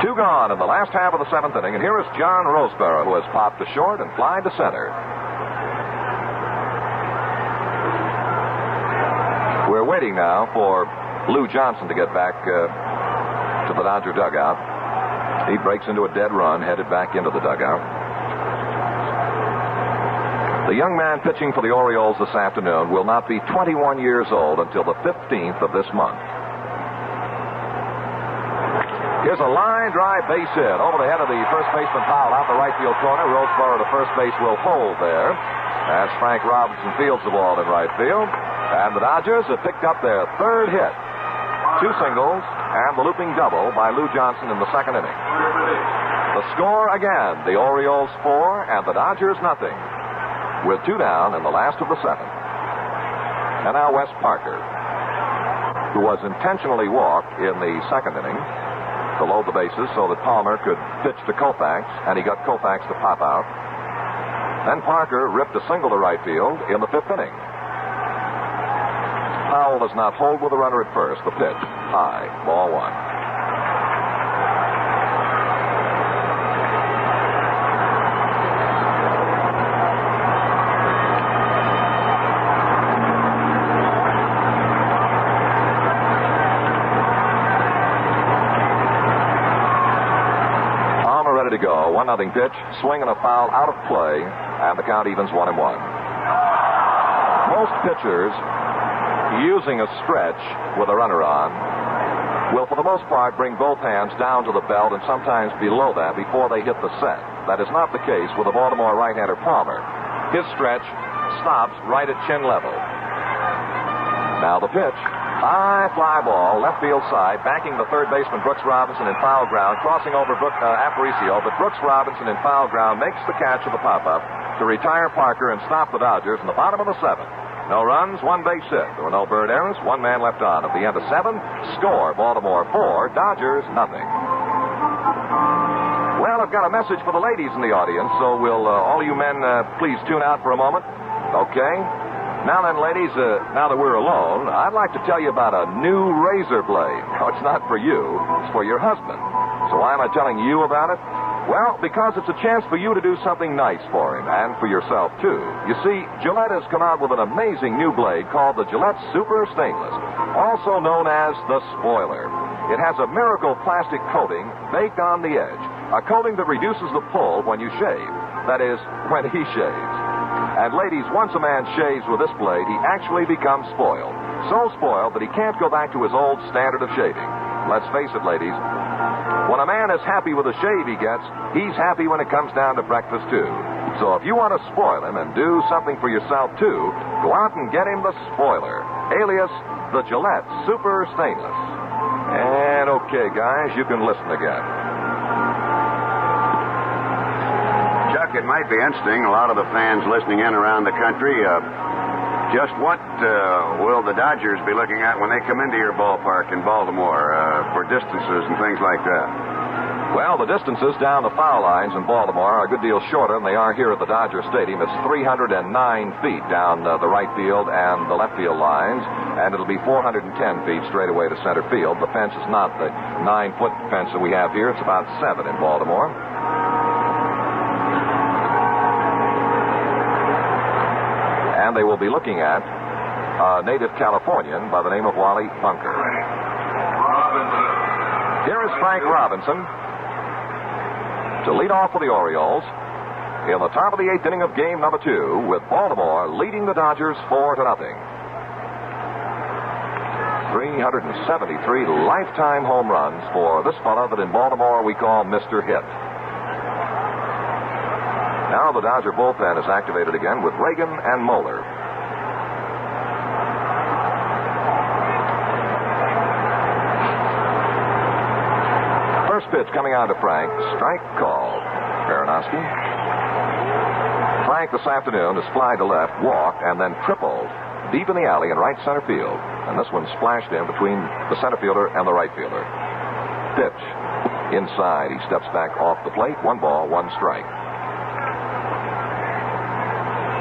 Two gone in the last half of the 7th inning, and here is John Roseborough, who has popped to short and flied to center. We're waiting now for Lou Johnson to get back to the Dodger dugout. He breaks into a dead run, headed back into the dugout. The young man pitching for the Orioles this afternoon will not be 21 years old until the 15th of this month. Here's a line drive base hit over the head of the first baseman foul out the right field corner. Roseborough to first base will hold there as Frank Robinson fields the ball in right field. And the Dodgers have picked up their 3rd hit. 2 singles and the looping double by Lou Johnson in the 2nd inning. The score again, the Orioles 4 and the Dodgers nothing, with 2 down in the last of the 7th. And now Wes Parker, who was intentionally walked in the 2nd inning to load the bases so that Palmer could pitch to Koufax, and he got Koufax to pop out. Then Parker ripped a single to right field in the 5th inning. Powell does not hold with the runner at first. The pitch, high, ball 1. Palmer ready to go. 1-0 pitch, swing and a foul out of play, and the count evens 1-1. Most pitchers using a stretch with a runner on will, for the most part, bring both hands down to the belt and sometimes below that before they hit the set. That is not the case with the Baltimore right-hander Palmer. His stretch stops right at chin level. Now the pitch. High fly ball, left field side, backing the third baseman Brooks Robinson in foul ground, crossing over Aparicio, but Brooks Robinson in foul ground makes the catch of the pop-up to retire Parker and stop the Dodgers in the bottom of the 7th. No runs, 1 base hit. There were no bird errors, 1 man left on. At the end of 7, score Baltimore 4, Dodgers nothing. Well, I've got a message for the ladies in the audience, so will all you men please tune out for a moment? Okay. Now then, ladies, now that we're alone, I'd like to tell you about a new razor blade. Now, it's not for you, it's for your husband. So why am I telling you about it? Well, because it's a chance for you to do something nice for him and for yourself, too. You see, Gillette has come out with an amazing new blade called the Gillette Super Stainless, also known as the Spoiler. It has a miracle plastic coating baked on the edge, a coating that reduces the pull when you shave. That is, when he shaves. And ladies, once a man shaves with this blade, he actually becomes spoiled. So spoiled that he can't go back to his old standard of shaving. Let's face it, ladies. When a man is happy with the shave he gets, he's happy when it comes down to breakfast, too. So if you want to spoil him and do something for yourself, too, go out and get him the Spoiler, alias the Gillette Super Stainless. And okay, guys, you can listen again. Chuck, it might be interesting, a lot of the fans listening in around the country, just what will the Dodgers be looking at when they come into your ballpark in Baltimore for distances and things like that? Well, the distances down the foul lines in Baltimore are a good deal shorter than they are here at the Dodger Stadium. It's 309 feet down the right field and the left field lines, and it'll be 410 feet straight away to center field. The fence is not the 9-foot fence that we have here. It's about 7 in Baltimore. And they will be looking at a native Californian by the name of Wally Bunker. Here is Frank Robinson to lead off for the Orioles in the top of the 8th inning of game number 2, with Baltimore leading the Dodgers 4-0. 373 lifetime home runs for this fella that in Baltimore we call Mr. Hit. Now the Dodger bullpen is activated again with Reagan and Moeller. First pitch coming on to Frank. Strike called. Baranowski. Frank this afternoon has fly to left, walked, and then tripled deep in the alley in right center field. And this one splashed in between the center fielder and the right fielder. Pitch. Inside. He steps back off the plate. 1 ball, 1 strike.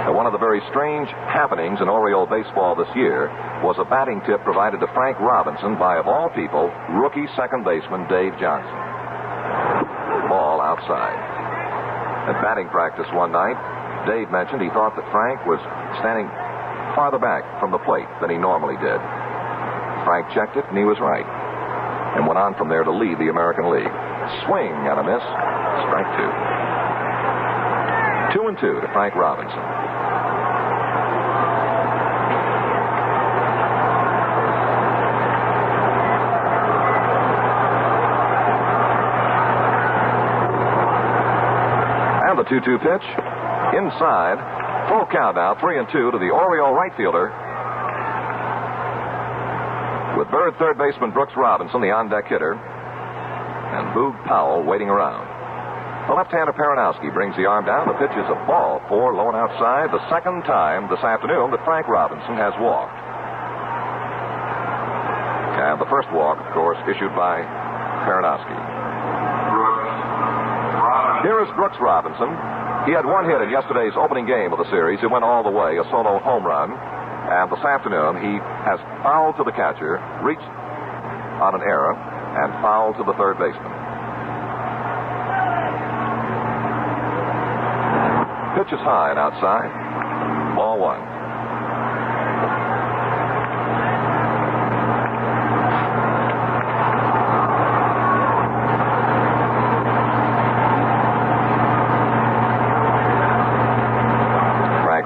Now, one of the very strange happenings in Oriole baseball this year was a batting tip provided to Frank Robinson by, of all people, rookie second baseman Dave Johnson. Ball outside. At batting practice one night, Dave mentioned he thought that Frank was standing farther back from the plate than he normally did. Frank checked it, and he was right, and went on from there to lead the American League. Swing and a miss. Strike 2. 2-2 to Frank Robinson. The 2-2 pitch. Inside. Full count now. 3-2 to the Oriole right fielder. With Bird third baseman Brooks Robinson, the on-deck hitter, and Boog Powell waiting around. The left-hander Baranowski brings the arm down. The pitch is a ball 4 low and outside. The second time this afternoon that Frank Robinson has walked. And the first walk, of course, issued by Baranowski. Here is Brooks Robinson. He had 1 hit in yesterday's opening game of the series. It went all the way, a solo home run. And this afternoon, he has fouled to the catcher, reached on an error, and fouled to the third baseman. Pitch is high and outside. Ball 1.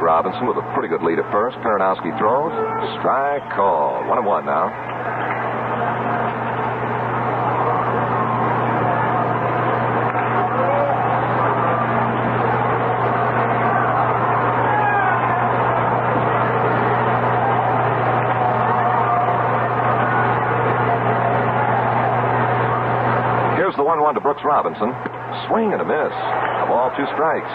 Robinson with a pretty good lead at first. Baranowski throws. Strike called. 1-1 now. Here's the 1-1 to Brooks Robinson. Swing and a miss. A ball, 2 strikes.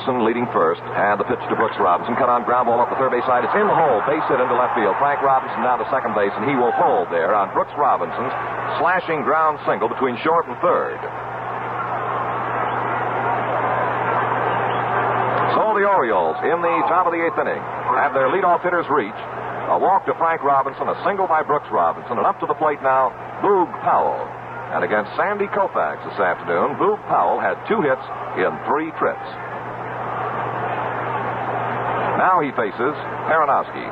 Leading first, and the pitch to Brooks Robinson. Cut on ground ball up the third base side. It's in the hole. Base hit into left field. Frank Robinson down to second base, and he will hold there on Brooks Robinson's slashing ground single between short and third. So the Orioles, in the top of the 8th inning, have their leadoff hitters reach. A walk to Frank Robinson, a single by Brooks Robinson, and up to the plate now, Boog Powell. And against Sandy Koufax this afternoon, Boog Powell had 2 hits in 3 trips. Now he faces Baranowski.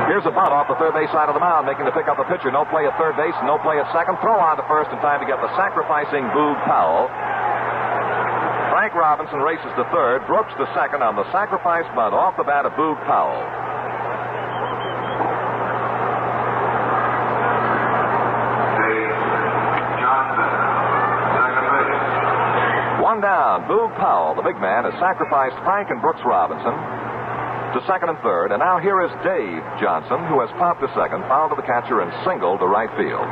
Here's a bunt off the third base side of the mound, making the pick up the pitcher. No play at third base, no play at second. Throw on to first in time to get the sacrificing Boog Powell. Frank Robinson races to third. Brooks to second on the sacrifice bunt off the bat of Boog Powell. Down. Boog Powell, the big man, has sacrificed Frank and Brooks Robinson. to second and third. And now here is Dave Johnson, who has popped to second, fouled to the catcher, and singled to right field.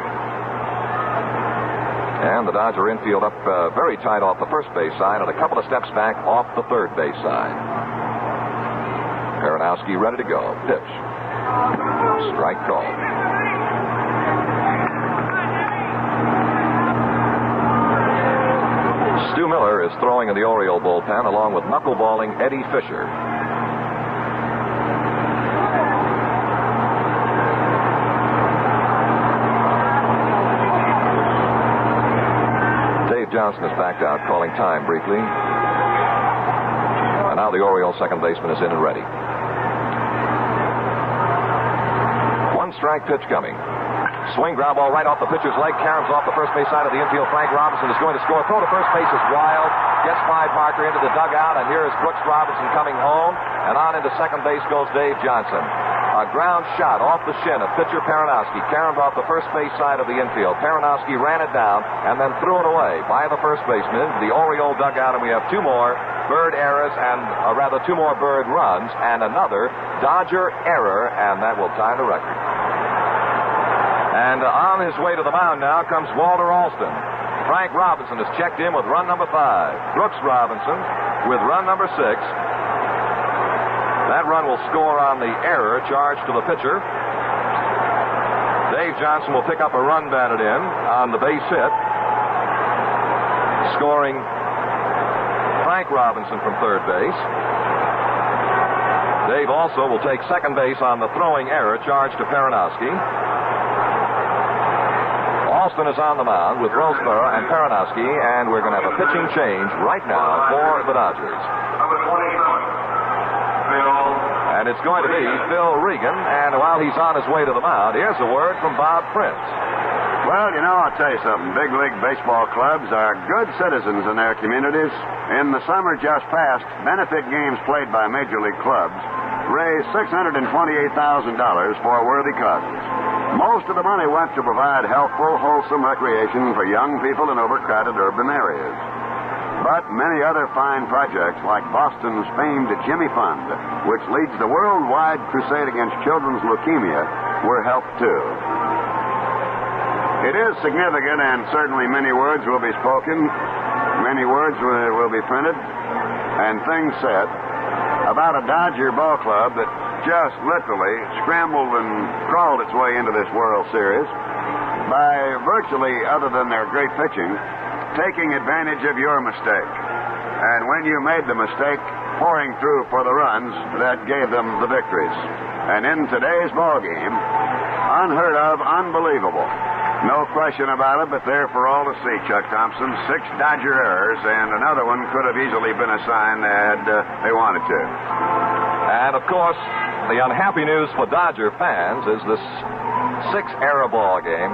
And the Dodger infield up very tight off the first base side and a couple of steps back off the third base side. Paranowski ready to go. Pitch. Strike call. Stu Miller is throwing in the Oriole bullpen along with knuckleballing Eddie Fisher. Dave Johnson is backed out, calling time briefly. And now the Orioles second baseman is in and ready. One strike pitch coming. Swing, ground ball right off the pitcher's leg. Caroms off the first base side of the infield. Frank Robinson is going to score. Throw to first base is wild. Gets by Parker into the dugout, and here is Brooks Robinson coming home. And on into second base goes Dave Johnson. A ground shot off the shin of pitcher Paranowski. Caroms off the first base side of the infield. Paranowski ran it down and then threw it away by the first baseman into the Oriole dugout, and we have two more Bird errors and, two more Bird runs and another Dodger error, and that will tie the record. And on his way to the mound now comes Walter Alston. Frank Robinson is checked in with run number 5. Brooks Robinson with run number 6. That run will score on the error charged to the pitcher. Dave Johnson will pick up a run batted in on the base hit, scoring Frank Robinson from third base. Dave also will take second base on the throwing error charged to Paranowski. Alston is on the mound with Roseborough and Paranowski, and we're going to have a pitching change right now for the Dodgers. Number 27, Phil. And it's going to be Phil Regan, and while he's on his way to the mound, here's a word from Bob Prince. Well, I'll tell you something. Big league baseball clubs are good citizens in their communities. In the summer just past, benefit games played by major league clubs raised $628,000 for worthy causes. Most of the money went to provide helpful, wholesome recreation for young people in overcrowded urban areas. But many other fine projects, like Boston's famed Jimmy Fund, which leads the worldwide crusade against children's leukemia, were helped too. It is significant, and certainly many words will be spoken, many words will be printed, and things said about a Dodger ball club that just literally scrambled and crawled its way into this World Series by virtually, other than their great pitching, taking advantage of your mistake. And when you made the mistake, pouring through for the runs, that gave them the victories. And in today's ball game, unheard of, unbelievable. No question about it, but there for all to see, Chuck Thompson. 6 Dodger errors, and another one could have easily been a sign had they wanted to. And, of course, the unhappy news for Dodger fans is this 6-error ball game,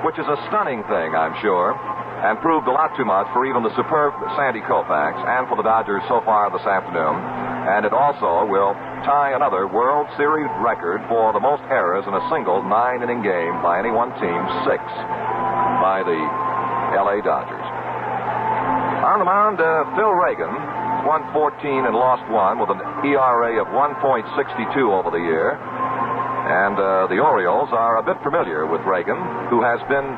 which is a stunning thing, I'm sure, and proved a lot too much for even the superb Sandy Koufax and for the Dodgers so far this afternoon. And it also will tie another World Series record for the most errors in a single 9-inning game by any one team, 6 by the L.A. Dodgers. On the mound, Phil Regan won 14 and lost 1 with an ERA of 1.62 over the year. And the Orioles are a bit familiar with Regan, who has been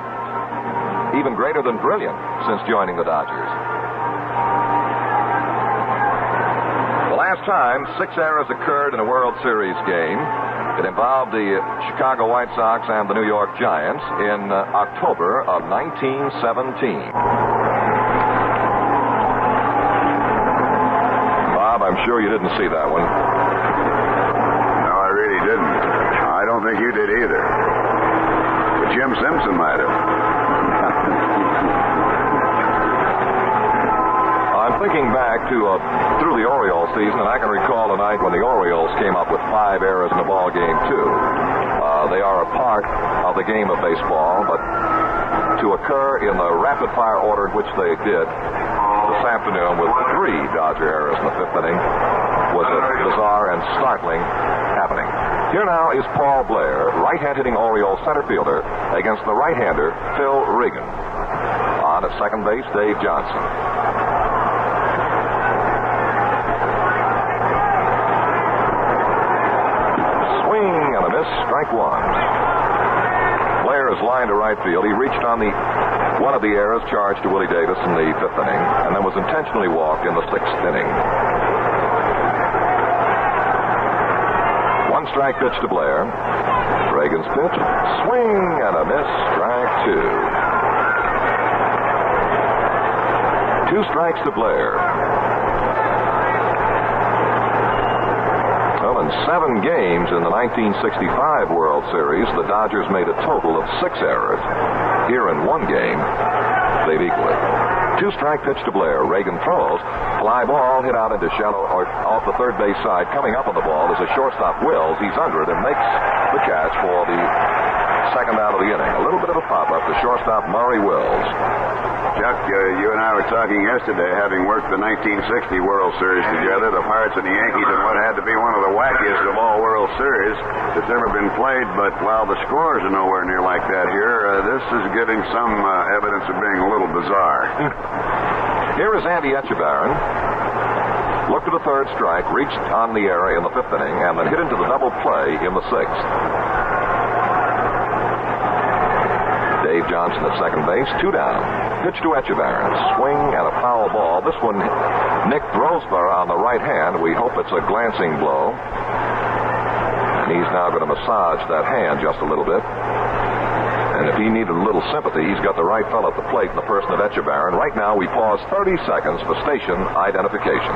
even greater than brilliant since joining the Dodgers. The last time 6 errors occurred in a World Series game, it involved the Chicago White Sox and the New York Giants in October of 1917. I'm sure you didn't see that one. No, I really didn't. I don't think you did either. But Jim Simpson might have. I'm thinking back to through the Orioles season, and I can recall a night when the Orioles came up with 5 errors in the ball game, too. They are a part of the game of baseball, but to occur in the rapid-fire order in which they did this afternoon with 3 Dodger errors in the 5th inning was a bizarre and startling happening. Here now is Paul Blair, right-hand hitting Orioles center fielder, against the right-hander Phil Regan. On at second base, Dave Johnson. miss, strike one. Blair is lined to right field. He reached on one of the errors charged to Willie Davis in the 5th inning, and then was intentionally walked in the 6th inning. One strike pitch to Blair. Reagan's pitch, swing and a miss, strike two. 2 strikes to Blair. Well, in 7 games in the 1965 World Series, the Dodgers made a total of 6 errors. Here in 1 game, they've equaled it. 2-strike pitch to Blair. Reagan throws. Fly ball hit out into shallow or off the third base side. Coming up on the ball is a shortstop, Wells. He's under it and makes the catch for the second out of the inning. A little bit of a pop-up to shortstop Maury Wells. Chuck, you and I were talking yesterday, having worked the 1960 World Series together, the Pirates and the Yankees, and what had to be one of the wackiest of all World Series that's ever been played. But while the scores are nowhere near like that here, this is giving some evidence of being a little bizarre. Here is Andy Echevarron. Looked at the third strike, reached on the error in the 5th inning, and then hit into the double play in the 6th. Dave Johnson at second base, 2 down. Pitch to Echevarron. Swing and a foul ball. This one nicked Roseborough on the right hand. We hope it's a glancing blow. And he's now going to massage that hand just a little bit. And if he needed a little sympathy, he's got the right fellow at the plate in the person of Echevarron. Right now, we pause 30 seconds for station identification.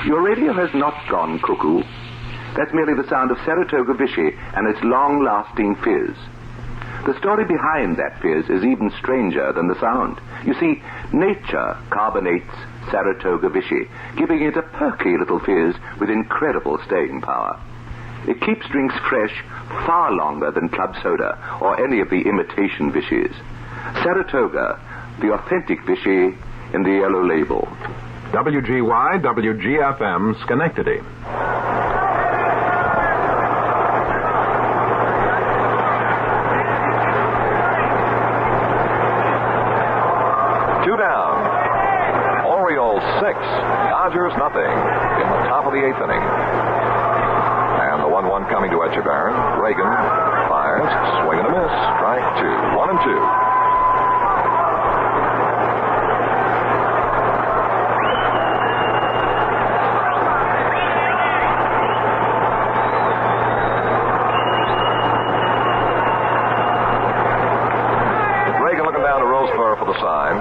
Your radio has not gone cuckoo. That's merely the sound of Saratoga Vichy and its long-lasting fizz. The story behind that fizz is even stranger than the sound. You see, nature carbonates Saratoga Vichy, giving it a perky little fizz with incredible staying power. It keeps drinks fresh far longer than club soda or any of the imitation Vichy's. Saratoga, the authentic Vichy in the yellow label. WGY, WGFM, Schenectady. Orioles 6, Dodgers nothing in the top of the 8th inning. And the 1-1 coming to Echevarron. Reagan fires, swing and a miss, strike 2, 1 and 2. Reagan looking down to Roseborough for the sign.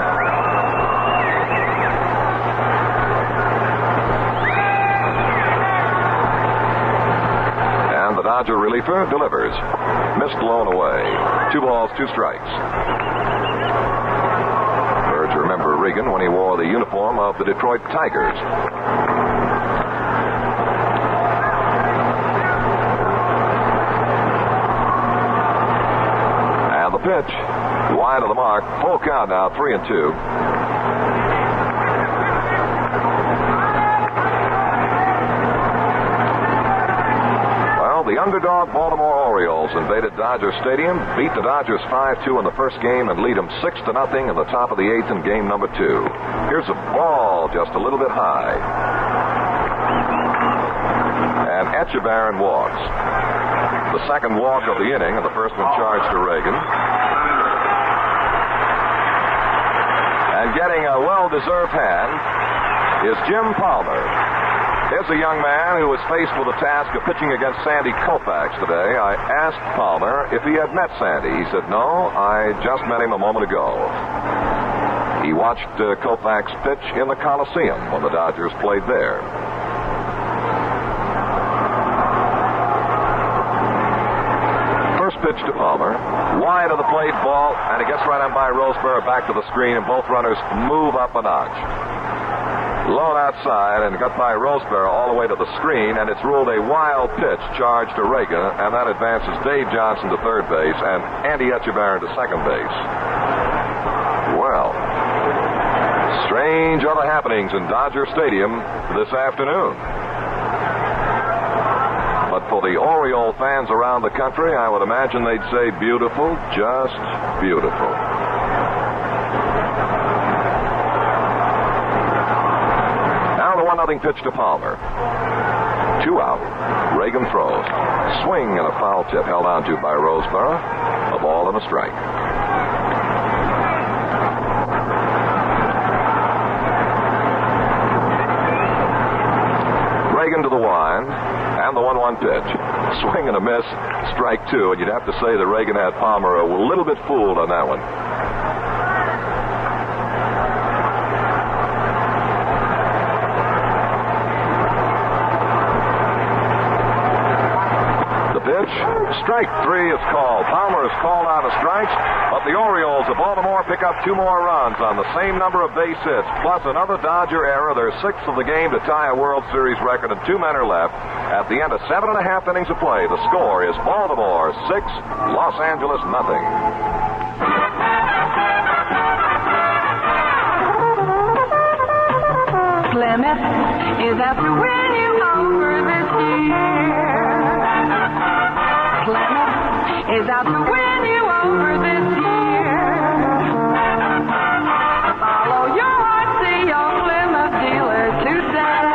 Dodger reliever delivers. Missed blown away. 2 balls, 2 strikes. Birds remember Reagan when he wore the uniform of the Detroit Tigers. And the pitch, wide of the mark. Full count now, 3 and 2. The underdog Baltimore Orioles invaded Dodger Stadium, beat the Dodgers 5-2 in the first game, and lead them 6-0 in the top of the 8th in game number 2. Here's a ball just a little bit high. And Echevarron walks. The second walk of the inning, and the first one charged to Reagan. And getting a well-deserved hand is Jim Palmer. Here's a young man who was faced with the task of pitching against Sandy Koufax today. I asked Palmer if he had met Sandy. He said, no, I just met him a moment ago. He watched Koufax pitch in the Coliseum when the Dodgers played there. First pitch to Palmer. Wide of the plate, ball, and it gets right on by Roseborough, back to the screen, and both runners move up a notch. Low outside and got by Roseborough all the way to the screen, and it's ruled a wild pitch charged to Reagan, and that advances Dave Johnson to third base and Andy Echevarron to second base. Well, strange other happenings in Dodger Stadium this afternoon. But for the Oriole fans around the country, I would imagine they'd say beautiful, just beautiful. Nothing pitch to Palmer. 2 out. Reagan throws. Swing and a foul tip held on to by Roseborough. A ball and a strike. Reagan to the wind, and the 1-1 pitch. Swing and a miss, strike 2, and you'd have to say that Reagan had Palmer a little bit fooled on that one. Strike 3 is called. Palmer is called out of strikes, but the Orioles of Baltimore pick up 2 more runs on the same number of base hits, plus another Dodger error. Their 6th of the game to tie a World Series record, and 2 men are left. At the end of 7.5 innings of play, the score is Baltimore 6, Los Angeles nothing. Plymouth is out to win you over this year. Plymouth is out to win you over this year. Follow your heart, see your Plymouth dealer today.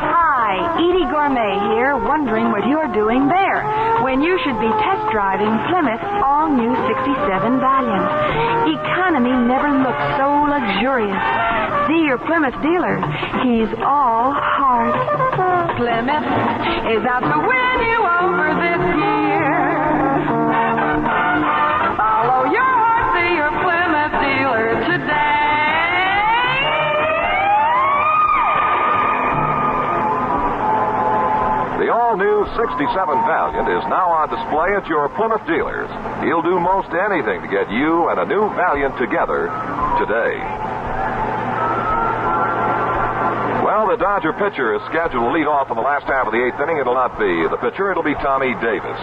Hi, Edie Gourmet here, wondering what you're doing there when you should be test driving Plymouth's all-new 67 Valiant. Economy never looked so luxurious. See your Plymouth dealer. He's all heart. Plymouth is out to win you over this year. Follow your heart, see your Plymouth dealer today. The all-new 67 Valiant is now on display at your Plymouth dealers. He'll do most anything to get you and a new Valiant together today. Well, the Dodger pitcher is scheduled to lead off in the last half of the 8th inning. It'll not be the pitcher. It'll be Tommy Davis.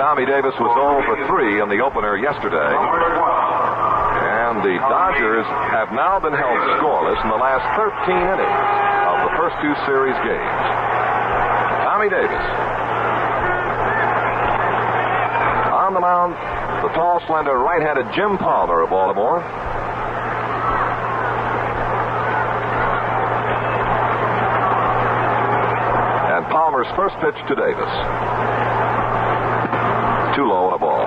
Tommy Davis was 0 for 3 in the opener yesterday. And the Dodgers have now been held scoreless in the last 13 innings of the first 2 series games. Tommy Davis. On the mound, the tall, slender, right-handed Jim Palmer of Baltimore. Palmer's first pitch to Davis. Too low and a ball.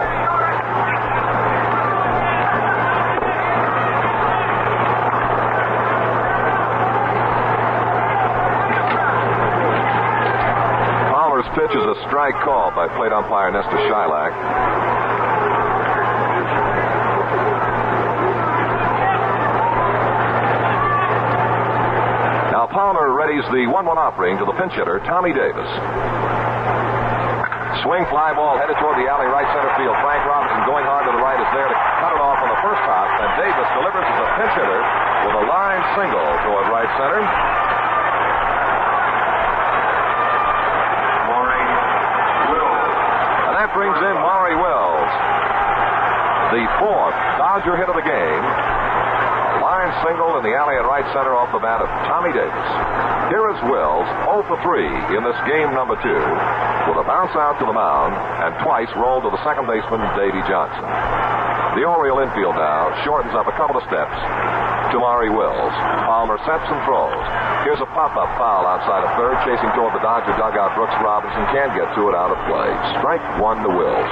Palmer's pitch is a strike called by plate umpire Nestor Shylock. Palmer readies the 1-1 offering to the pinch hitter, Tommy Davis. Swing, fly ball headed toward the alley, right center field. Frank Robinson going hard to the right is there to cut it off on the first hop, and Davis delivers as a pinch hitter with a line single toward right center. Maury Wells. And that brings in Maury Wells, the 4th Dodger hit of the game. Line single in the alley at right center off the bat of Tommy Davis. Here is Wells, 0 for 3 in this game number 2, with a bounce out to the mound and twice rolled to the second baseman, Davy Johnson. The Oriole infield now shortens up a couple of steps to Maury Wells. Palmer sets and throws. Here's a pop-up foul outside of third, chasing toward the Dodger dugout. Brooks Robinson can't get to it, out of play. Strike 1 to Wells.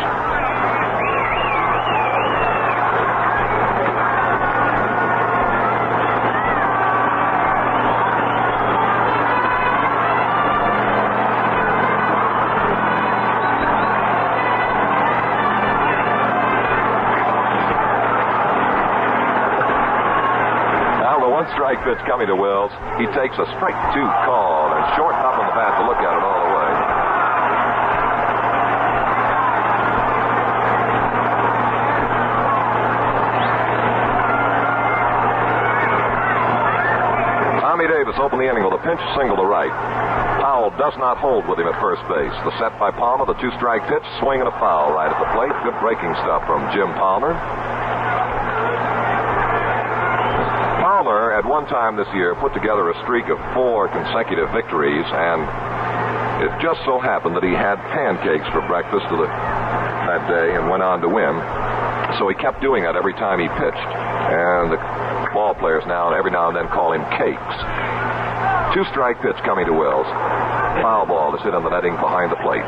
Strike pitch coming to Wells. He takes a strike 2 call and short hop on the bat to look at it all the way. Tommy Davis opened the inning with a pinch single to right. Powell does not hold with him at first base. The set by Palmer, the 2-strike pitch, swing and a foul right at the plate. Good breaking stuff from Jim Palmer. At one time this year put together a streak of 4 consecutive victories, and it just so happened that he had pancakes for breakfast that day and went on to win. So he kept doing that every time he pitched. And the ball players now every now and then call him Cakes. 2-strike pitch coming to Wells. Foul ball to sit on the netting behind the plate.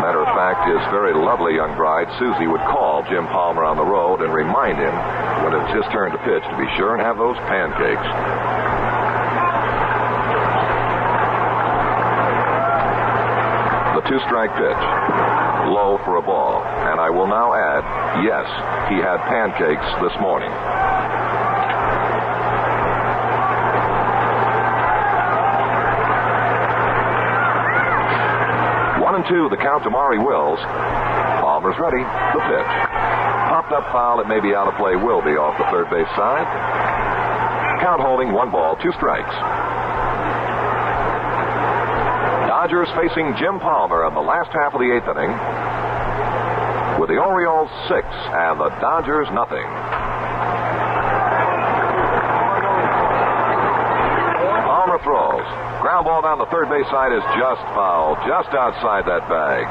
Matter of fact, his very lovely young bride, Susie, would call Jim Palmer on the road and remind him when it's his turn to pitch to be sure and have those pancakes. The 2-strike pitch. Low for a ball. And I will now add, yes, he had pancakes this morning. 1-2, the count to Maury Wells. Palmer's ready. The pitch. Popped up foul. It may be out of play. Will be off the third base side. Count holding. 1 ball, 2 strikes. Dodgers facing Jim Palmer in the last half of the 8th inning. With the Orioles 6 and the Dodgers nothing. Palmer throws. Ground ball down the third base side is just foul, just outside that bag.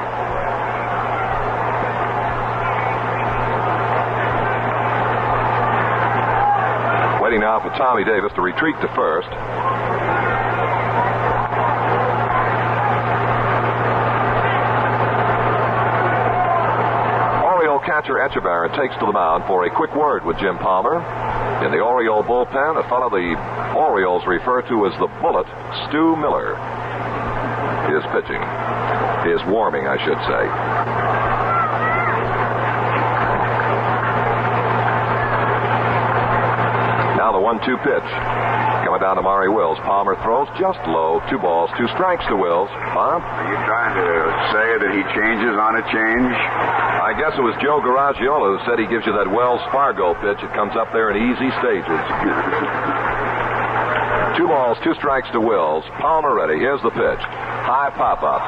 Waiting now for Tommy Davis to retreat to first. Oriole catcher Echevarron takes to the mound for a quick word with Jim Palmer. In the Oriole bullpen, a fellow the Orioles refer to as the Bullet, Stu Miller, is pitching. Is warming, I should say. Now the 1-2 pitch. Coming down to Maury Wells. Palmer throws just low. 2 balls, 2 strikes to Wells. Bob? Are you trying to say that he changes on a change? I guess it was Joe Garagiola who said he gives you that Wells Fargo pitch. It comes up there in easy stages. 2 balls, 2 strikes to Wells. Palmer ready. Here's the pitch. High pop-up.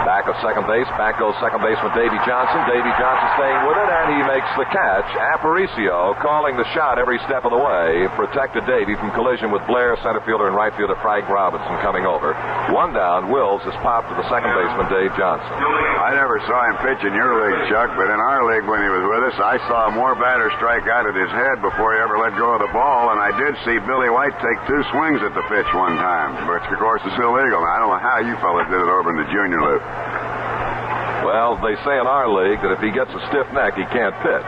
Back of second base. Back goes second baseman Davy Johnson. Davy Johnson staying with it, and he makes the catch. Aparicio calling the shot every step of the way. Protected Davy from collision with Blair, center fielder, and right fielder Frank Robinson coming over. 1 down. Wills is popped to the second baseman Dave Johnson. I never saw him pitch in your league, Chuck, but in our league when he was with us, I saw more batters strike out at his head before he ever let go of the ball, and I did see Billy White take 2 swings at the pitch one time, which of course is illegal. Now, I don't know how you fellas did it over in the junior loop. Well, they say in our league that if he gets a stiff neck, he can't pitch.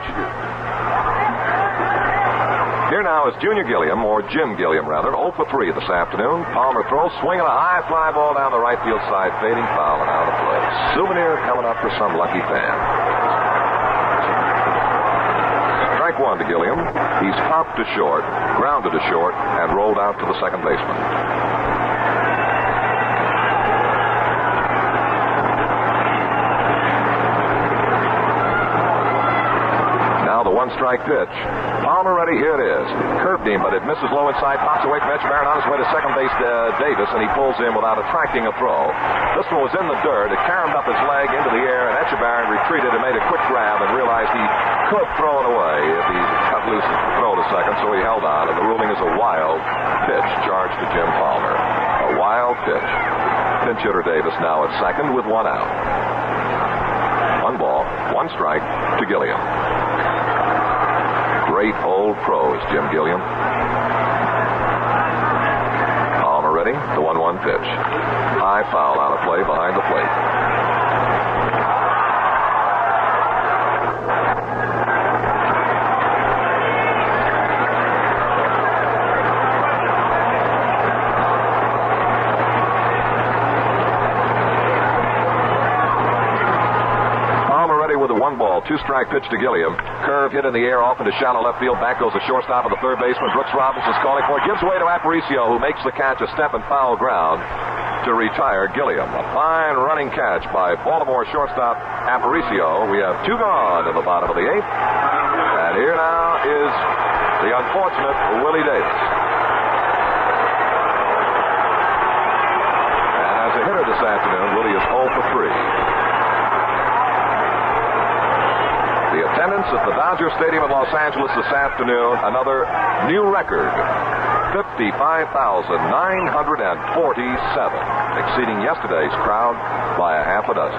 Here now is Junior Gilliam, or Jim Gilliam, rather, 0 for 3 this afternoon. Palmer throws, swinging a high fly ball down the right field side, fading foul and out of play. Souvenir coming up for some lucky fan. Strike 1 to Gilliam. He's popped to short, grounded to short, and rolled out to the second baseman. The 1-strike pitch. Palmer ready. Here it is. Curved him, but it misses low inside. Pops away from Echevarron on his way to second base Davis, and he pulls in without attracting a throw. This one was in the dirt. It caromed up his leg into the air, and Echevarron retreated and made a quick grab and realized he could throw it away if he cut loose and throw to second, so he held on, and the ruling is a wild pitch charged to Jim Palmer. A wild pitch. Pinch hitter Davis now at second with 1 out. 1 ball, 1 strike to Gilliam. Great old pros, Jim Gilliam. Palmer ready. The 1-1 pitch. High foul out of play behind the plate. With a 1-ball, 2-strike pitch to Gilliam. Curve hit in the air off into shallow left field. Back goes the shortstop of the third baseman. Brooks Robinson's calling for it. Gives away to Aparicio, who makes the catch, a step and foul ground to retire Gilliam. A fine running catch by Baltimore shortstop Aparicio. We have 2 gone in the bottom of the 8th. And here now is the unfortunate Willie Davis. And as a hitter this afternoon, Willie is 0 for 3. The attendance at the Dodger Stadium in Los Angeles this afternoon, another new record, 55,947, exceeding yesterday's crowd by a half a dozen.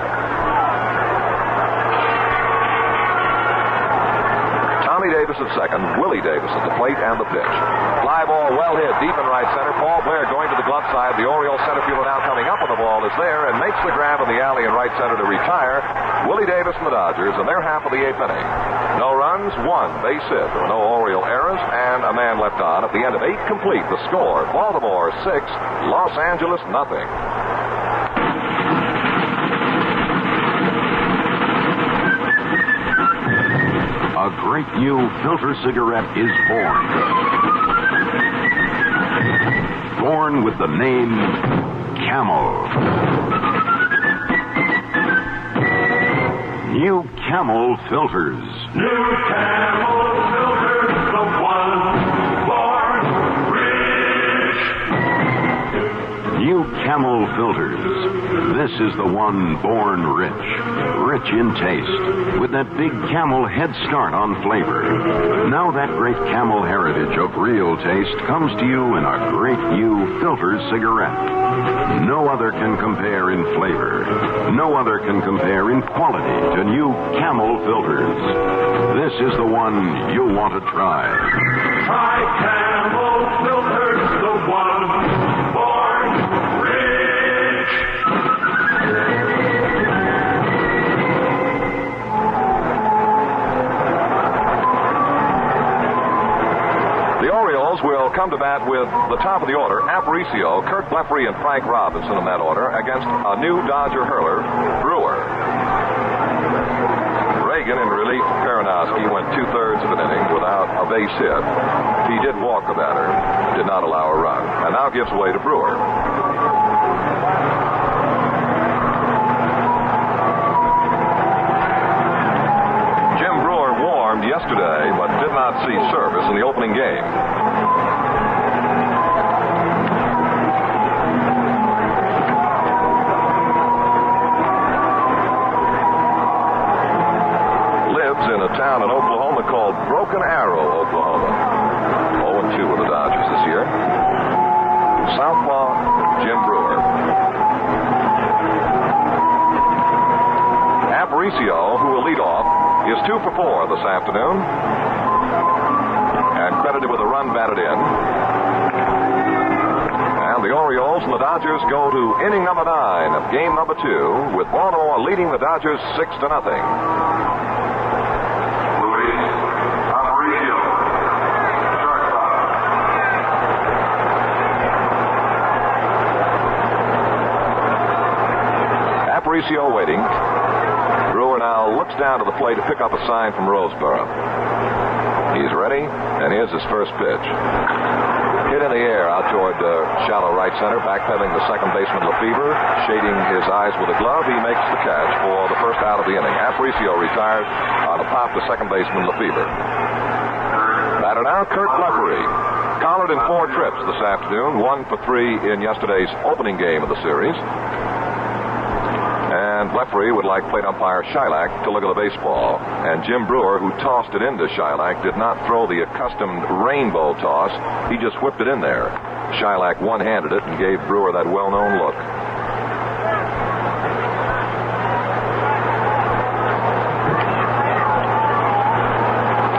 Johnny Davis at second, Willie Davis at the plate and the pitch. Fly ball well hit deep in right center. Paul Blair going to the glove side. The Orioles center fielder now coming up on the ball is there and makes the grab in the alley in right center to retire Willie Davis and the Dodgers in their half of the eighth inning. No runs, one base hit. There were no Oriole errors and a man left on. At the end of 8 complete, the score, Baltimore 6, Los Angeles nothing. A great new filter cigarette is born. Born with the name Camel. New Camel filters. New Camel filters, the one born rich. New Camel filters. This is the one born rich. Rich in taste, with that big Camel head start on flavor. Now that great Camel heritage of real taste comes to you in a great new filter cigarette. No other can compare in flavor. No other can compare in quality to new Camel filters. This is the one you'll want to try. Try Camel filters, the one born rich. The Orioles will come to bat with the top of the order, Aparicio, Kurt Lefevre, and Frank Robinson in that order against a new Dodger hurler, Brewer. Reagan in relief, Karanowski went 2/3 of an inning without a base hit. He did walk the batter, did not allow a run, and now gives way to Brewer. Jim Brewer warmed yesterday, but did not see service in the opening game. In a town in Oklahoma called Broken Arrow, Oklahoma. 0-2 with the Dodgers this year. Southpaw Jim Brewer. Aparicio, who will lead off, is 2 for 4 this afternoon. And credited with a run batted in. And the Orioles and the Dodgers go to inning number 9 of game number 2, with Baltimore leading the Dodgers 6-0. Aparicio waiting. Brewer now looks down to the plate to pick up a sign from Roseboro. He's ready, and here's his first pitch. Hit in the air out toward shallow right center, backpedaling the second baseman Lefevre, shading his eyes with a glove. He makes the catch for the first out of the inning. Aparicio retired on a pop to second baseman Lefevre. Batter now, Kurt Lefevre. Collared in 4 trips this afternoon, 1 for 3 in yesterday's opening game of the series. And Lefevre would like plate umpire Shylock to look at the baseball. And Jim Brewer, who tossed it into Shylock, did not throw the accustomed rainbow toss. He just whipped it in there. Shylock one-handed it and gave Brewer that well-known look.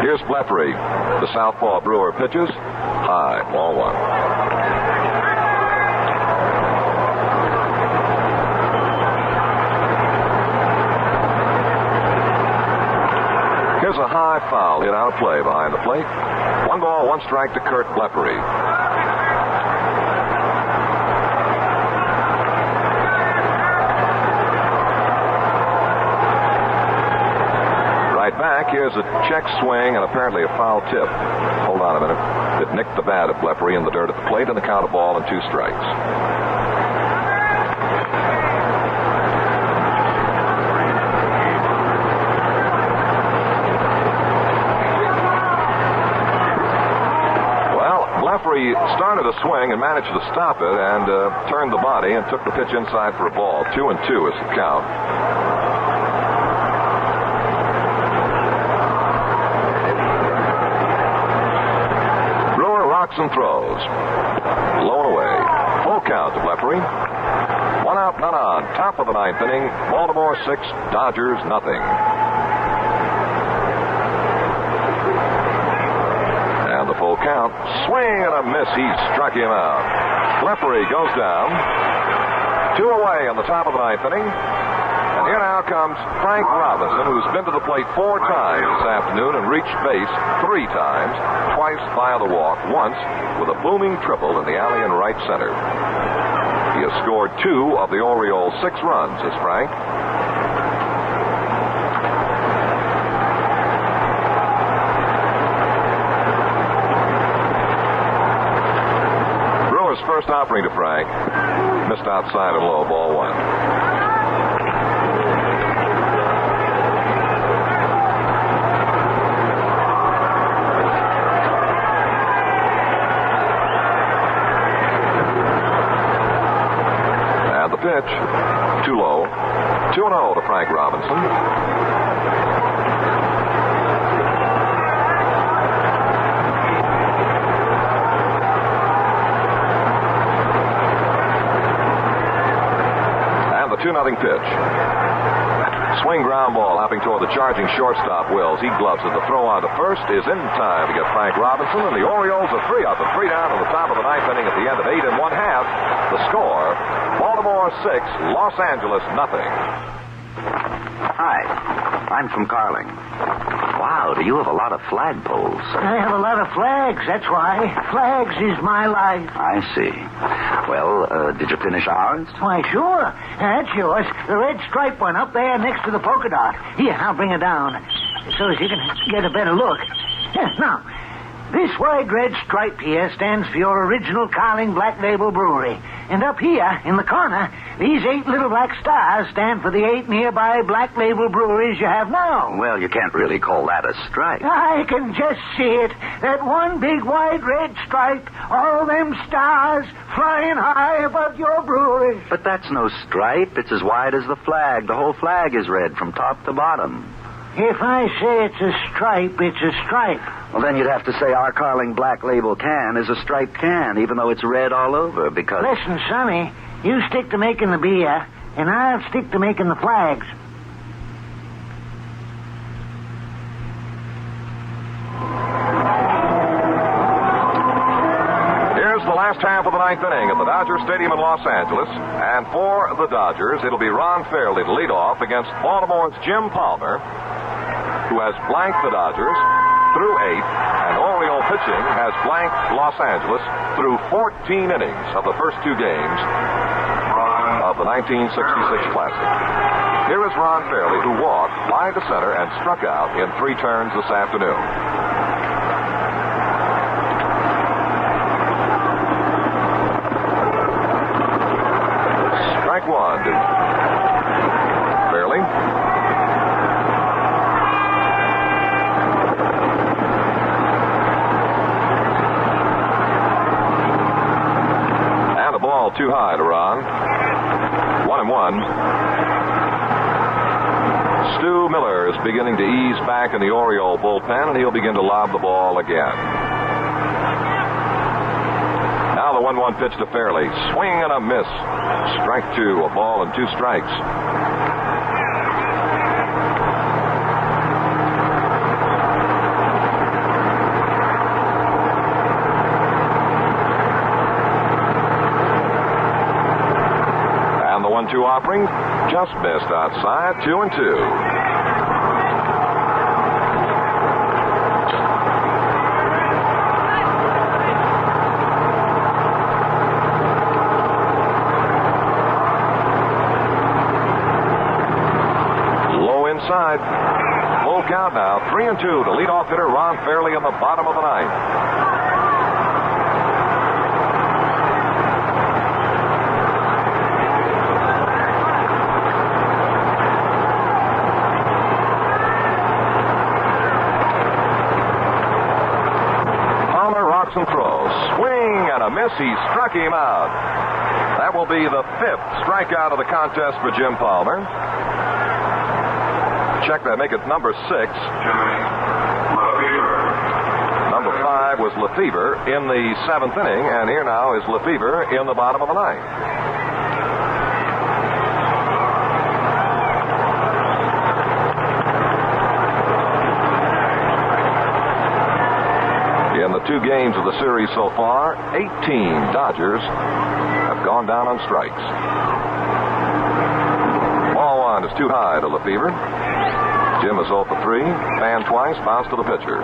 Here's Lefevre. The southpaw Brewer pitches. High, ball 1. Here's a high foul hit out of play behind the plate. 1 ball, 1 strike to Kurt Lefevre. Right back, here's a check swing and apparently a foul tip. Hold on a minute. It nicked the bat of Lefevre in the dirt at the plate, and the count of ball and 2 strikes. Lefevre started a swing and managed to stop it and turned the body and took the pitch inside for a ball. 2-2 is the count. Brewer rocks and throws. Low and away. Full count of Lefevre. 1 out, none on. Top of the 9th inning. Baltimore 6, Dodgers nothing. count. Swing and a miss. He struck him out. Lefevre goes down. 2 away on the top of the 9th inning. And here now comes Frank Robinson, who's been to the plate 4 times this afternoon and reached base 3 times, twice via the walk, once with a booming triple in the alley in right center. He has scored 2 of the Orioles' 6 runs, as Frank. Brewer's first offering to Frank. Missed outside and low, ball 1. Pitch, too low. 2-0 to Frank Robinson. And the 2-0 pitch. Swing ground ball hopping toward the charging shortstop Wills. He gloves it. The throw on to first is in time to get Frank Robinson, and the Orioles are 3 up and 3 down on the top of the 9th inning at the end of 8 1/2. The score, Baltimore 6, Los Angeles nothing. Hi, I'm from Carling. Wow, do you have a lot of flagpoles? I have a lot of flags, that's why. Flags is my life. I see. Well, did you finish ours? Why, sure. That's yours. The red stripe one up there next to the polka dot. Here, I'll bring it down so as you can get a better look. Now, this wide red stripe here stands for your original Carling Black Label Brewery. And up here, in the corner, these 8 little black stars stand for the 8 nearby Black Label breweries you have now. Well, you can't really call that a stripe. I can just see it. That one big wide red stripe, all them stars flying high above your brewery. But that's no stripe. It's as wide as the flag. The whole flag is red from top to bottom. If I say it's a stripe, it's a stripe. Well, then you'd have to say our Carling Black Label can is a striped can, even though it's red all over, because... Listen, Sonny, you stick to making the beer, and I'll stick to making the flags. Here's the last half of the 9th inning at the Dodger Stadium in Los Angeles. And for the Dodgers, it'll be Ron Fairley to lead off against Baltimore's Jim Palmer, who has blanked the Dodgers through 8, and Oriole pitching has blanked Los Angeles through 14 innings of the first 2 games of the 1966 Classic. Here is Ron Fairley, who walked wide to center and struck out in 3 turns this afternoon. Strike 1 to Fairley. Too high to Ron. 1-1. Stu Miller is beginning to ease back in the Oriole bullpen, and he'll begin to lob the ball again. Now the 1-1 pitch to Fairley. Swing and a miss. Strike 2, a ball and 2 strikes. The 1-2 offering just missed outside. 2-2. Low inside. Full count now. 3-2 to leadoff hitter Ron Fairley in the bottom of the 9th. And throws. Swing and a miss. He struck him out. That will be the 5th strikeout of the contest for Jim Palmer. Check that. Make it number 6. Number 5 was Lefevre in the 7th inning, and here now is Lefevre in the bottom of the 9th. In the the 2 games of the series so far, 18 Dodgers have gone down on strikes. Ball 1 is too high to Lefevre. Jim is 0 for 3. Fan twice, bounce to the pitcher.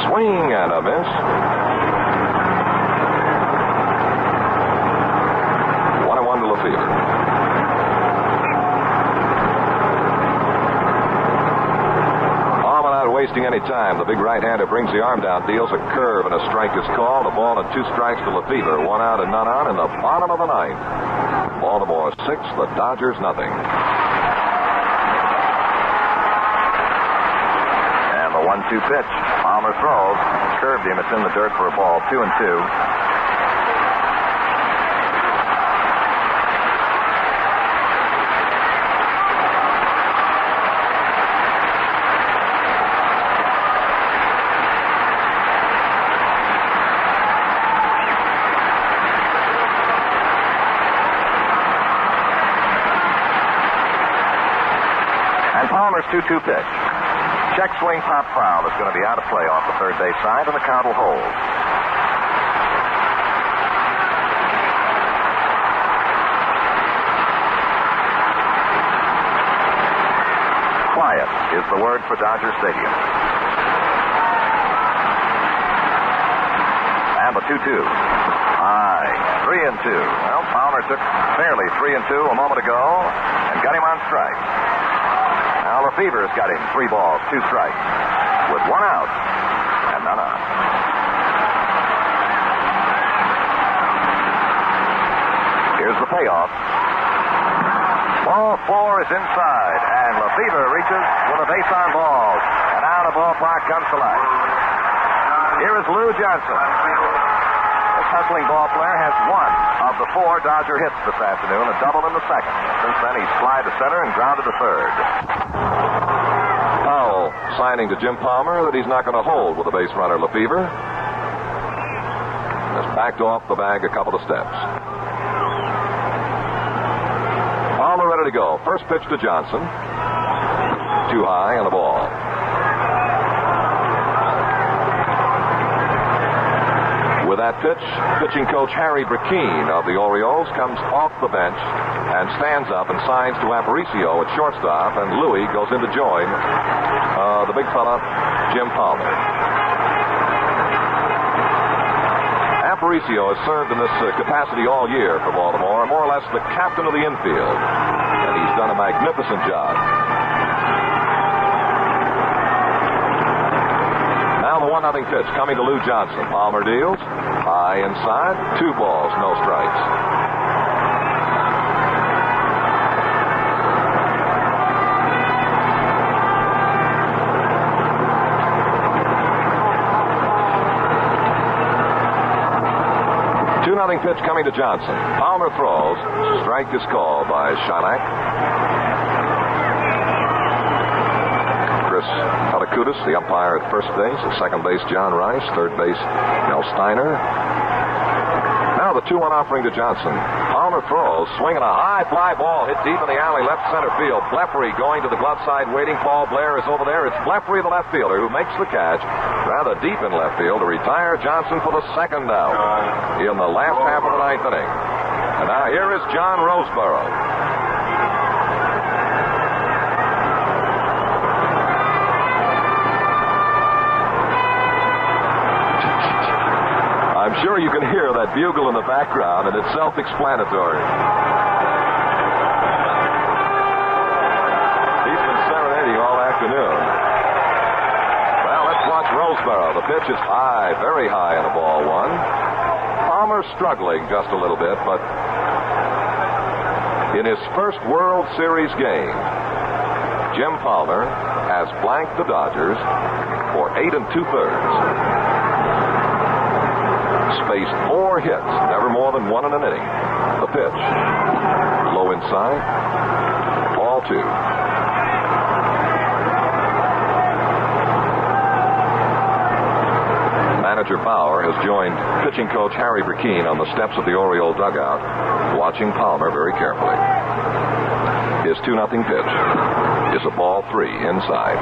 Swing and a miss. 1-1 to Lefevre. Wasting any time. The big right-hander brings the arm down, deals a curve, and a strike is called. A ball and 2 strikes to Lefevre. 1 out and none on in the bottom of the 9th. Baltimore 6, the Dodgers nothing. And the 1-2 pitch. Palmer throws. Curved him. It's in the dirt for a ball. 2-2. Palmer's 2-2 pitch. Check swing pop foul is going to be out of play off the third base side, and the count will hold. Quiet is the word for Dodger Stadium. And the 2-2. High. 3-2. Well, Palmer took Fairley 3-2 a moment ago and got him on strike. Now Lefevre's got him 3 balls, 2 strikes, with 1 out and none on. Here's the payoff. Ball 4 is inside, and Lefevre reaches with a base on balls, and out of ballpark comes to life. Here is Lou Johnson. This hustling ball player has 1 of the 4 Dodger hits this afternoon, a double in the second. Since then, he's flied to center and grounded to third. Powell signing to Jim Palmer that he's not going to hold with the base runner Lefevre. Has backed off the bag a couple of steps. Palmer ready to go. First pitch to Johnson. Too high and a ball. With that pitch, pitching coach Harry Brackeen of the Orioles comes off the bench and stands up and signs to Aparicio at shortstop, and Louis goes in to join the big fella, Jim Palmer. Aparicio has served in this capacity all year for Baltimore, more or less the captain of the infield, and he's done a magnificent job. Now the 1-0 pitch coming to Lou Johnson. Palmer deals. High inside. 2 balls, no strikes. Two-0 pitch coming to Johnson. Palmer throws. Strike is called by Shylock. Pellicudis, the umpire at first base. At second base, John Rice. Third base, Mel Steiner. Now the 2-1 offering to Johnson. Palmer throws, swinging a high fly ball, hit deep in the alley, left center field. Lefevre going to the glove side, waiting. Paul Blair is over there. It's Lefevre, the left fielder, who makes the catch rather deep in left field to retire Johnson for the second out in the last half of the 9th inning. And now here is John Roseborough. I'm sure you can hear that bugle in the background, and it's self-explanatory. He's been serenading all afternoon. Well, let's watch Roseborough. The pitch is high, very high, in a ball 1. Palmer struggling just a little bit, but in his first World Series game, Jim Palmer has blanked the Dodgers for 8 2/3. Spaced 4 hits, never more than 1 in an inning. The pitch. Low inside. Ball 2. Manager Bauer has joined pitching coach Harry Brackeen on the steps of the Oriole dugout, watching Palmer very carefully. His 2-0 pitch is a ball 3 inside.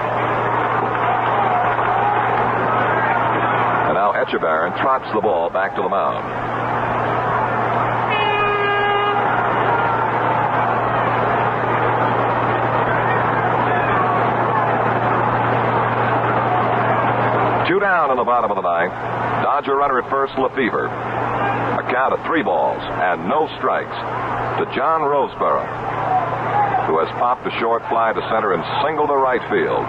And now Echevarron trots the ball back to the mound. Two down in the bottom of the ninth. Dodger runner at first, Lefevre. A count of 3 balls and no strikes to John Roseborough, who has popped a short fly to center and singled to right field.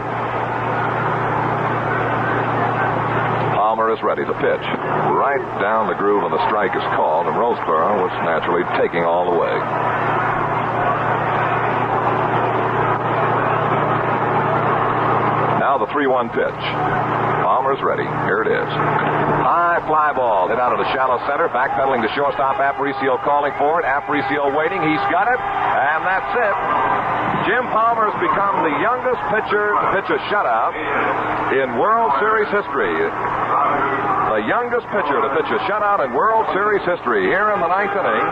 Palmer is ready to pitch. Right down the groove, and the strike is called, and Roseborough was naturally taking all the way. Now the 3-1 pitch. Palmer's ready. Here it is. High fly ball hit out of the shallow center. Backpedaling to shortstop. Aparicio calling for it. Aparicio waiting. He's got it. And that's it. Jim Palmer has become the youngest pitcher to pitch a shutout in World Series history. The youngest pitcher to pitch a shutout in World Series history here in the 9th inning.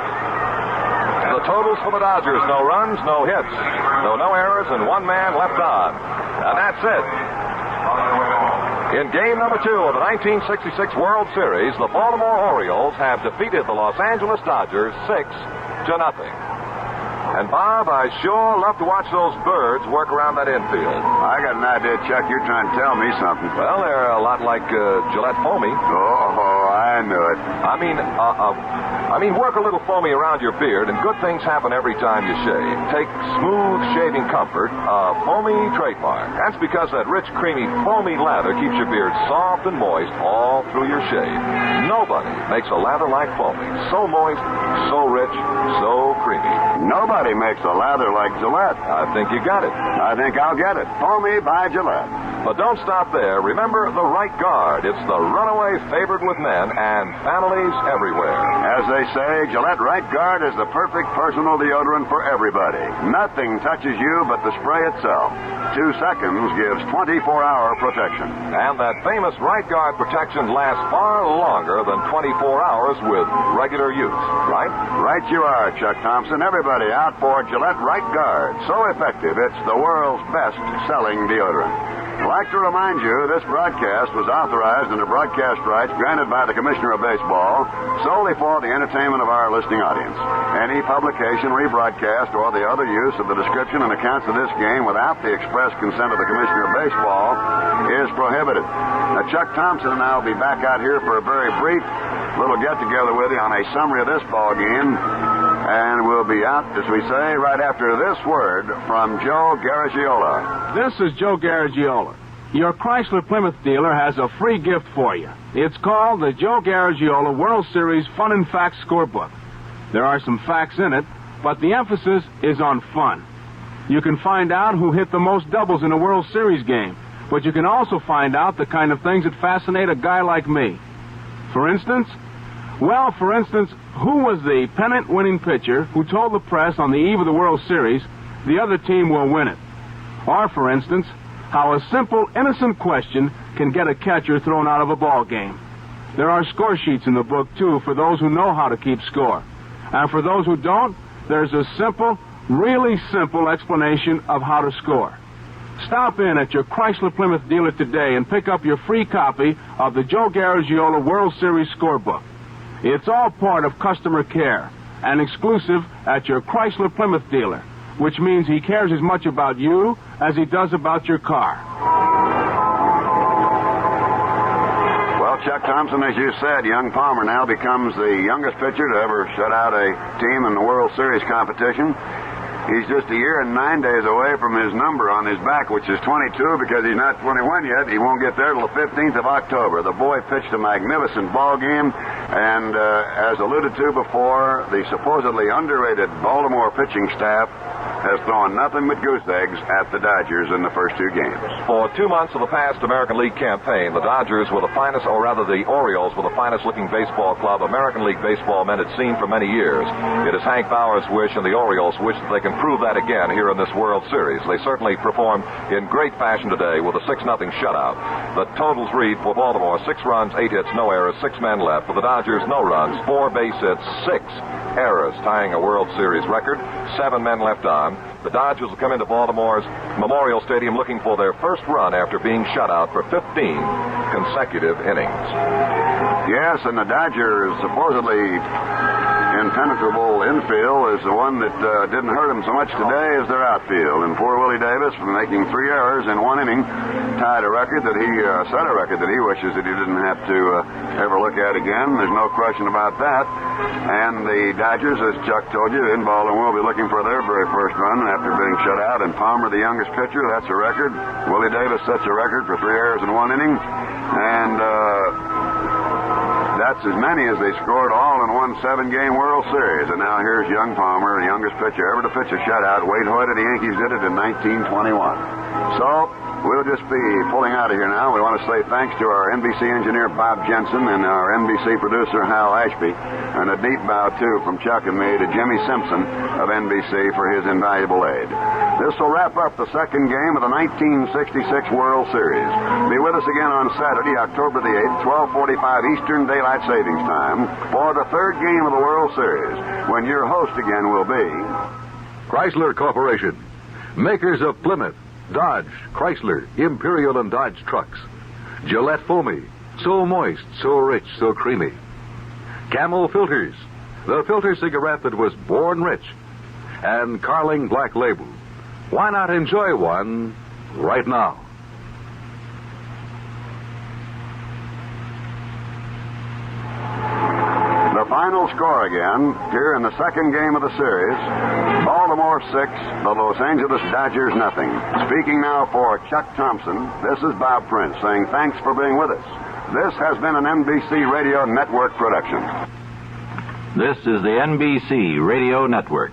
The totals for the Dodgers: no runs, no hits, no errors, and 1 man left on. And that's it. In game number 2 of the 1966 World Series, the Baltimore Orioles have defeated the Los Angeles Dodgers 6-0. And, Bob, I sure love to watch those birds work around that infield. I got an idea, Chuck. You're trying to tell me something. Well, they're a lot like Gillette foamy. Oh, I knew it. I mean, work a little foamy around your beard, and good things happen every time you shave. Take Smooth Shaving Comfort, a foamy trademark. That's because that rich, creamy, foamy lather keeps your beard soft and moist all through your shave. Nobody makes a lather like foamy. So moist, so rich, so creamy. Nobody makes a lather like Gillette. I think you got it. I think I'll get it. Foamy by Gillette. But don't stop there. Remember the Right Guard. It's the runaway favorite with men and families everywhere. As they say, Gillette Right Guard is the perfect personal deodorant for everybody. Nothing touches you but the spray itself. 2 seconds gives 24-hour protection. And that famous Right Guard protection lasts far longer than 24 hours with regular use, right? Right you are, Chuck Thompson. Everybody out for Gillette Right Guard. So effective, it's the world's best-selling deodorant. I'd like to remind you this broadcast was authorized under broadcast rights granted by the Commissioner of Baseball solely for the entertainment of our listening audience. Any publication, rebroadcast, or the other use of the description and accounts of this game without the express consent of the Commissioner of Baseball is prohibited. Now, Chuck Thompson and I will be back out here for a very brief little get-together with you on a summary of this ball game. And we'll be out, as we say, right after this word from Joe Garagiola. This is Joe Garagiola. Your Chrysler Plymouth dealer has a free gift for you. It's called the Joe Garagiola World Series Fun and Facts Scorebook. There are some facts in it, but the emphasis is on fun. You can find out who hit the most doubles in a World Series game, but you can also find out the kind of things that fascinate a guy like me. For instance, who was the pennant-winning pitcher who told the press on the eve of the World Series, the other team will win it? Or, for instance, how a simple, innocent question can get a catcher thrown out of a ball game. There are score sheets in the book, too, for those who know how to keep score. And for those who don't, there's a simple, really simple explanation of how to score. Stop in at your Chrysler Plymouth dealer today and pick up your free copy of the Joe Garagiola World Series Scorebook. It's all part of customer care and exclusive at your Chrysler Plymouth dealer, which means he cares as much about you as he does about your car. Well, Chuck Thompson, as you said, young Palmer now becomes the youngest pitcher to ever shut out a team in the World Series competition. He's just a year and 9 days away from his number on his back, which is 22, because he's not 21 yet. He won't get there till the 15th of October. The boy pitched a magnificent ball game, and as alluded to before, the supposedly underrated Baltimore pitching staff has thrown nothing but goose eggs at the Dodgers in the first 2 games. For 2 months of the past American League campaign, the Dodgers were the finest, or rather the Orioles were the finest-looking baseball club American League baseball men had seen for many years. It is Hank Bauer's wish and the Orioles' wish that they can prove that again here in this World Series. They certainly performed in great fashion today with a 6-0 shutout. The totals read for Baltimore: 6 runs, 8 hits, no errors, 6 men left. For the Dodgers, no runs, 4 base hits, 6 errors, tying a World Series record. 7 men left on. The Dodgers will come into Baltimore's Memorial Stadium looking for their first run after being shut out for 15 consecutive innings. Yes, and the Dodgers' supposedly impenetrable infield is the one that didn't hurt them so much today as their outfield. And poor Willie Davis, from making 3 errors in 1 inning, tied a record that he set a record that he wishes that he didn't have to ever look at again. There's no question about that. And the Dodgers, as Chuck told you, in Baltimore will be looking for their very first run after being shut out. And Palmer, the youngest pitcher, that's a record. Willie Davis sets a record for 3 errors in 1 inning. And that's as many as they scored all in one 7-game World Series. And now here's young Palmer, the youngest pitcher ever to pitch a shutout. Wade Hoyt of the Yankees did it in 1921. So we'll just be pulling out of here now. We want to say thanks to our NBC engineer, Bob Jensen, and our NBC producer, Hal Ashby. And a deep bow, too, from Chuck and me to Jimmy Simpson of NBC for his invaluable aid. This will wrap up the second game of the 1966 World Series. Be with us again on Saturday, October the 8th, 12:45 Eastern Daylight Savings Time for the third game of the World Series, when your host again will be Chrysler Corporation, makers of Plymouth, Dodge, Chrysler, Imperial, and Dodge trucks. Gillette Foamy, so moist, so rich, so creamy. Camel Filters, the filter cigarette that was born rich. And Carling Black Label. Why not enjoy one right now? The final score again, here in the second game of the series. Baltimore 6, the Los Angeles Dodgers nothing. Speaking now for Chuck Thompson, this is Bob Prince saying thanks for being with us. This has been an NBC Radio Network production. This is the NBC Radio Network.